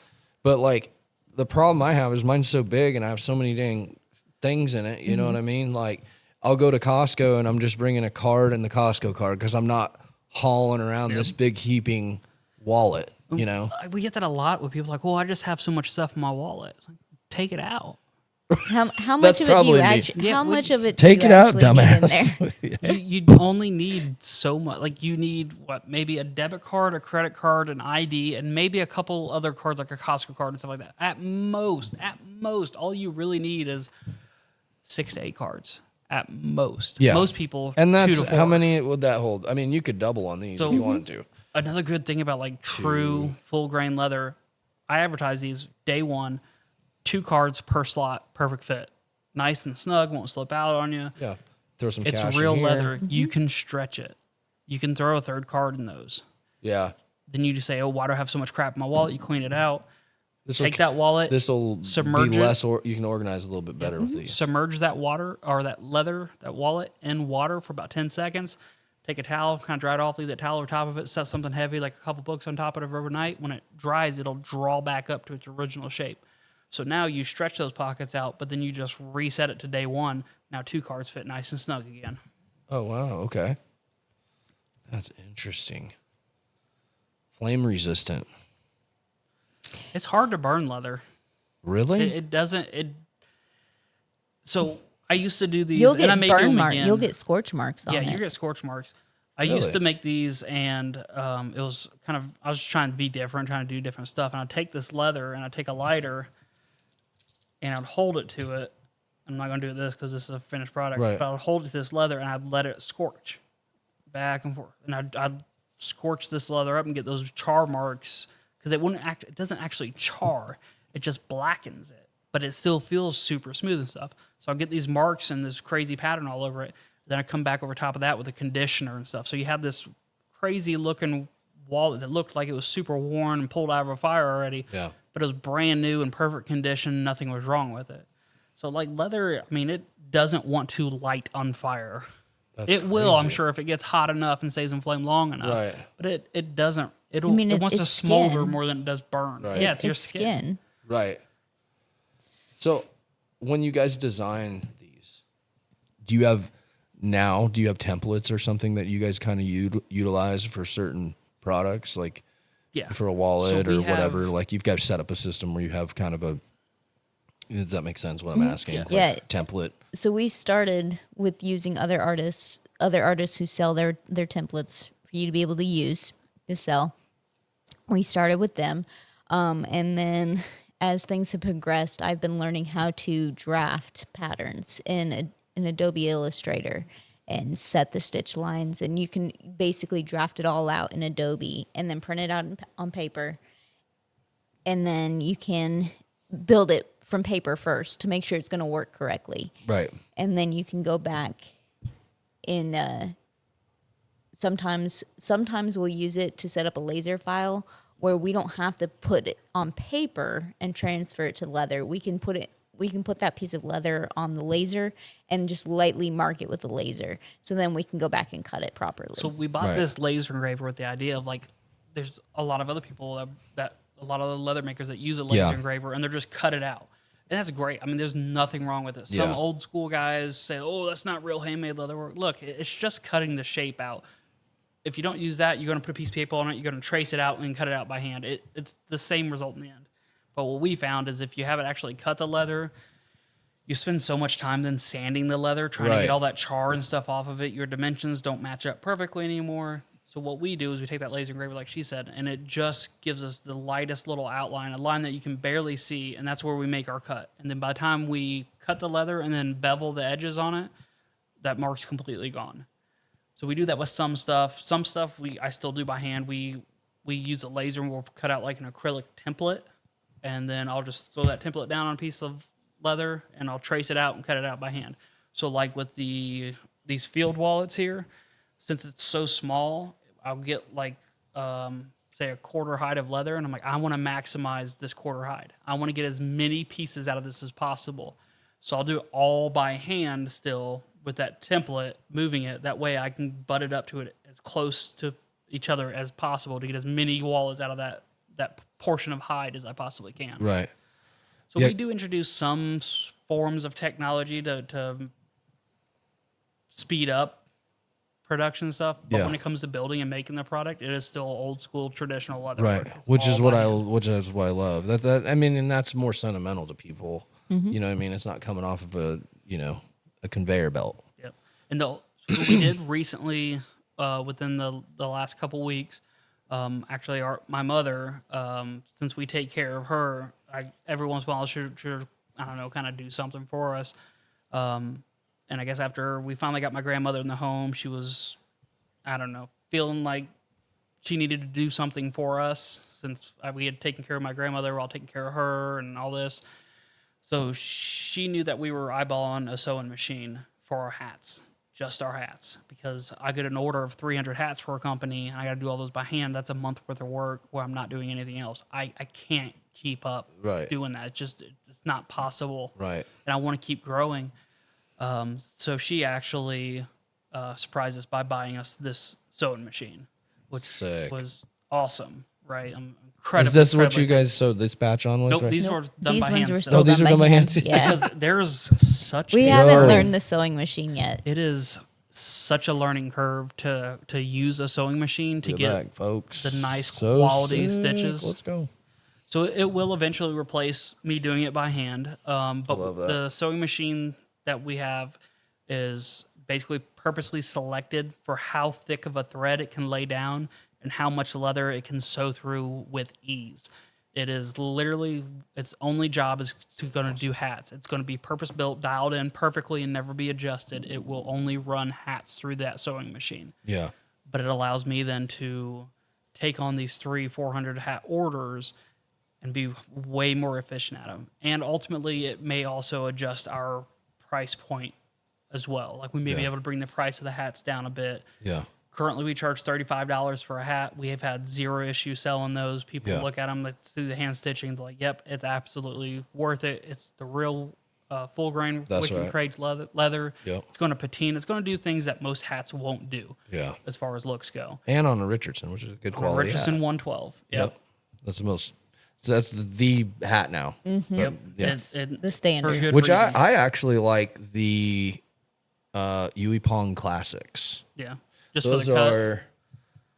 But like, the problem I have is mine's so big, and I have so many dang things in it. You know what I mean? Like, I'll go to Costco, and I'm just bringing a card and the Costco card because I'm not hauling around this big heaping wallet. You know. We get that a lot with people like, well, I just have so much stuff in my wallet. It's like, take it out. How That's much of it do you probably me. actually? Yeah, How would much you- of it? Take do it you out, actually need in there? dumbass. You only need so much. Like you need what? Maybe a debit card, a credit card, an ID, and maybe a couple other cards like a Costco card and stuff like that. At most, all you really need is 6 to 8 cards. At most. Yeah. Most people. And 2 that's to 4. how many would that hold? I mean, you could double on these So- if you wanted to. Another good thing about like true full grain leather, I advertise these day one, 2 cards per slot, perfect fit, nice and snug, won't slip out on you. Yeah. Throw some It's cash in real here. leather. You can stretch it. You can throw a third card in those. Yeah. Then you just say, "Oh, why do I have so much crap in my wallet?" You clean it out. This Take that wallet. This will submerge be it. less, or you can organize a little bit better with these. Submerge that water or that leather, that wallet in water for about 10 seconds. Take a towel, kind of dry it off, leave that towel over top of it, set something heavy like a couple books on top of it overnight. When it dries, it'll draw back up to its original shape. So now you stretch those pockets out, but then you just reset it to day one. Now 2 cards fit nice and snug again. Oh wow, okay. That's interesting. Flame resistant. It's hard to burn leather. Really? It doesn't. So I used to do these, You'll and I get may do burn them marks. again. You'll get scorch marks on Yeah, it. you get scorch marks. I Really? used to make these, and it was kind of, I was just trying to be different, trying to do different stuff. And I'd take this leather, and I'd take a lighter, and I'd hold it to it. I'm not going to do this because this is a finished product. Right. But I'd hold it to this leather, and I'd let it scorch back and forth. And I'd scorch this leather up and get those char marks, because it doesn't actually char. It just blackens it. But it still feels super smooth and stuff. So I'll get these marks and this crazy pattern all over it. Then I come back over top of that with a conditioner and stuff. So you have this crazy looking wallet that looked like it was super worn and pulled out of a fire already. Yeah. But it was brand new in perfect condition. Nothing was wrong with it. So like leather, I mean, it doesn't want to light on fire. That's it will, I'm crazy. sure, if it gets hot enough and stays in flame long enough. Right. But it doesn't. It mean, wants to it's smolder skin. more than it does burn. Right. Yeah, it's your skin. Right. So, when you guys design these, do you have templates or something that you guys kind of utilize for certain products, like Yeah. for a wallet we or whatever? have- Like you've got set up a system where you have kind of a. Does that make sense? What I'm asking? Yeah. Like Yeah. template. So we started with using other artists who sell their templates for you to be able to use to sell. We started with them, and then as things have progressed, I've been learning how to draft patterns in Adobe Illustrator and set the stitch lines, and you can basically draft it all out in Adobe and then print it out on paper, and then you can build it from paper first to make sure it's going to work correctly. Right. And then you can go back in sometimes we'll use it to set up a laser file where we don't have to put it on paper and transfer it to leather. We can put that piece of leather on the laser and just lightly mark it with the laser. So then we can go back and cut it properly. So we bought Right. this laser engraver with the idea of like, there's a lot of other people that a lot of the leather makers that use a laser Yeah. engraver and they're just cut it out. And that's great. I mean, there's nothing wrong with it. Some Yeah. old school guys say, "Oh, that's not real handmade leather work." Look, it's just cutting the shape out. If you don't use that, you're going to put a piece of paper on it. You're going to trace it out and cut it out by hand. It's the same result in the end. But what we found is if you haven't actually cut the leather, you spend so much time then sanding the leather, trying to Right. get all that char and stuff off of it. Your dimensions don't match up perfectly anymore. So what we do is we take that laser engraver, like she said, and it just gives us the lightest little outline, a line that you can barely see, and that's where we make our cut. And then by the time we cut the leather and then bevel the edges on it, that mark's completely gone. So we do that with some stuff. Some stuff I still do by hand. We use a laser and we'll cut out like an acrylic template, and then I'll just throw that template down on a piece of leather and I'll trace it out and cut it out by hand. So like with these field wallets here, since it's so small, I'll get like say a quarter hide of leather, and I'm like, I want to maximize this quarter hide. I want to get as many pieces out of this as possible. So I'll do it all by hand still with that template, moving it. That way I can butt it up to it as close to each other as possible to get as many wallets out of that portion of hide as I possibly can. Right. So Yeah. we do introduce some forms of technology to speed up production stuff, but Yeah. when it comes to building and making the product, it is still old school traditional leather Right. work. It's Which is all what by I hand. love. That I mean, and that's more sentimental to people. Mm-hmm. You know what I mean? It's not coming off of a conveyor belt. Yep. And so what we did recently, within the last couple weeks, actually, my mother, since we take care of her, every once in a while she'll I don't know, kind of do something for us. And I guess after we finally got my grandmother in the home, she was, I don't know, feeling like she needed to do something for us since we had taken care of my grandmother while taking care of her and all this. So she knew that we were eyeballing a sewing machine for our hats, just our hats, because I get an order of 300 hats for a company and I got to do all those by hand. That's a month worth of work where I'm not doing anything else. I can't keep up Right. doing that. It's not possible. Right. And I want to keep growing. So she actually surprised us by buying us this sewing machine, which Sick. was awesome, right? I'm Is incredibly. this what you incredibly guys sewed this batch on with? Nope, right? these Nope. were done These by ones hand were still. still these done are by done by hand. hand? Yeah. Because there's such We a haven't curve. learned the sewing machine yet. It is such a learning curve to use a sewing machine to Look get at that, folks. the nice So quality sick. stitches. Let's go. So it will eventually replace me doing it by hand. But love that. the sewing machine that we have is basically purposely selected for how thick of a thread it can lay down and how much leather it can sew through with ease. It is literally, its only job is going to do hats. It's going to be purpose built, dialed in perfectly, and never be adjusted. It will only run hats through that sewing machine. Yeah. But it allows me then to take on these 300-400 hat orders and be way more efficient at them. And ultimately, it may also adjust our price point as well. Like we may be Yeah. able to bring the price of the hats down a bit. Yeah. Currently, we charge $35 for a hat. We have had zero issue selling those. People Yeah. look at them, they see the hand stitching, they're like, yep, it's absolutely worth it. It's the real full grain That's Wick and right. Craig leather. Yep. It's going to patina. It's going to do things that most hats won't do Yeah. as far as looks go. And on a Richardson, which is a good quality Richardson hat. 112. Yep. Yep. That's the most. So that's the hat now. Mm-hmm. Yep. Yeah. The standard. For good Which reason. I actually like the Yui Pong Classics. Yeah. Just Those for the cut. are.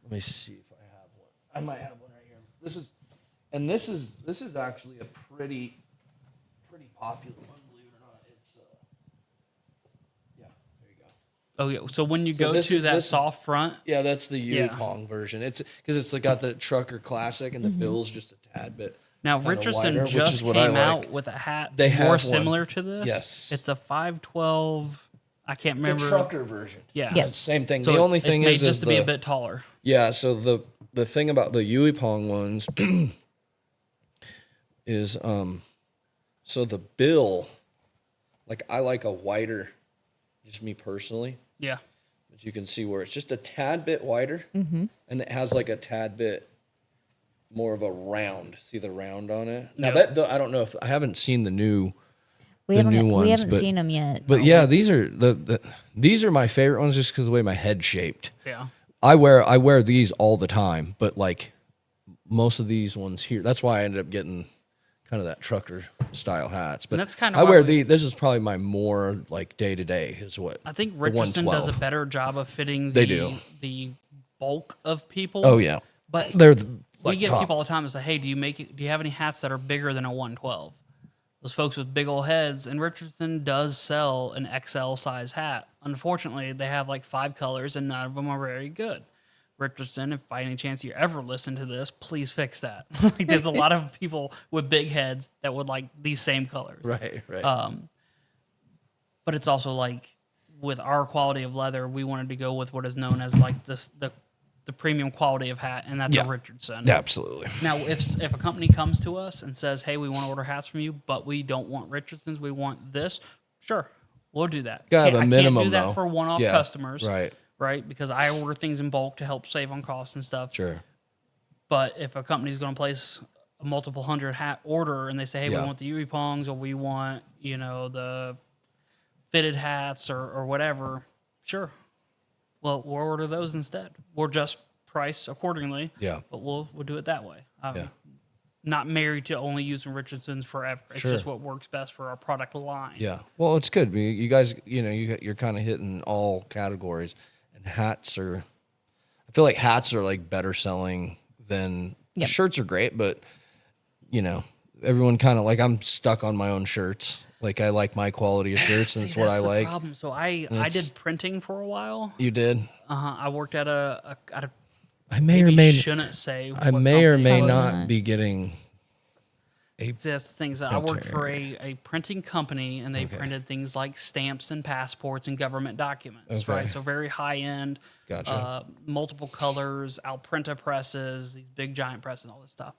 Let me see if I have one. I might have one right here. This is actually a pretty popular one. Believe it or not, it's yeah. There you go. Oh yeah. So when you So go this to is- that this is- soft front, Yeah, that's the Yui Yeah. Pong version. It's because it's got the Trucker Classic and the bill's just a tad bit. now kinda Richardson wider, which just is what I came like. out with a hat They have more one. similar to this. Yes. It's a 512. I can't It's a remember. trucker version. Yeah. Yeah. It's same thing. So the only it's thing made is just to be the- a bit taller. Yeah, so the thing about the Yui Pong ones is so the bill, like I like a wider, just me personally, Yeah. but you can see where it's just a tad bit wider, and it has like a tad bit more of a round. See the round on it? Now Yep. I don't know if I haven't seen the new. We the haven't, new we ones, haven't but- seen them yet. But yeah, these are these are my favorite ones just because the way my head's shaped. Yeah. I wear these all the time, but like most of these ones here, that's why I ended up getting kind of that trucker style hats. But that's kinda I why wear we- this is probably my more like day to day is what I think the Richardson does a 112. better job of fitting They do. the bulk of people. Oh yeah, But they're we like get top. people all the time and say, "Hey, do you have any hats that are bigger than a 112?" Those folks with big old heads, and Richardson does sell an XL size hat. Unfortunately, they have like 5 colors, and none of them are very good. Richardson, if by any chance you ever listen to this, please fix that. Like, there's a lot of people with big heads that would like these same colors. Right. But it's also like with our quality of leather, we wanted to go with what is known as like the premium quality of hat, and that's Yeah. a Richardson. Absolutely. Now, if a company comes to us and says, "Hey, we want to order hats from you, but we don't want Richardsons, we want this," sure, we'll do that. Gotta have a minimum, I can't do that though. for one-off Yeah, customers, right. Because I order things in bulk to help save on costs and stuff. Sure. But if a company's going to place a multiple hundred hat order and they say, "Hey, Yeah. we want the Yui Pongs, or we want the fitted hats or whatever," sure, well, we'll order those instead. We'll just price accordingly. Yeah. But we'll do it that way. Yeah. Not married to only using Richardsons forever. It's Sure. just what works best for our product line. Yeah. Well, it's good. You guys, you're kind of hitting all categories, and hats are. I feel like hats are like better selling than Yep. shirts are great, but everyone kind of like I'm stuck on my own shirts. Like I like my quality of shirts, and See, it's what I that's the like. problem. So I did printing for a while. You did. I worked at a I may or maybe may. shouldn't say. I what may or company may it was. not be getting. See, that's the thing. So I worked for a printing company, and they printed things like stamps and passports and government documents, Okay. right? So very high end, Gotcha. multiple colors, Alprinta presses, these big giant presses, all this stuff.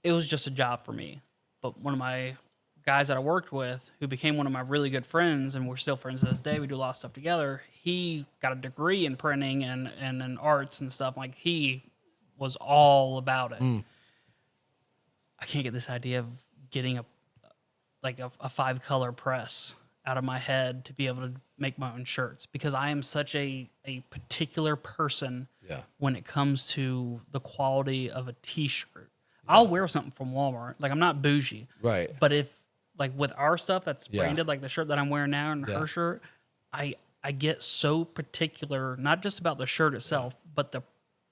It was just a job for me. But one of my guys that I worked with, who became one of my really good friends, and we're still friends to this day, we do a lot of stuff together. He got a degree in printing and in arts and stuff. Like, he was all about it. I can't get this idea of getting a 5-color press out of my head to be able to make my own shirts, because I am such a particular person Yeah. when it comes to the quality of a t-shirt. I'll wear something from Walmart. Like, I'm not bougie. Right. But if, like, with our stuff that's Yeah. branded, like the shirt that I'm wearing now and Yeah. her shirt, I get so particular, not just about the shirt itself, but the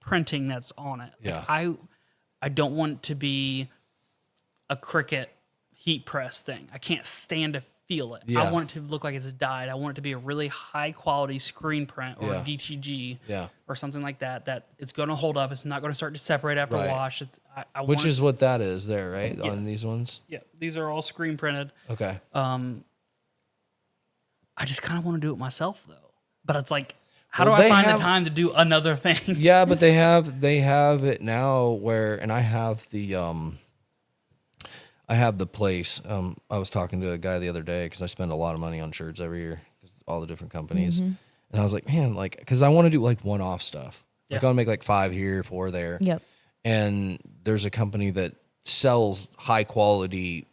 printing that's on it. Like, Yeah. I don't want it to be a Cricut heat press thing. I can't stand to feel it. Yeah. I want it to look like it's dyed. I want it to be a really high quality screen print or Yeah. a DTG Yeah. or something like that, that it's going to hold up. It's not going to start to separate after Right. wash. I Which want is what that is there, right? Yeah. On these ones. yeah, these are all screen printed. Okay. I just kind of want to do it myself, though. But it's like, how Well, do I they find have- the time to do another thing? Yeah, but they have it now where, and I have the place. I was talking to a guy the other day because I spend a lot of money on shirts every year, 'cause all the different companies, and I was like, man, like, because I want to do like one-off stuff. Like, Yeah. I'll make like 5 here, 4 there. Yep. And there's a company that sells high quality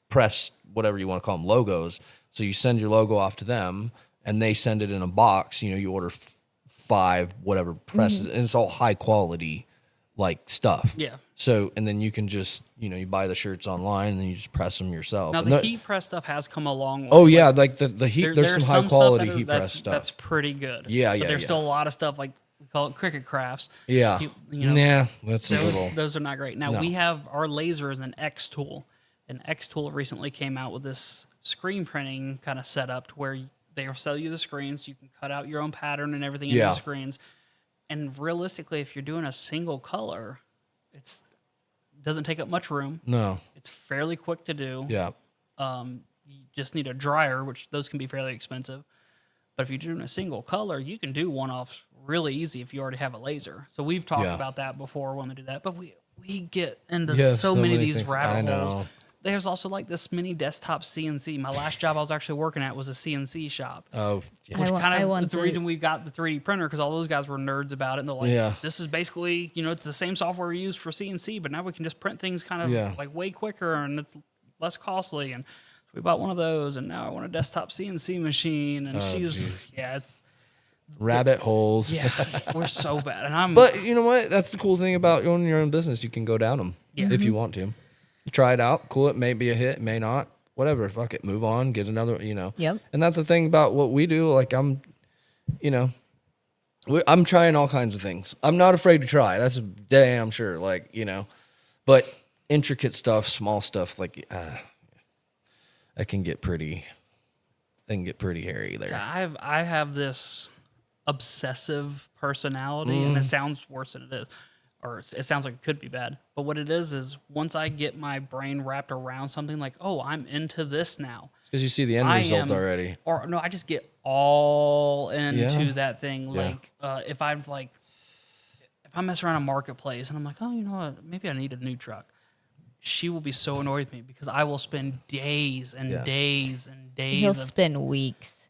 press, whatever you want to call them, logos. So you send your logo off to them, and they send it in a box. You order 5 whatever presses, and it's all high quality like stuff. Yeah. So, and then you can just you buy the shirts online, and then you just press them yourself. Now, And the that- heat press stuff has come a long way. Oh yeah, like the heat. There- there's some high stuff quality that are- heat press stuff. That's pretty good. Yeah, But yeah, there's yeah. still a lot of stuff, like, we call it Cricut crafts. Yeah. You That's a little. Those are not great. Now, No. we have our laser is an X tool. An X tool recently came out with this screen printing kind of setup to where they'll sell you the screens. You can cut out your own pattern and everything in Yeah. the screens. And realistically, if you're doing a single color, it doesn't take up much room. No. It's fairly quick to do. Yeah. You just need a dryer, which those can be fairly expensive. But if you're doing a single color, you can do one-offs really easy if you already have a laser. So we've talked Yeah. about that before when we do that. But we get into Yeah, so many of these things. rabbit I know. holes. There's also like this mini desktop CNC. My last job I was actually working at was a CNC shop. Oh. Yeah. Which I kind of want was the reason we got the 3D printer, because all those guys were nerds about it. And they're like, Yeah. this is basically, it's the same software we use for CNC, but now we can just print things kind of Yeah. like way quicker and it's less costly. And so we bought one of those, and now I want a desktop CNC machine. And geez. it's, Rabbit holes. yeah, we're so bad. And I'm, But you know what? That's the cool thing about owning your own business. You can go down them Yeah. if you want to. You try it out. Cool. It may be a hit. It may not. Whatever. Fuck it. Move on. Get another. Yep. And that's the thing about what we do. Like I'm trying all kinds of things. I'm not afraid to try. That's damn sure. Like but intricate stuff, small stuff, like that can get pretty. They can get pretty hairy there. so I have this obsessive personality, and it sounds worse than it is. or it sounds like it could be bad. But what it is once I get my brain wrapped around something like, oh, I'm into this now. It's because you see the end I result am- already. Or no, I just get all into Yeah. that thing. Yeah. Like if I mess around a marketplace and I'm like, oh, you know what, maybe I need a new truck. She will be so annoyed with me because I will spend days and Yeah. days and days. He'll of, spend weeks.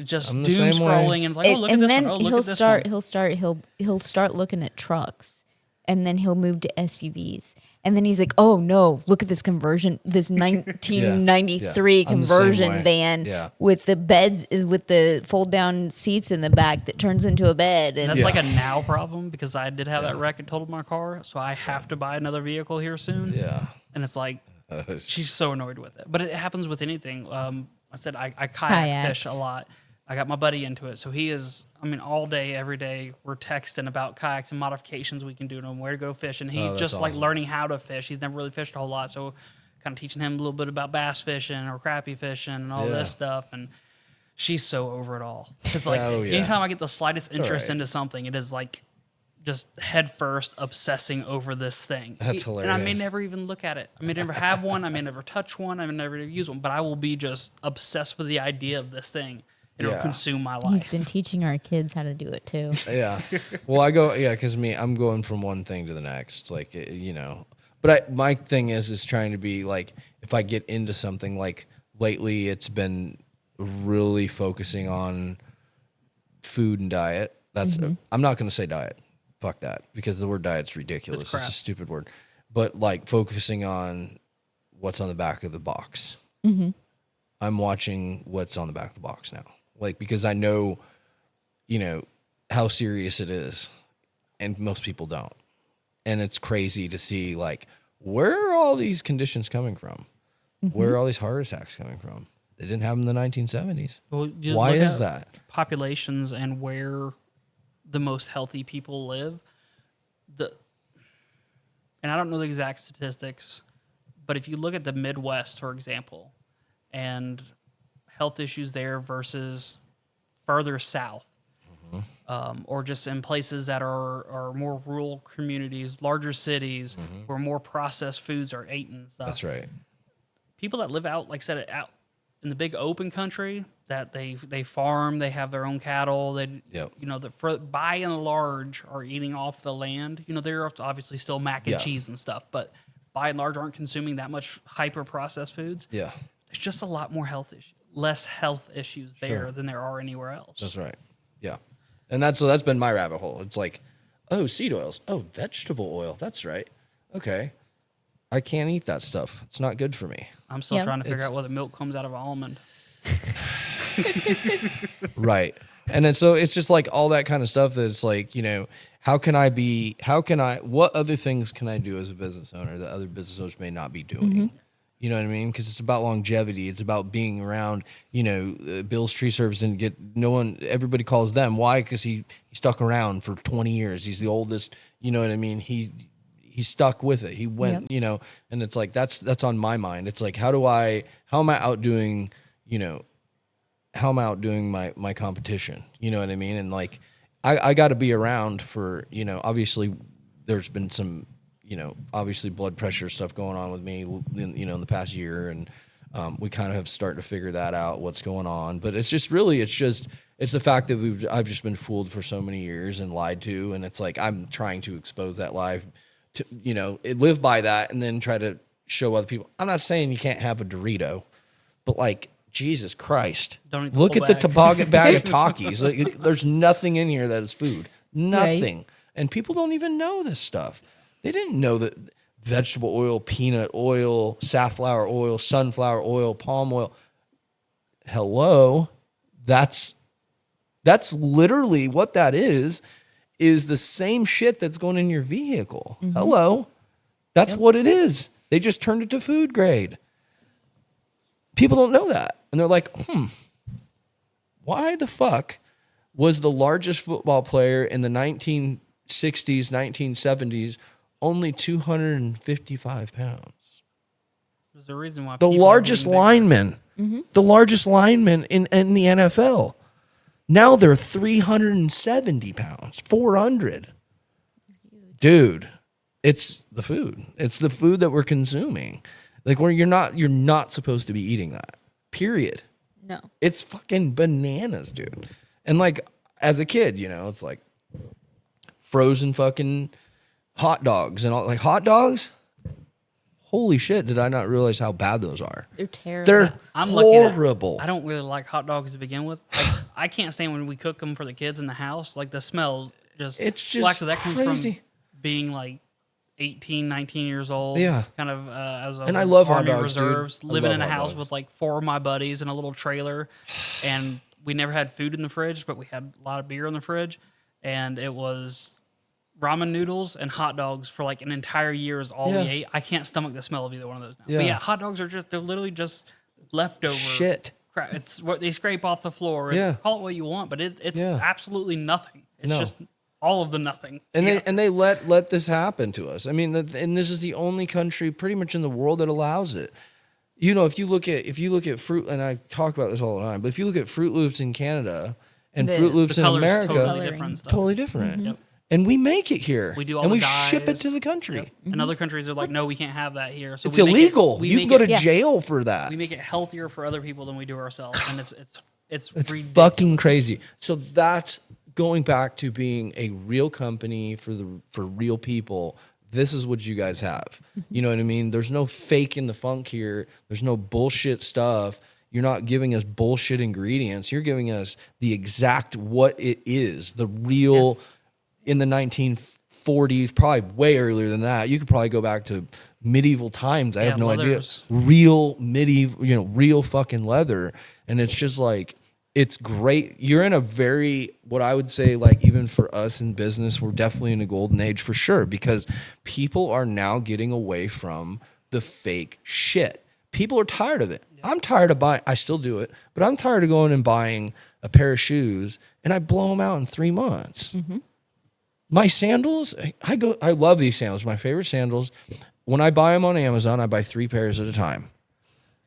just I'm the doom same way. scrolling and it's like, oh, look at And this then one. Oh, look he'll at this start one. he'll start looking at trucks, and then he'll move to SUVs, and then he's like, oh no, look at this conversion, this 1993 Yeah. I'm the same conversion way. van Yeah. with the beds, with the fold down seats in the back that turns into a bed. And And that's Yeah. like a now problem because I did have that wreck and totaled my car, so I have to buy another vehicle here soon. Yeah. And it's like, she's so annoyed with it. But it happens with anything. I said I kayak fish a Kayaks. lot. I got my buddy into it. So he is, all day, every day, we're texting about kayaks and modifications we can do to them, where to go fishing. He's that's just like awesome. learning how to fish. He's never really fished a whole lot. So kind of teaching him a little bit about bass fishing or crappie fishing and all Yeah. this stuff. And she's so over it all. Because like Oh, yeah. anytime I get the slightest interest right. into something, it is like just head first obsessing over this thing. That's And I may hilarious. never even look at it. I may never have one. I may never touch one. I may never use one. But I will be just obsessed with the idea of this thing. It'll Yeah. consume my he's life. been teaching our kids how to do it too. Yeah. Well, because I'm going from one thing to the next, like, but my thing is trying to be like, if I get into something, like lately it's been really focusing on food and diet. That's, I'm not going to say diet. Fuck that. Because the word diet's ridiculous. It's a crap. stupid word, but like focusing on what's on the back of the box. I'm watching what's on the back of the box now. Like, because I know, how serious it is, and most people don't. And it's crazy to see, like, where are all these conditions coming from? Where are all these heart attacks coming from? They didn't have them in the 1970s. Well, you Why look is at that? Populations and where the most healthy people live. And I don't know the exact statistics, but if you look at the Midwest, for example, and health issues there versus further south, or just in places that are more rural communities, larger cities, where more processed foods are eaten and stuff. That's right. People that live out, like I said, out in the big open country, that they farm, they have their own cattle, they Yep. by and large are eating off the land. They're obviously still mac and Yeah. cheese and stuff, but by and large aren't consuming that much hyper processed foods. Yeah, There's just a lot more less health issues there Sure. than there are anywhere else. that's right. Yeah. And that's been my rabbit hole. It's like, oh, seed oils. Oh, vegetable oil. That's right. Okay. I can't eat that stuff. It's not good for me. I'm still Yeah. trying to figure It's- out whether milk comes out of an almond. Right. And then so it's just like all that kind of stuff that it's like, what other things can I do as a business owner that other business owners may not be doing? You know what I mean? Because it's about longevity. It's about being around, Bill's Tree Service didn't get, everybody calls them. Why? Because he stuck around for 20 years. He's the oldest, you know what I mean? He stuck with it. He went, and it's like, that's on my mind. It's like, how am I outdoing, my competition? You know what I mean? And like, I got to be around for, obviously there's been some, obviously blood pressure stuff going on with me, in the past year. And we kind of have started to figure that out, what's going on. But it's just really, it's the fact that I've just been fooled for so many years and lied to. And it's like, I'm trying to expose that lie to, live by that and then try to show other people. I'm not saying you can't have a Dorito, but like, Jesus Christ. Don't eat the Look whole at the bag. toboggan bag of Takis. Like, there's nothing in here that is food. Nothing. Right. And people don't even know this stuff. They didn't know that vegetable oil, peanut oil, safflower oil, sunflower oil, palm oil. Hello. That's literally what that is the same shit that's going in your vehicle. Hello. That's what it is. They just turned it to food grade. People don't know that. And they're like, why the fuck was the largest football player in the 1960s, 1970s only 255 pounds? There's a reason why The people are largest getting bigger. lineman, the largest lineman in the NFL. Now they're 370 pounds, 400. dude, it's the food. It's the food that we're consuming. Like where you're not supposed to be eating that. Period. No. It's fucking bananas, dude. And like as a kid, it's like frozen fucking hot dogs and all, like hot dogs. Holy shit, did I not realize how bad those are? They're terrible. They're I'm lucky horrible. I don't really like hot dogs to begin with. Like, I can't stand when we cook them for the kids in the house. Like the smell just. It's just well, actually, that comes crazy. from being like 18, 19 years old. Yeah. Kind of as a And I love hot Army dogs, dude. reserves, I living love in a hot house dogs. with like 4 of my buddies in a little trailer, and we never had food in the fridge, but we had a lot of beer in the fridge, and it was ramen noodles and hot dogs for like an entire year is all Yeah. we ate. I can't stomach the smell of either one of those now. Yeah. But yeah, hot dogs are they're literally just leftover Shit. crap. It's what they scrape off the floor. Yeah. Call it what you want, but it's Yeah. absolutely nothing. It's No. just all of the nothing. And Yeah. they let this happen to us. I mean, and this is the only country pretty much in the world that allows it. If you look at fruit, and I talk about this all the time, but if you look at Fruit Loops in Canada and The- Fruit Loops the in color's America, totally Coloring. different stuff. totally different. Yep. And we make it here. We do all and the we ship it dyes. to the country. Yep. And other countries are like, no, we can't have that here. So It's we make it- illegal. we You make can go it- to Yeah. jail for that. We make it healthier for other people than we do ourselves, and it's It's ridiculous. fucking crazy. So that's going back to being a real company for real people. This is what you guys have. You know what I mean? There's no fake in the funk here. There's no bullshit stuff. You're not giving us bullshit ingredients. You're giving us the exact what it is, the real in the 1940s, probably way earlier than that. You could probably go back to medieval times. I have no leathers. idea. Real medieval, real fucking leather. And it's just like, it's great. You're in a very, what I would say, like even for us in business, we're definitely in a golden age for sure, because people are now getting away from the fake shit. People are tired of it. I'm tired of buying, I still do it, but I'm tired of going and buying a pair of shoes and I blow them out in 3 months. My sandals, I love these sandals. My favorite sandals. When I buy them on Amazon, I buy 3 pairs at a time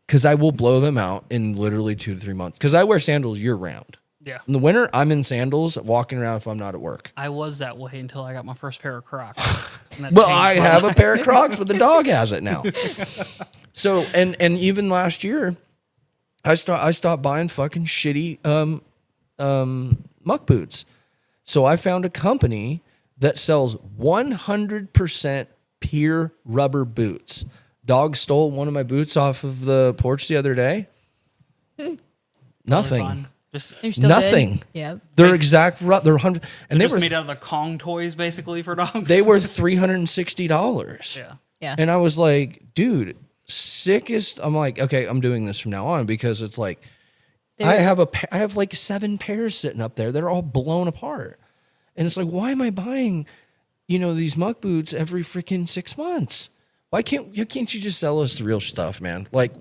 because I will blow them out in literally 2 to 3 months. Because I wear sandals year round. Yeah. In the winter, I'm in sandals walking around if I'm not at work. I was that way until I got my first pair of Crocs. And that Well, changed I my have a life. pair of Crocs, but the dog has it now. So, and even last year, I stopped buying fucking shitty muck boots. So I found a company that sells 100% pure rubber boots. Dog stole one of my boots off of the porch the other day. Nothing. Fun. Just, They're still Nothing. Good. Yeah. They're exact. They're 100, and they just were made out of the Kong toys, basically, for dogs. they were $360. Yeah. Yeah. And I was like, dude, sickest. I'm like, okay, I'm doing this from now on because it's like, I have like 7 pairs sitting up there that are all blown apart. And it's like, why am I buying, these muck boots every freaking 6 months? Why can't you just sell us the real stuff, man? Like,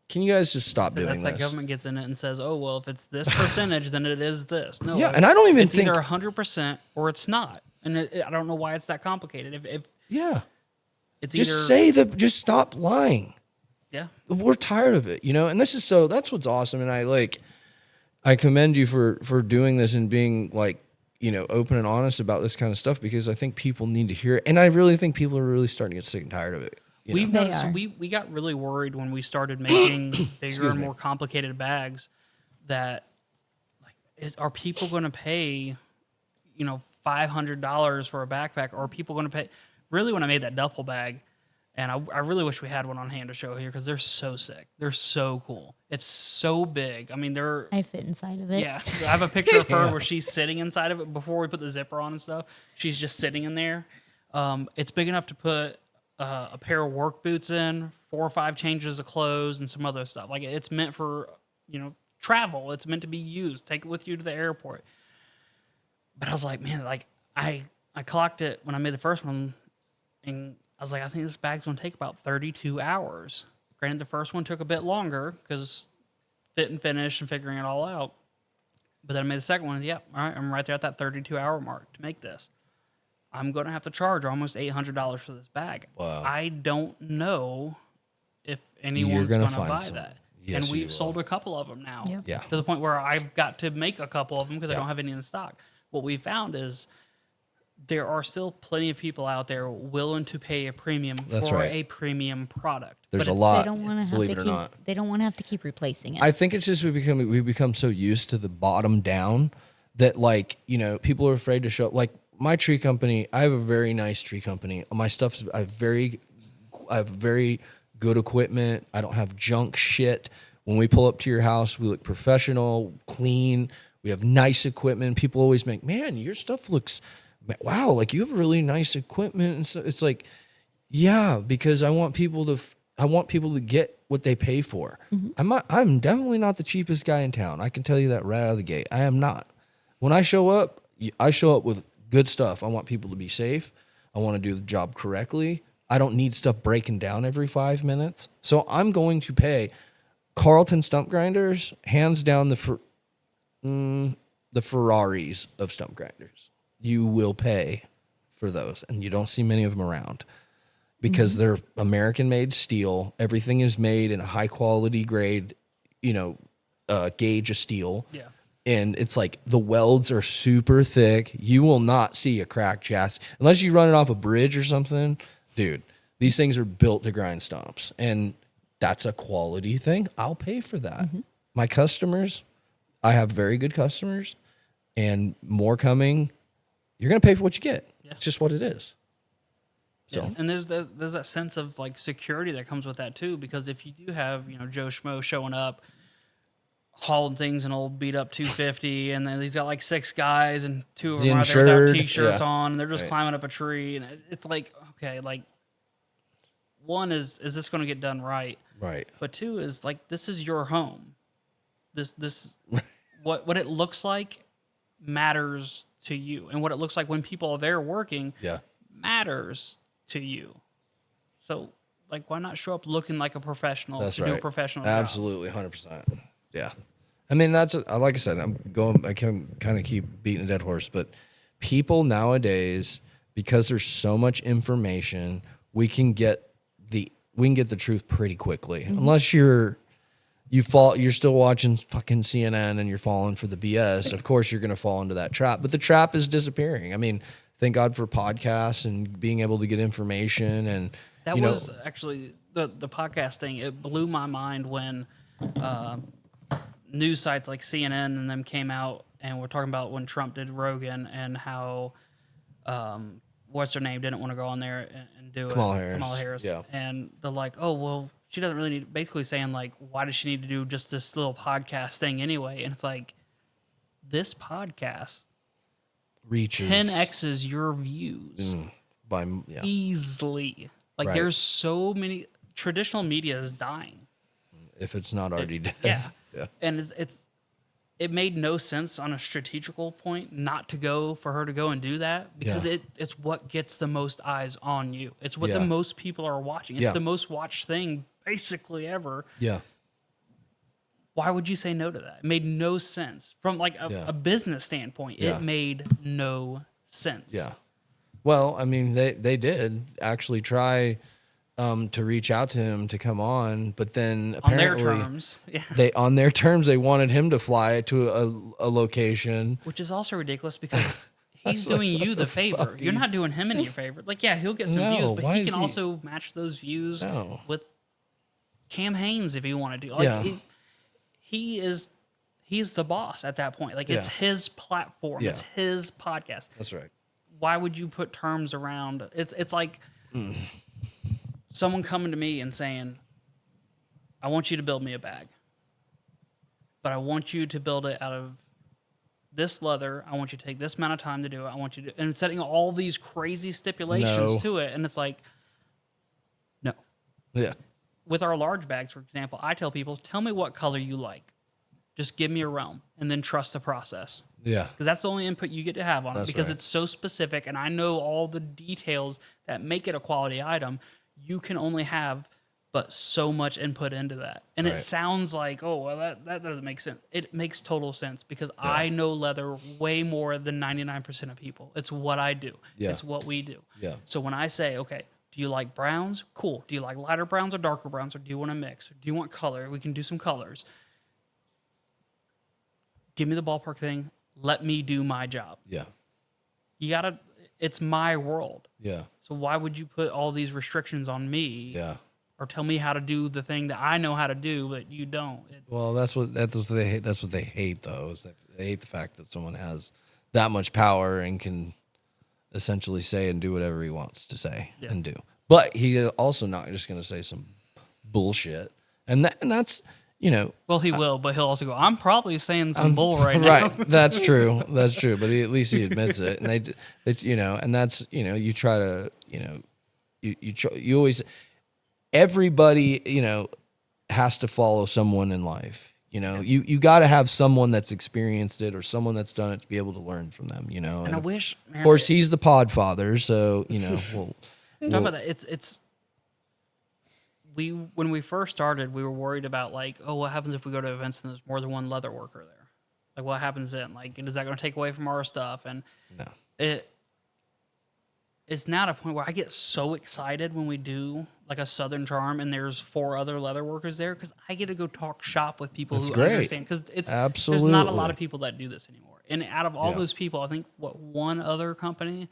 can you guys just stop doing That's like this? government gets in it and says, "Oh well, if it's this percentage, then it is this." No, Yeah, and I don't even it's think- either 100% or it's not, and I don't know why it's that complicated. If Yeah. it's Just either just stop lying. yeah, We're tired of it, and this is that's what's awesome. And I commend you for doing this and being like, open and honest about this kind of stuff, because I think people need to hear it. And I really think people are really starting to get sick and tired of it. we've They noticed, are. we got really worried when we started making bigger and more complicated bags that are people going to pay, $500 for a backpack, or are people going to pay? Really, when I made that duffel bag, and I really wish we had one on hand to show here because they're so sick. They're so cool. It's so big. I mean, they're I fit inside of it. yeah. I have a picture of her where she's sitting inside of it before we put the zipper on and stuff. She's just sitting in there. It's big enough to put a pair of work boots in, 4 or 5 changes of clothes, and some other stuff. Like it's meant for travel. It's meant to be used. Take it with you to the airport. But I was like, man, like I clocked it when I made the first one, and I was like, I think this bag's gonna take about 32 hours. Granted, the first one took a bit longer because fit and finish and figuring it all out. But then I made the second one. Yep, all right, I'm right there at that 32-hour mark to make this. I'm gonna have to charge almost $800 for this bag. Wow. I don't know if anyone's gonna gonna find buy some. that. Yes, And you we've will. sold a couple of them now. Yep. Yeah. To the point where I've got to make a couple of them because I Yeah. don't have any in stock. What we found is there are still plenty of people out there willing to pay a premium That's for right. a premium product. There's But a it's- lot. They don't want to have believe to it or keep. not. They don't want to have to keep replacing it. I think it's just we become so used to the bottom down that, like, you know, people are afraid to show. Like my tree company, I have a very nice tree company. My stuff's I have very good equipment. I don't have junk shit. When we pull up to your house, we look professional, clean. We have nice equipment. People always make, man, your stuff looks, wow, like you have really nice equipment. And so it's like, yeah, because I want people to get what they pay for. I'm definitely not the cheapest guy in town. I can tell you that right out of the gate. I am not. When I show up with good stuff. I want people to be safe. I want to do the job correctly. I don't need stuff breaking down every 5 minutes. So I'm going to pay Carlton stump grinders, hands down the Ferraris of stump grinders. You will pay for those, and you don't see many of them around because they're American-made steel. Everything is made in a high-quality grade, gauge of steel. Yeah. And it's like the welds are super thick. You will not see a cracked chassis unless you run it off a bridge or something. Dude, these things are built to grind stumps, and that's a quality thing. I'll pay for that. My customers, I have very good customers, and more coming. You're going to pay for what you get. Yeah. It's just what it is. So, Yeah. And there's that sense of like security that comes with that too, because if you do have Joe Schmo showing up, hauling things in old beat up 250, and then he's got like 6 guys and 2 of Is he them are there without insured? t-shirts Yeah. on, and they're just Right. climbing up a tree, and it's like, okay, like, one is this going to get done right? right. But 2 is like, this is your home. This what it looks like matters to you, and what it looks like when people are there working Yeah. matters to you. So, like, why not show up looking like a professional That's to right. do a professional job? Absolutely, 100%. Yeah. I mean, that's like I said. I can kind of keep beating a dead horse, but people nowadays, because there's so much information, we can get the truth pretty quickly. Unless you're still watching fucking CNN and you're falling for the BS. Of course, you're going to fall into that trap. But the trap is disappearing. I mean, thank God for podcasts and being able to get information. And That was actually the podcast thing. It blew my mind when news sites like CNN and them came out and we're talking about when Trump did Rogan and how what's her name didn't want to go on there and do Kamala it. Kamala Harris. Harris. Yeah. And they're like, oh, well, she doesn't really need, basically saying like, why does she need to do just this little podcast thing anyway? And it's like, this podcast reaches 10x's your views Mm. easily. Like Right. there's so many, traditional media is dying. if it's not already dead. Yeah. Yeah. And it made no sense on a strategical point not to go for her to go and do that because Yeah. it's what gets the most eyes on you. It's what Yeah. the most people are watching. It's Yeah. the most watched thing basically ever. Yeah. Why would you say no to that? It made no sense from like Yeah. a business standpoint. Yeah. It made no sense. Yeah. Well, I mean, they did actually try to reach out to him to come on, but then On their apparently terms. Yeah. on their terms they wanted him to fly to a location. Which is also ridiculous because he's doing you the favor. You're not doing him any favor. Like, yeah, he'll get some No, views, but why he is can he- also match those views No. with Cam Haynes if he wanted to. Like, Yeah. he's the boss at that point. Like, it's Yeah. his platform. Yeah. It's his podcast. That's right. Why would you put terms around? It's like someone coming to me and saying, I want you to build me a bag, but I want you to build it out of this leather. I want you to take this amount of time to do it. I want you to, and setting all these crazy stipulations No. to it. And it's like, no. Yeah. With our large bags, for example, I tell people, tell me what color you like. Just give me a realm and then trust the process. Yeah. Because that's the only input you get to have on it That's because right. it's so specific and I know all the details that make it a quality item. You can only have but so much input into that. And Right. it sounds like, oh, well, that doesn't make sense. It makes total sense because I know leather way more than 99% of people. It's what I do. Yeah. It's what we do. Yeah. So when I say, okay, do you like browns? Cool. Do you like lighter browns or darker browns? Or do you want to mix? Or do you want color? We can do some colors. Give me the ballpark thing. Let me do my job. Yeah. You gotta, it's my world. Yeah. So why would you put all these restrictions on me? Yeah. Or tell me how to do the thing that I know how to do, but you don't. Well, that's what they hate. That's what they hate, though. Is that they hate the fact that someone has that much power and can essentially say and do whatever he wants to say and do. But he's also not just going to say some bullshit, and that's Well, he will, but he'll also go, I'm probably saying some bull right now. right. That's true. That's true. But at least he admits it, and and that's you try to you always. Everybody, has to follow someone in life. You got to have someone that's experienced it or someone that's done it to be able to learn from them. And I wish, man, of course, he's the pod father, so we'll talking about that, it's when we first started, we were worried about like, oh, what happens if we go to events and there's more than one leather worker there? Like, what happens then? Like, is that going to take away from our stuff? And no. It's now at a point where I get so excited when we do like a Southern Charm and there's 4 other leather workers there because I get to go talk shop with people who understand. Because there's not a lot of people that do this anymore. And out of all those people, I think one other company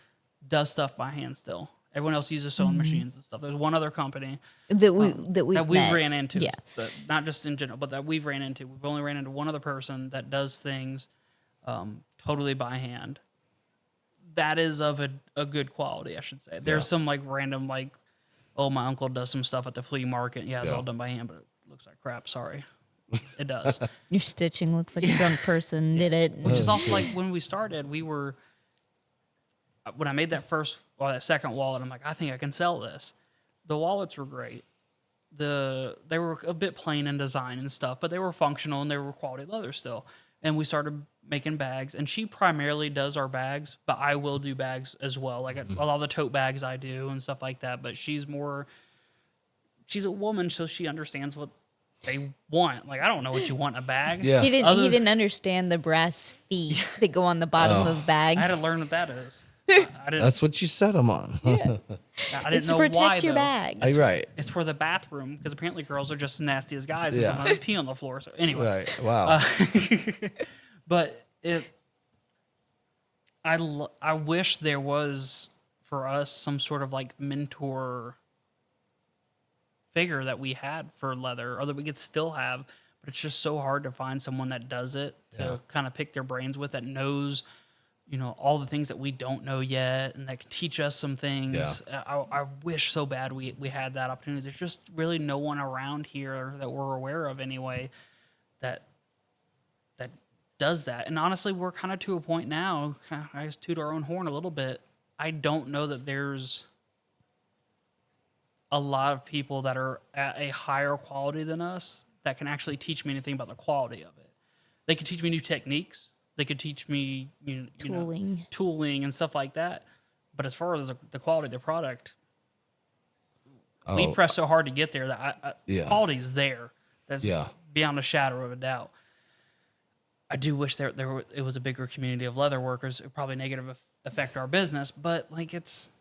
does stuff by hand still. Everyone else uses sewing machines and stuff. There's one other company that we've ran into. Yeah. Not just in general, but that we've ran into. We've only ran into one other person that does things totally by hand. That is of a good quality, I should say. There's some like random like, oh, my uncle does some stuff at the flea market. Yeah, it's all done by hand, but it looks like crap. Sorry. It does. Your stitching looks like a drunk person did it. Which is also like when we started, when I made that second wallet, I'm like, I think I can sell this. The wallets were great. They were a bit plain in design and stuff, but they were functional and they were quality leather still. And we started making bags, and she primarily does our bags, but I will do bags as well. Like a lot of the tote bags I do and stuff like that. But she's a woman, so she understands what they want. Like, I don't know what you want in a bag. Yeah. He didn't understand the brass feet that go on the bottom of bags. I had to learn what that is. I didn't, That's what you set them on. I didn't It's know to protect why, your though. bag. Right. It's for the bathroom because apparently girls are just as nasty as guys and Yeah. sometimes pee on the floor. So anyway, Right. Wow. but I wish there was for us some sort of like mentor figure that we had for leather or that we could still have, but it's just so hard to find someone that does it to kind of pick their brains with, that knows all the things that we don't know yet and that can teach us some things. Yeah. I wish so bad we had that opportunity. There's just really no one around here that we're aware of anyway that does that. And honestly, we're kind of to a point now, I just toot our own horn a little bit. I don't know that there's a lot of people that are at a higher quality than us that can actually teach me anything about the quality of it. They could teach me new techniques. They could teach me tooling and stuff like that. But as far as the quality of the product, we press so hard to get there that quality is there. That's beyond a shadow of a doubt. I do wish it was a bigger community of leather workers. It would probably negatively affect our business, but like it's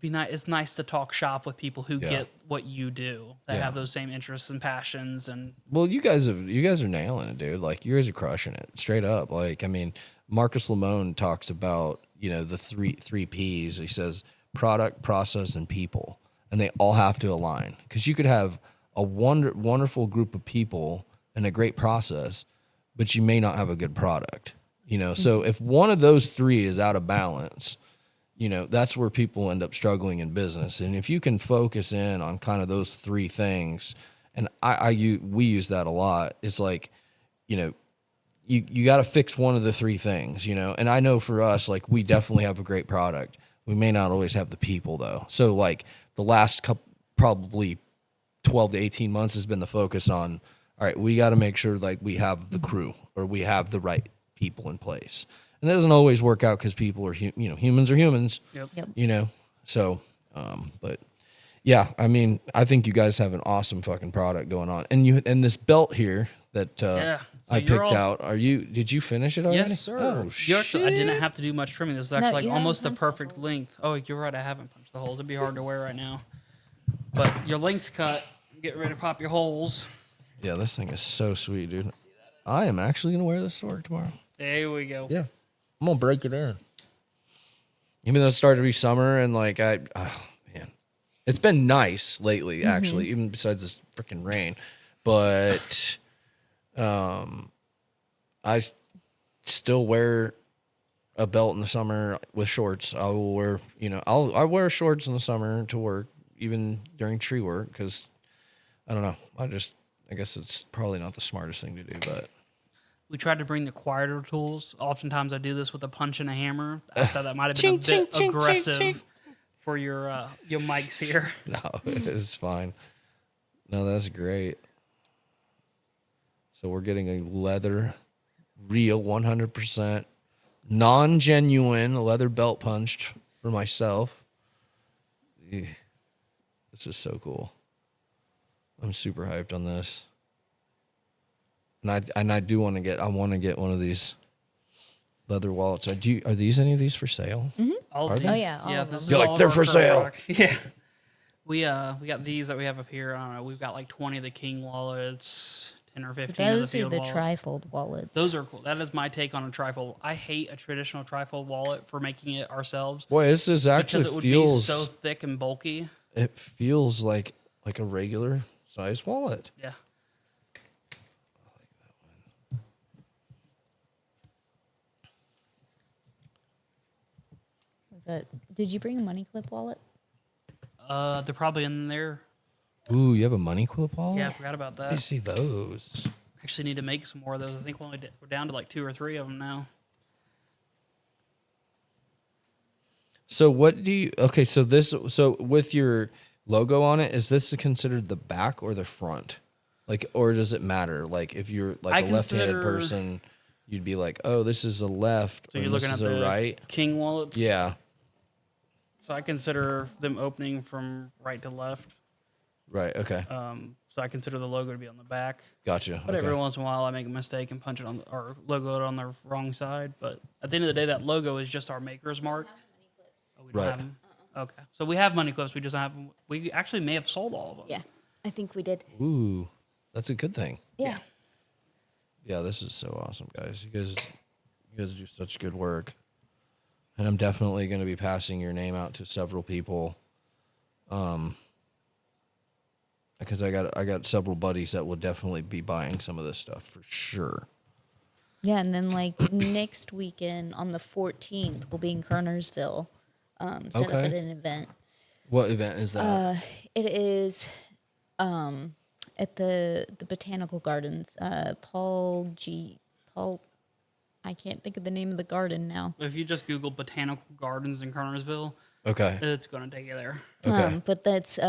nice to talk shop with people who get what you do, that have those same interests and passions. And well, you guys are nailing it, dude. Like, you guys are crushing it straight up. Like, I mean, Marcus Lamone talks about, the three P's. He says product, process, and people, and they all have to align, because you could have a wonderful group of people and a great process, but you may not have a good product. So if one of those three is out of balance, that's where people end up struggling in business. And if you can focus in on kind of those three things, and we use that a lot, it's like, you got to fix one of the three things, and I know for us, like, we definitely have a great product. We may not always have the people, though. So like the last probably 12 to 18 months has been the focus on, all right, we got to make sure like we have the crew or we have the right people in place. And that doesn't always work out because people are, humans are humans. Yep. So, but yeah, I mean, I think you guys have an awesome fucking product going on, and this belt here that So I picked out. Did you finish it already? Yes, sir. Oh, I didn't have to do much trimming. This was actually like you almost the haven't punched perfect the holes. length. Oh, you're right. I haven't punched the holes. It'd be hard to wear right now. But your length's cut. Get ready to pop your holes. Yeah, this thing is so sweet, dude. I am actually gonna wear this to work tomorrow. There we go. Yeah, I'm gonna break it in. Even though it started to be summer and like oh man, it's been nice lately actually, even besides this freaking rain. But I still wear a belt in the summer with shorts. I will wear, I wear shorts in the summer to work, even during tree work, because I don't know. I guess it's probably not the smartest thing to do, but We tried to bring the quieter tools. Oftentimes, I do this with a punch and a hammer. I thought that might have been Ching, a bit ching, ching, ching, aggressive ching. for your mics here. no, it's fine. No, that's great. So we're getting a leather, real 100% non-genuine leather belt punched for myself. This is so cool. I'm super hyped on this. And I do want to get one of these leather wallets. Are these any of these for sale? All Are of they? these, Oh, yeah, all yeah. of This is them. You're like, all of they're our for current sale. rock. Yeah. We got these that we have up here. I don't know. We've got like 20 of the King wallets, 10 or 15 of the Those are field the wallets. trifold wallets. Those are cool. That is my take on a trifold. I hate a traditional trifold wallet for making it ourselves Boy, this is because actually it would feels be so thick and bulky. it feels like a regular size wallet. Yeah. Was that? Did you bring a money clip wallet? They're probably in there. Ooh, you have a money clip wallet? Yeah, I forgot about I that. see those. Actually, need to make some more of those. I think we're down to like 2 or 3 of them now. So what do you? Okay, so with your logo on it, is this considered the back or the front? Like, or does it matter? Like, if you're like I a left-handed consider- person, you'd be like, oh, this is a left, So and you're this looking is at a the right. King wallets. Yeah, So I consider them opening from right to left. right. Okay, So I consider the logo to be on the back. gotcha. But Okay. every once in a while, I make a mistake and punch it on or logo it on the wrong side. But at the end of the day, that logo is just our maker's mark. Oh, we don't Right. have them. Okay, so we have money clips. We just don't have them. We actually may have sold all of them. Yeah, I think we did. Ooh, that's a good thing. Yeah. Yeah, this is so awesome, guys. You guys do such good work. And I'm definitely going to be passing your name out to several people. Because I got several buddies that will definitely be buying some of this stuff for sure. Yeah, and then like next weekend on the 14th, we'll be in Kernersville, set up Okay. at an event. What event is that? It is at the botanical gardens. Paul, I can't think of the name of the garden now. If you just Google botanical gardens in Kernersville, Okay. it's going to take you there. Okay. But that's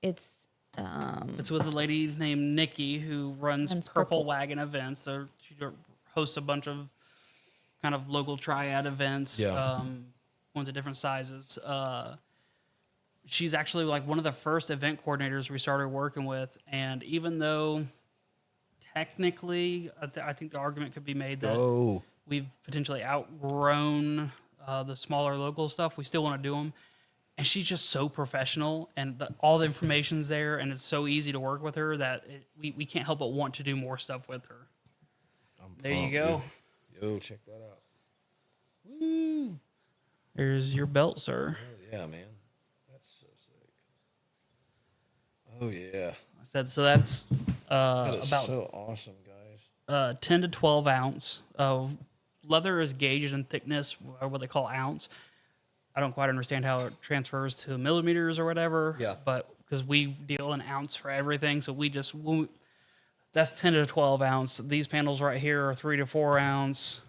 it's It's with a lady named Nikki who runs Runs Purple Purple. Wagon events. So she hosts a bunch of kind of local triad events, Yeah. ones of different sizes. She's actually like one of the first event coordinators we started working with. And even though technically, I think the argument could be made that Oh. we've potentially outgrown the smaller local stuff, we still want to do them. And she's just so professional, and all the information's there, and it's so easy to work with her that we can't help but want to do more stuff with her. There you pumped, go. dude. Yo, check that out. Woo. There's your belt, sir. Oh, yeah, man. That's so sick. Oh, yeah. I said so. That's That is about so awesome, guys. 10 to 12 ounce. Leather is gauged in thickness, or what they call ounce. I don't quite understand how it transfers to millimeters or whatever. Yeah. But because we deal in ounce for everything, so that's 10 to 12 ounce. These panels right here are 3 to 4 ounce.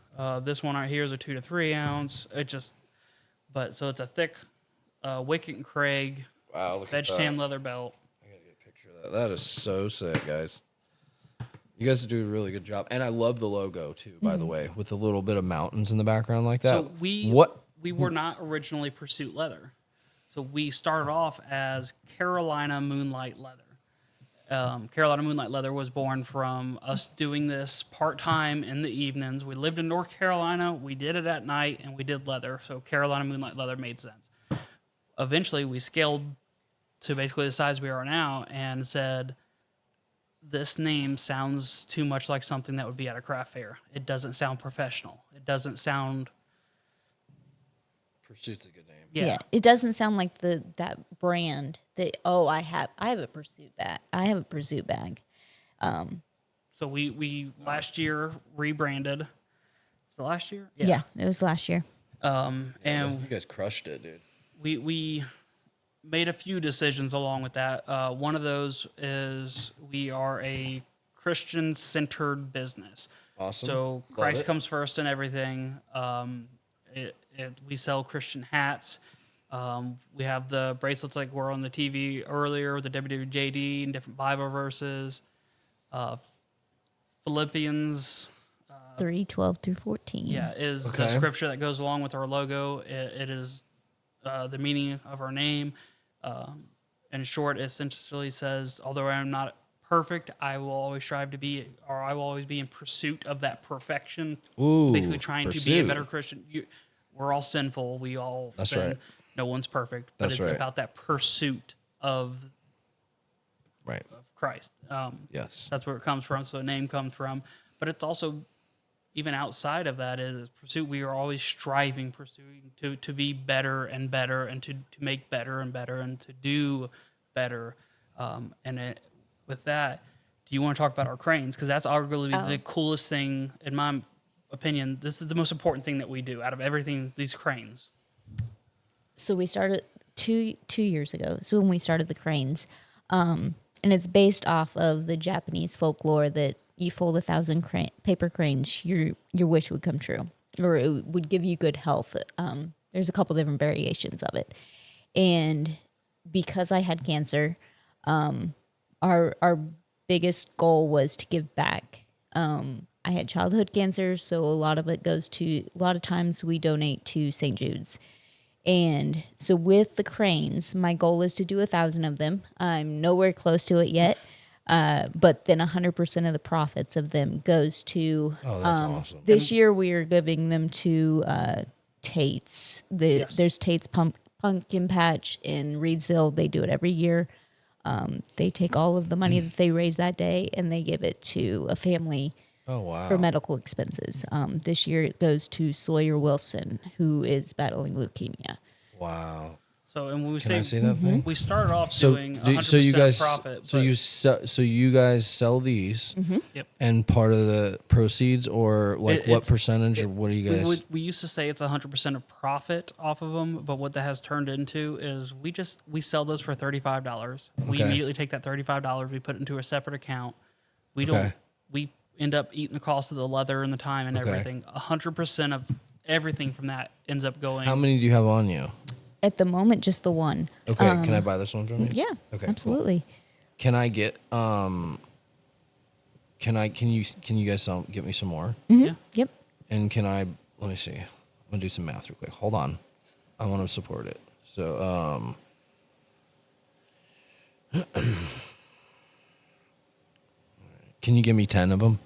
This one right here is a 2 to 3 ounce. So it's a thick Wicket and Craig Wow, look veg at tan that. leather belt. I gotta get a picture of that. That is so sick, guys. You guys do a really good job, and I love the logo too. By the way, with a little bit of mountains in the background like that. So we were not originally Pursuit Leather. So we started off as Carolina Moonlight Leather. Carolina Moonlight Leather was born from us doing this part-time in the evenings. We lived in North Carolina. We did it at night, and we did leather. So Carolina Moonlight Leather made sense. Eventually, we scaled to basically the size we are now and said, this name sounds too much like something that would be at a craft fair. It doesn't sound professional. It doesn't sound Pursuit's a good name. Yeah. It doesn't sound like that brand that I have a Pursuit bag. I have a Pursuit bag. So we last year rebranded. Was it last year? Yeah, it was last year. And You guys crushed it, dude. we made a few decisions along with that. One of those is we are a Christian-centered business. Awesome. So Love Christ it. comes first in everything. We sell Christian hats. We have the bracelets like were on the TV earlier, the WWJD and different Bible verses. Philippians 3:12-14. is the Okay. scripture that goes along with our logo. It is the meaning of our name. In short, it essentially says, although I am not perfect, I will always strive to be, or I will always be in pursuit of that perfection. Ooh, Basically trying to be a pursuit. better Christian. We're all sinful. We all That's sin. right. No one's perfect. But That's it's right. about that pursuit of Right. Christ. Yes. That's where it comes from. So the name comes from. But it's also, even outside of that, is pursuit. We are always pursuing to be better and better, and to make better and better, and to do better. With that, do you want to talk about our cranes? Because that's arguably the coolest thing, in my opinion. This is the most important thing that we do out of everything, these cranes. So we started two years ago. So when we started the cranes, and it's based off of the Japanese folklore that you fold 1,000 paper cranes, your wish would come true, or it would give you good health. There's a couple different variations of it, and because I had cancer, our biggest goal was to give back. I had childhood cancer, so a lot of times we donate to St. Jude's. And so with the cranes, my goal is to do 1,000 of them. I'm nowhere close to it yet. But then 100% of the profits of them goes to, Oh, that's awesome. this year we are giving them to Tate's. Yes. There's Tate's Pumpkin Patch in Reedsville. They do it every year. They take all of the money that they raise that day and they give it to a family Oh, wow. for medical expenses. This year it goes to Sawyer Wilson, who is battling leukemia. Wow. So, and when we Can I say see that thing? we started off So, doing 100% so you guys, profit. so but you guys sell these, Yep. and part of the proceeds, or like what It's- percentage, or what do you guys? we used to say it's 100% of profit off of them, but what that has turned into is we sell those for $35. We Okay. immediately take that $35, we put it into a separate account. We Okay. don't. We end up eating the cost of the leather and the time and Okay. everything. 100% of everything from that ends up going. How many do you have on you? At the moment, just the one. Okay, can I buy this one from you? Yeah, Okay, absolutely. Can I get can you guys get me some more? Yeah. Yep. And can I, let me see. I'm gonna do some math real quick. Hold on. I want to support it. So can you give me 10 of them?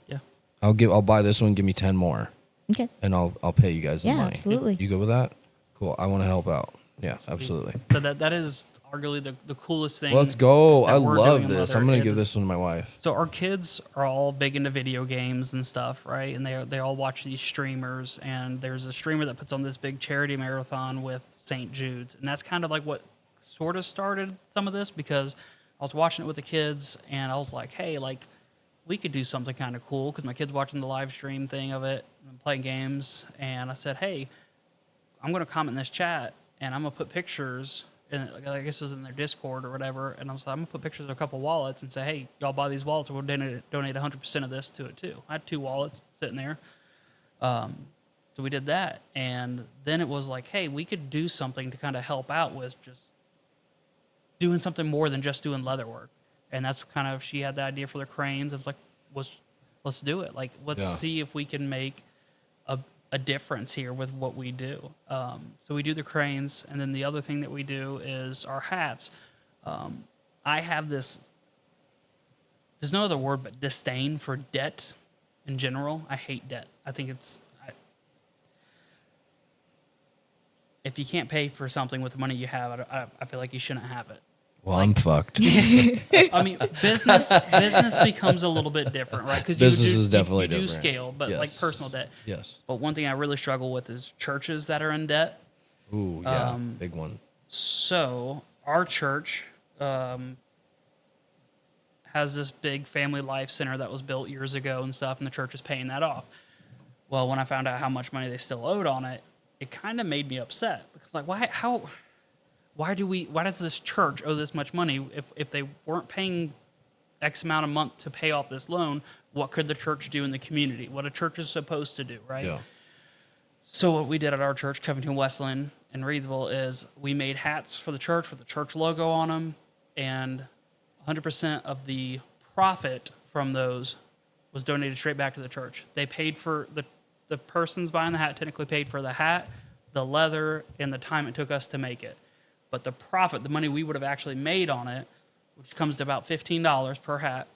Yeah. I'll buy this one, give me 10 more, Okay. and I'll pay you guys the Yeah, money. absolutely. You go with that? Cool. I want to help out. Yeah, absolutely. So that is arguably the coolest thing. Let's go. that I we're love doing in this. leather I'm gonna is- give this one to my wife. So our kids are all big into video games and stuff, right? And they all watch these streamers. And there's a streamer that puts on this big charity marathon with St. Jude's, and that's kind of like what sort of started some of this, because I was watching it with the kids, and I was like, hey, like we could do something kind of cool, because my kid's watching the live stream thing of it and playing games, and I said, hey, I'm going to comment in this chat, and I'm going to put pictures. And I guess it was in their Discord or whatever. And I was like, I'm going to put pictures of a couple wallets and say, hey, y'all buy these wallets, we'll donate 100% of this to it too. I had 2 wallets sitting there. So we did that. And then it was like, hey, we could do something to kind of help out with just doing something more than just doing leather work. And that's kind of, she had the idea for the cranes. I was like, let's do it. Like, let's see if we can make a difference here with what we do. So we do the cranes, and then the other thing that we do is our hats. I have this, there's no other word but disdain for debt in general. I hate debt. I think if you can't pay for something with the money you have, I feel like you shouldn't have it. Well, I'm fucked. I mean, business becomes a little bit different, right? Because Business is definitely you do different. scale, but like Yes. personal debt. Yes. But one thing I really struggle with is churches that are in debt. Ooh, yeah, big one. So our church has this big family life center that was built years ago and stuff, and the church is paying that off. Well, when I found out how much money they still owed on it, it kind of made me upset because, like, why does this church owe this much money if they weren't paying X amount a month to pay off this loan? What could the church do in the community? What a church is supposed to do, right? Yeah. So what we did at our church, Covington Westland in Reedsville, is we made hats for the church with the church logo on them, and 100% of the profit from those was donated straight back to the church. They paid for the persons buying the hat technically paid for the hat, the leather, and the time it took us to make it. But the profit, the money we would have actually made on it, which comes to about $15 per hat,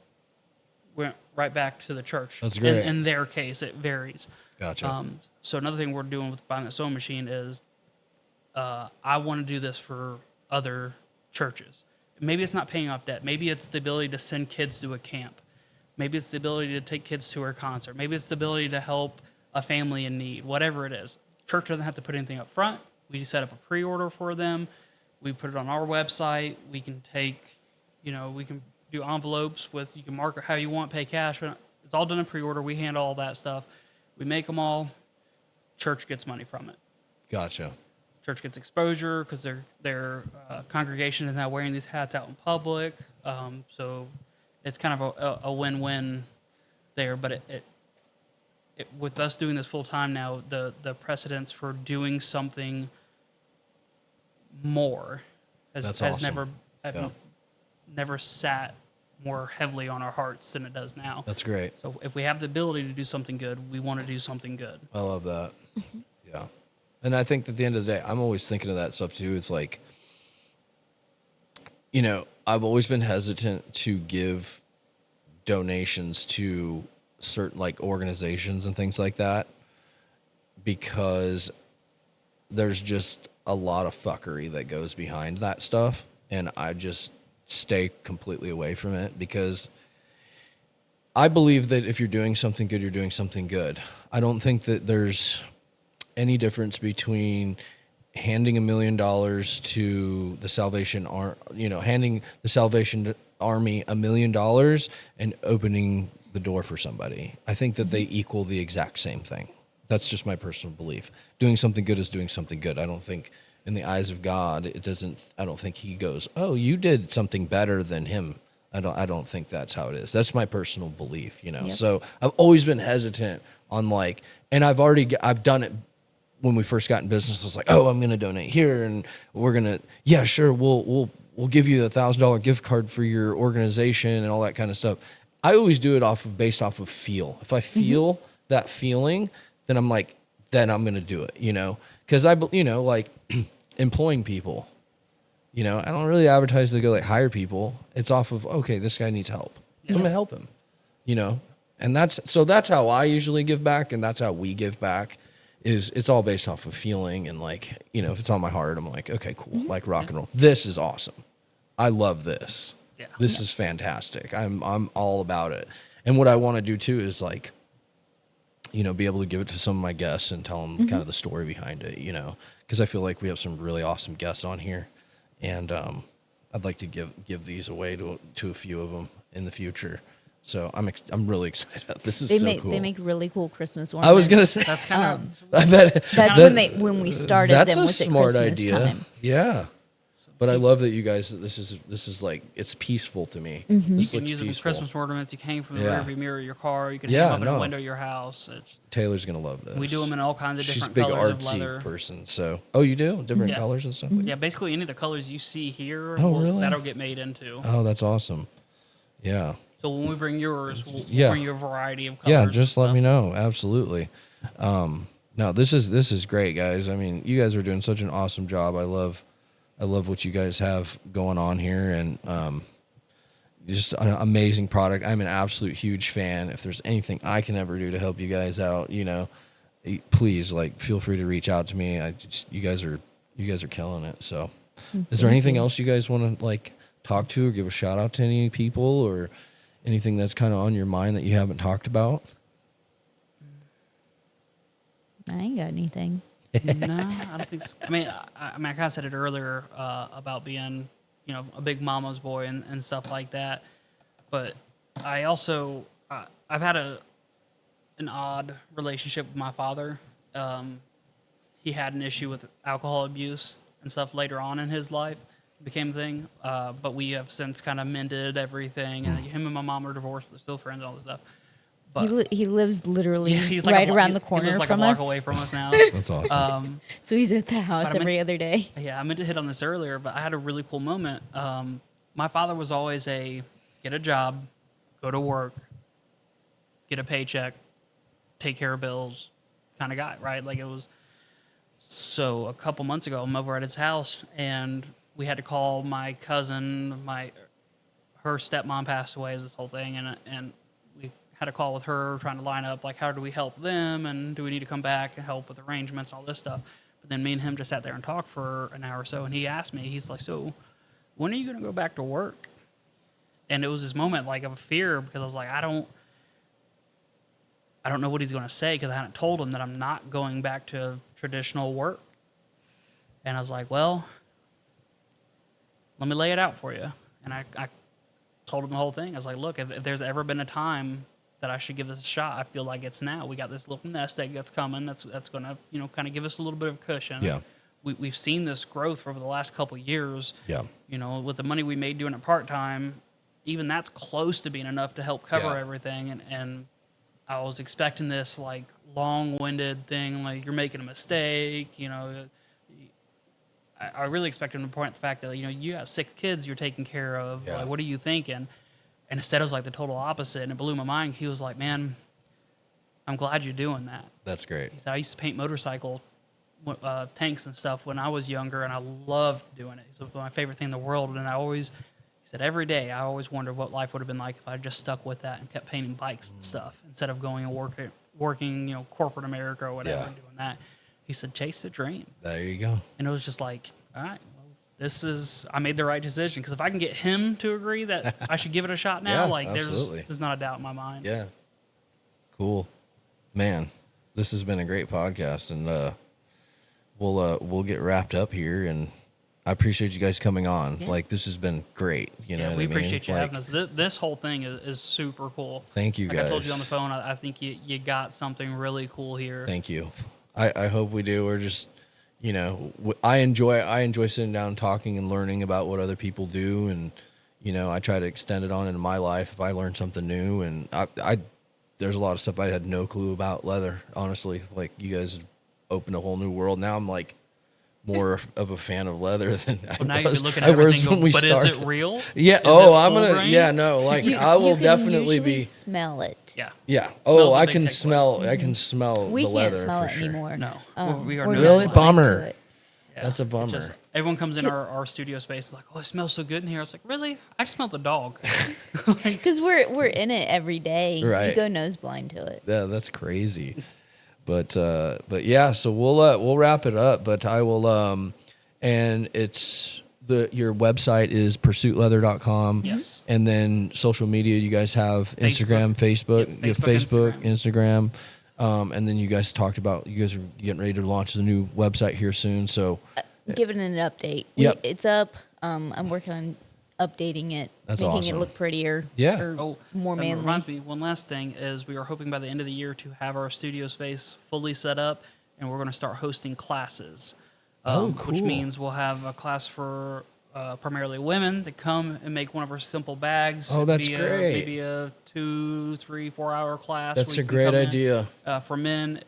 went right back to the church. That's great. In their case, it varies. Gotcha. So another thing we're doing with buying the sewing machine is I want to do this for other churches. Maybe it's not paying off debt. Maybe it's the ability to send kids to a camp. Maybe it's the ability to take kids to a concert. Maybe it's the ability to help a family in need, whatever it is. Church doesn't have to put anything up front. We set up a pre-order for them. We put it on our website. We can take, we can do envelopes you can mark it how you want, pay cash. It's all done in pre-order. We handle all that stuff. We make them all. Church gets money from it. Gotcha. Church gets exposure because their congregation is now wearing these hats out in public. So it's kind of a win-win there. But it with us doing this full time now, the precedence for doing something more has awesome. never sat more heavily on our hearts than it does now. That's great. So if we have the ability to do something good, we want to do something good. I love that. Yeah. And I think at the end of the day, I'm always thinking of that stuff too. It's like, I've always been hesitant to give donations to certain like organizations and things like that because there's just a lot of fuckery that goes behind that stuff. And I just stay completely away from it because I believe that if you're doing something good, you're doing something good. I don't think that there's any difference between handing $1 million to the Salvation handing the Salvation Army $1 million and opening the door for somebody. I think that they equal the exact same thing. That's just my personal belief. Doing something good is doing something good. I don't think in the eyes of God, I don't think he goes, "Oh, you did something better than him." I don't think that's how it is. That's my personal belief, Yep. So I've always been hesitant on and I've done it when we first got in business. I was like, "Oh, I'm going to donate here and we're going to, yeah, sure. We'll give you a $1,000 gift card for your organization and all that kind of stuff." I always do it based off of feel. If I feel that feeling, then I'm like, then I'm going to do it, because employing people, I don't really advertise to go hire people. It's off of, okay, this guy needs help. Yeah. I'm going to help him, and that's how I usually give back. And that's how we give back it's all based off of feeling. And if it's on my heart, I'm like, okay, cool. Like rock and roll. This is awesome. I love this. Yeah. This is fantastic. I'm all about it. And what I want to do too is be able to give it to some of my guests and tell them kind of the story behind it, because I feel like we have some really awesome guests on here, and I'd like to give these away to a few of them in the future. So I'm really excited. This is cool. They make really cool Christmas ornaments. I was gonna say that's kind of. I bet that's when we started them. Was at Christmas idea. Time. Yeah. But I love that you guys. This is like it's peaceful to me. Mm-hmm. You can use them as Christmas ornaments. You can hang from the rearview mirror of your car. You can hang them up in a window of your house. Taylor's gonna love this. We do them in all kinds of different colors. colors of She's a big leather. artsy person. So, you do different colors and stuff. Yeah, basically any of the colors you see here, really? that'll get made into. Oh, that's awesome. Yeah. So when we bring yours, we'll bring you a variety of colors. Yeah, just let me know. Absolutely. No, this is great, guys. I mean, you guys are doing such an awesome job. I love what you guys have going on here, and just an amazing product. I'm an absolute huge fan. If there's anything I can ever do to help you guys out, please feel free to reach out to me. You guys are killing it. So, is there anything else you guys want to talk to or give a shout out to any people or anything that's kind of on your mind that you haven't talked about? I ain't got anything. No, I don't think so. I mean, I kind of said it earlier about being, a big mama's boy and stuff like that. But I also, I've had an odd relationship with my father. He had an issue with alcohol abuse and stuff later on in his life. It became a thing. But we have since kind of mended everything. And him and my mom are divorced. They're still friends and all this stuff. But He lives literally he's like right around the he corner lives like from a block us. away from us now. That's awesome. So he's at the house But I every other day. Yeah, I meant to hit on this earlier, but I had a really cool moment. My father was always get a job, go to work, get a paycheck, take care of bills kind of guy, right? Like it was. So a couple months ago, I'm over at his house, and we had to call my cousin. Her stepmom passed away. Is this whole thing, and we had a call with her trying to line up like how do we help them, and do we need to come back and help with arrangements, all this stuff. But then me and him just sat there and talked for an hour or so, and he asked me, he's like, "So, when are you going to go back to work?" And it was this moment like of fear because I was like, I don't know what he's going to say because I hadn't told him that I'm not going back to traditional work. And I was like, well, let me lay it out for you. And I told him the whole thing. I was like, look, if there's ever been a time that I should give this a shot, I feel like it's now. We got this little nest egg that's coming. That's going to, kind of give us a little bit of cushion. Yeah. We've seen this growth over the last couple of years. Yeah. With the money we made doing it part-time, even that's close to being enough to help cover everything. And I was expecting this like long-winded thing, like you're making a mistake, I really expected him to point out the fact that, you got 6 kids you're taking care of. Yeah. Like, what are you thinking? And instead it was like the total opposite. And it blew my mind. He was like, man, I'm glad you're doing that. That's great. He said, I used to paint motorcycle tanks and stuff when I was younger, and I loved doing it. It was my favorite thing in the world. And he said, every day I always wondered what life would have been like if I just stuck with that and kept painting bikes and stuff instead of going and working, corporate America or whatever, and doing that. He said, chase the dream. There you go. And it was just like, all right, well, I made the right decision. Because if I can get him to agree that I should give it a shot now, there's not a doubt in my mind. Yeah. Cool. Man, this has been a great podcast, and we'll get wrapped up here, and I appreciate you guys coming on. Yeah. Like, this has been great. You know what I we mean? appreciate you having us. This whole thing is super cool. Thank you, like guys. I told you on the phone, I think you got something really cool here. Thank you. I hope we do. We're just, I enjoy sitting down and talking and learning about what other people do, and I try to extend it on into my life if I learn something new. And I there's a lot of stuff I had no clue about leather. Honestly, like you guys opened a whole new world. Now I'm like more of a fan of leather than Now I you was. can look at I was everything. when we But started. is it real? Yeah. Is Oh, it I'm full gonna. grain? Yeah. No. Like I will can definitely usually be. smell it. Yeah. Yeah. Smells Oh, a I big can takeaway. smell. I can smell We the can't leather smell for it sure. anymore. No. We are we're no Really? blind to Bummer. it. Yeah. That's a bummer. Just, everyone comes in our studio space like, oh, it smells so good in here. I was like, really? I just smell the dog. Because we're in it every day. Right. You go nose blind to it. Yeah, that's crazy. But yeah, so we'll wrap it up. But I will and it's your website is pursuitleather.com. Yes. And then social media, you guys have Instagram, Facebook, Yep, you have Facebook, Instagram. And then you guys talked about you guys are getting ready to launch the new website here soon. So Giving it an update. Yep. It's up. I'm working on updating it, That's making awesome. it look prettier. Yeah. or Oh, more that manly. reminds me, one last thing is we are hoping by the end of the year to have our studio space fully set up, and we're going to start hosting classes. Which cool. means we'll have a class for primarily women to come and make one of our simple bags. Oh, that's It'd be great. Maybe a 2, 3, 4 hour class. That's where a you can great come in. idea. For men,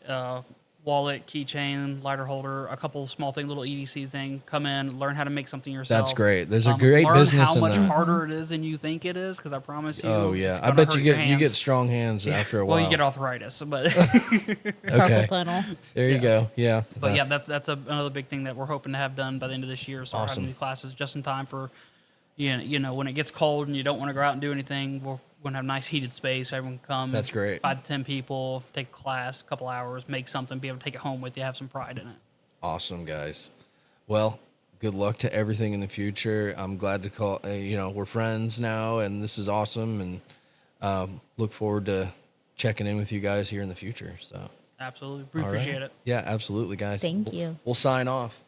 wallet, keychain, lighter holder, a couple of small thing, little EDC thing. Come in, learn how to make something yourself. That's great. There's a great learn business how in much that. harder it is than you think it is, because I promise you. Oh yeah, it's I gonna bet hurt you your get hands. strong hands after a while. Well, you get arthritis, but Carpal Okay, tunnel. there you go. Yeah, but yeah, that's another big thing that we're hoping to have done by the end of this year. Start Awesome. having these classes just in time for, when it gets cold and you don't want to go out and do anything. We're going to have a nice heated space. Everyone can come. That's great. 5 to 10 people, take a class, a couple hours, make something, be able to take it home with you, have some pride in it. Awesome, guys. Well, good luck to everything in the future. I'm glad to call. We're friends now, and this is awesome. And look forward to checking in with you guys here in the future. So Absolutely. We All right. appreciate it. Yeah, absolutely, guys. Thank you. We'll sign off.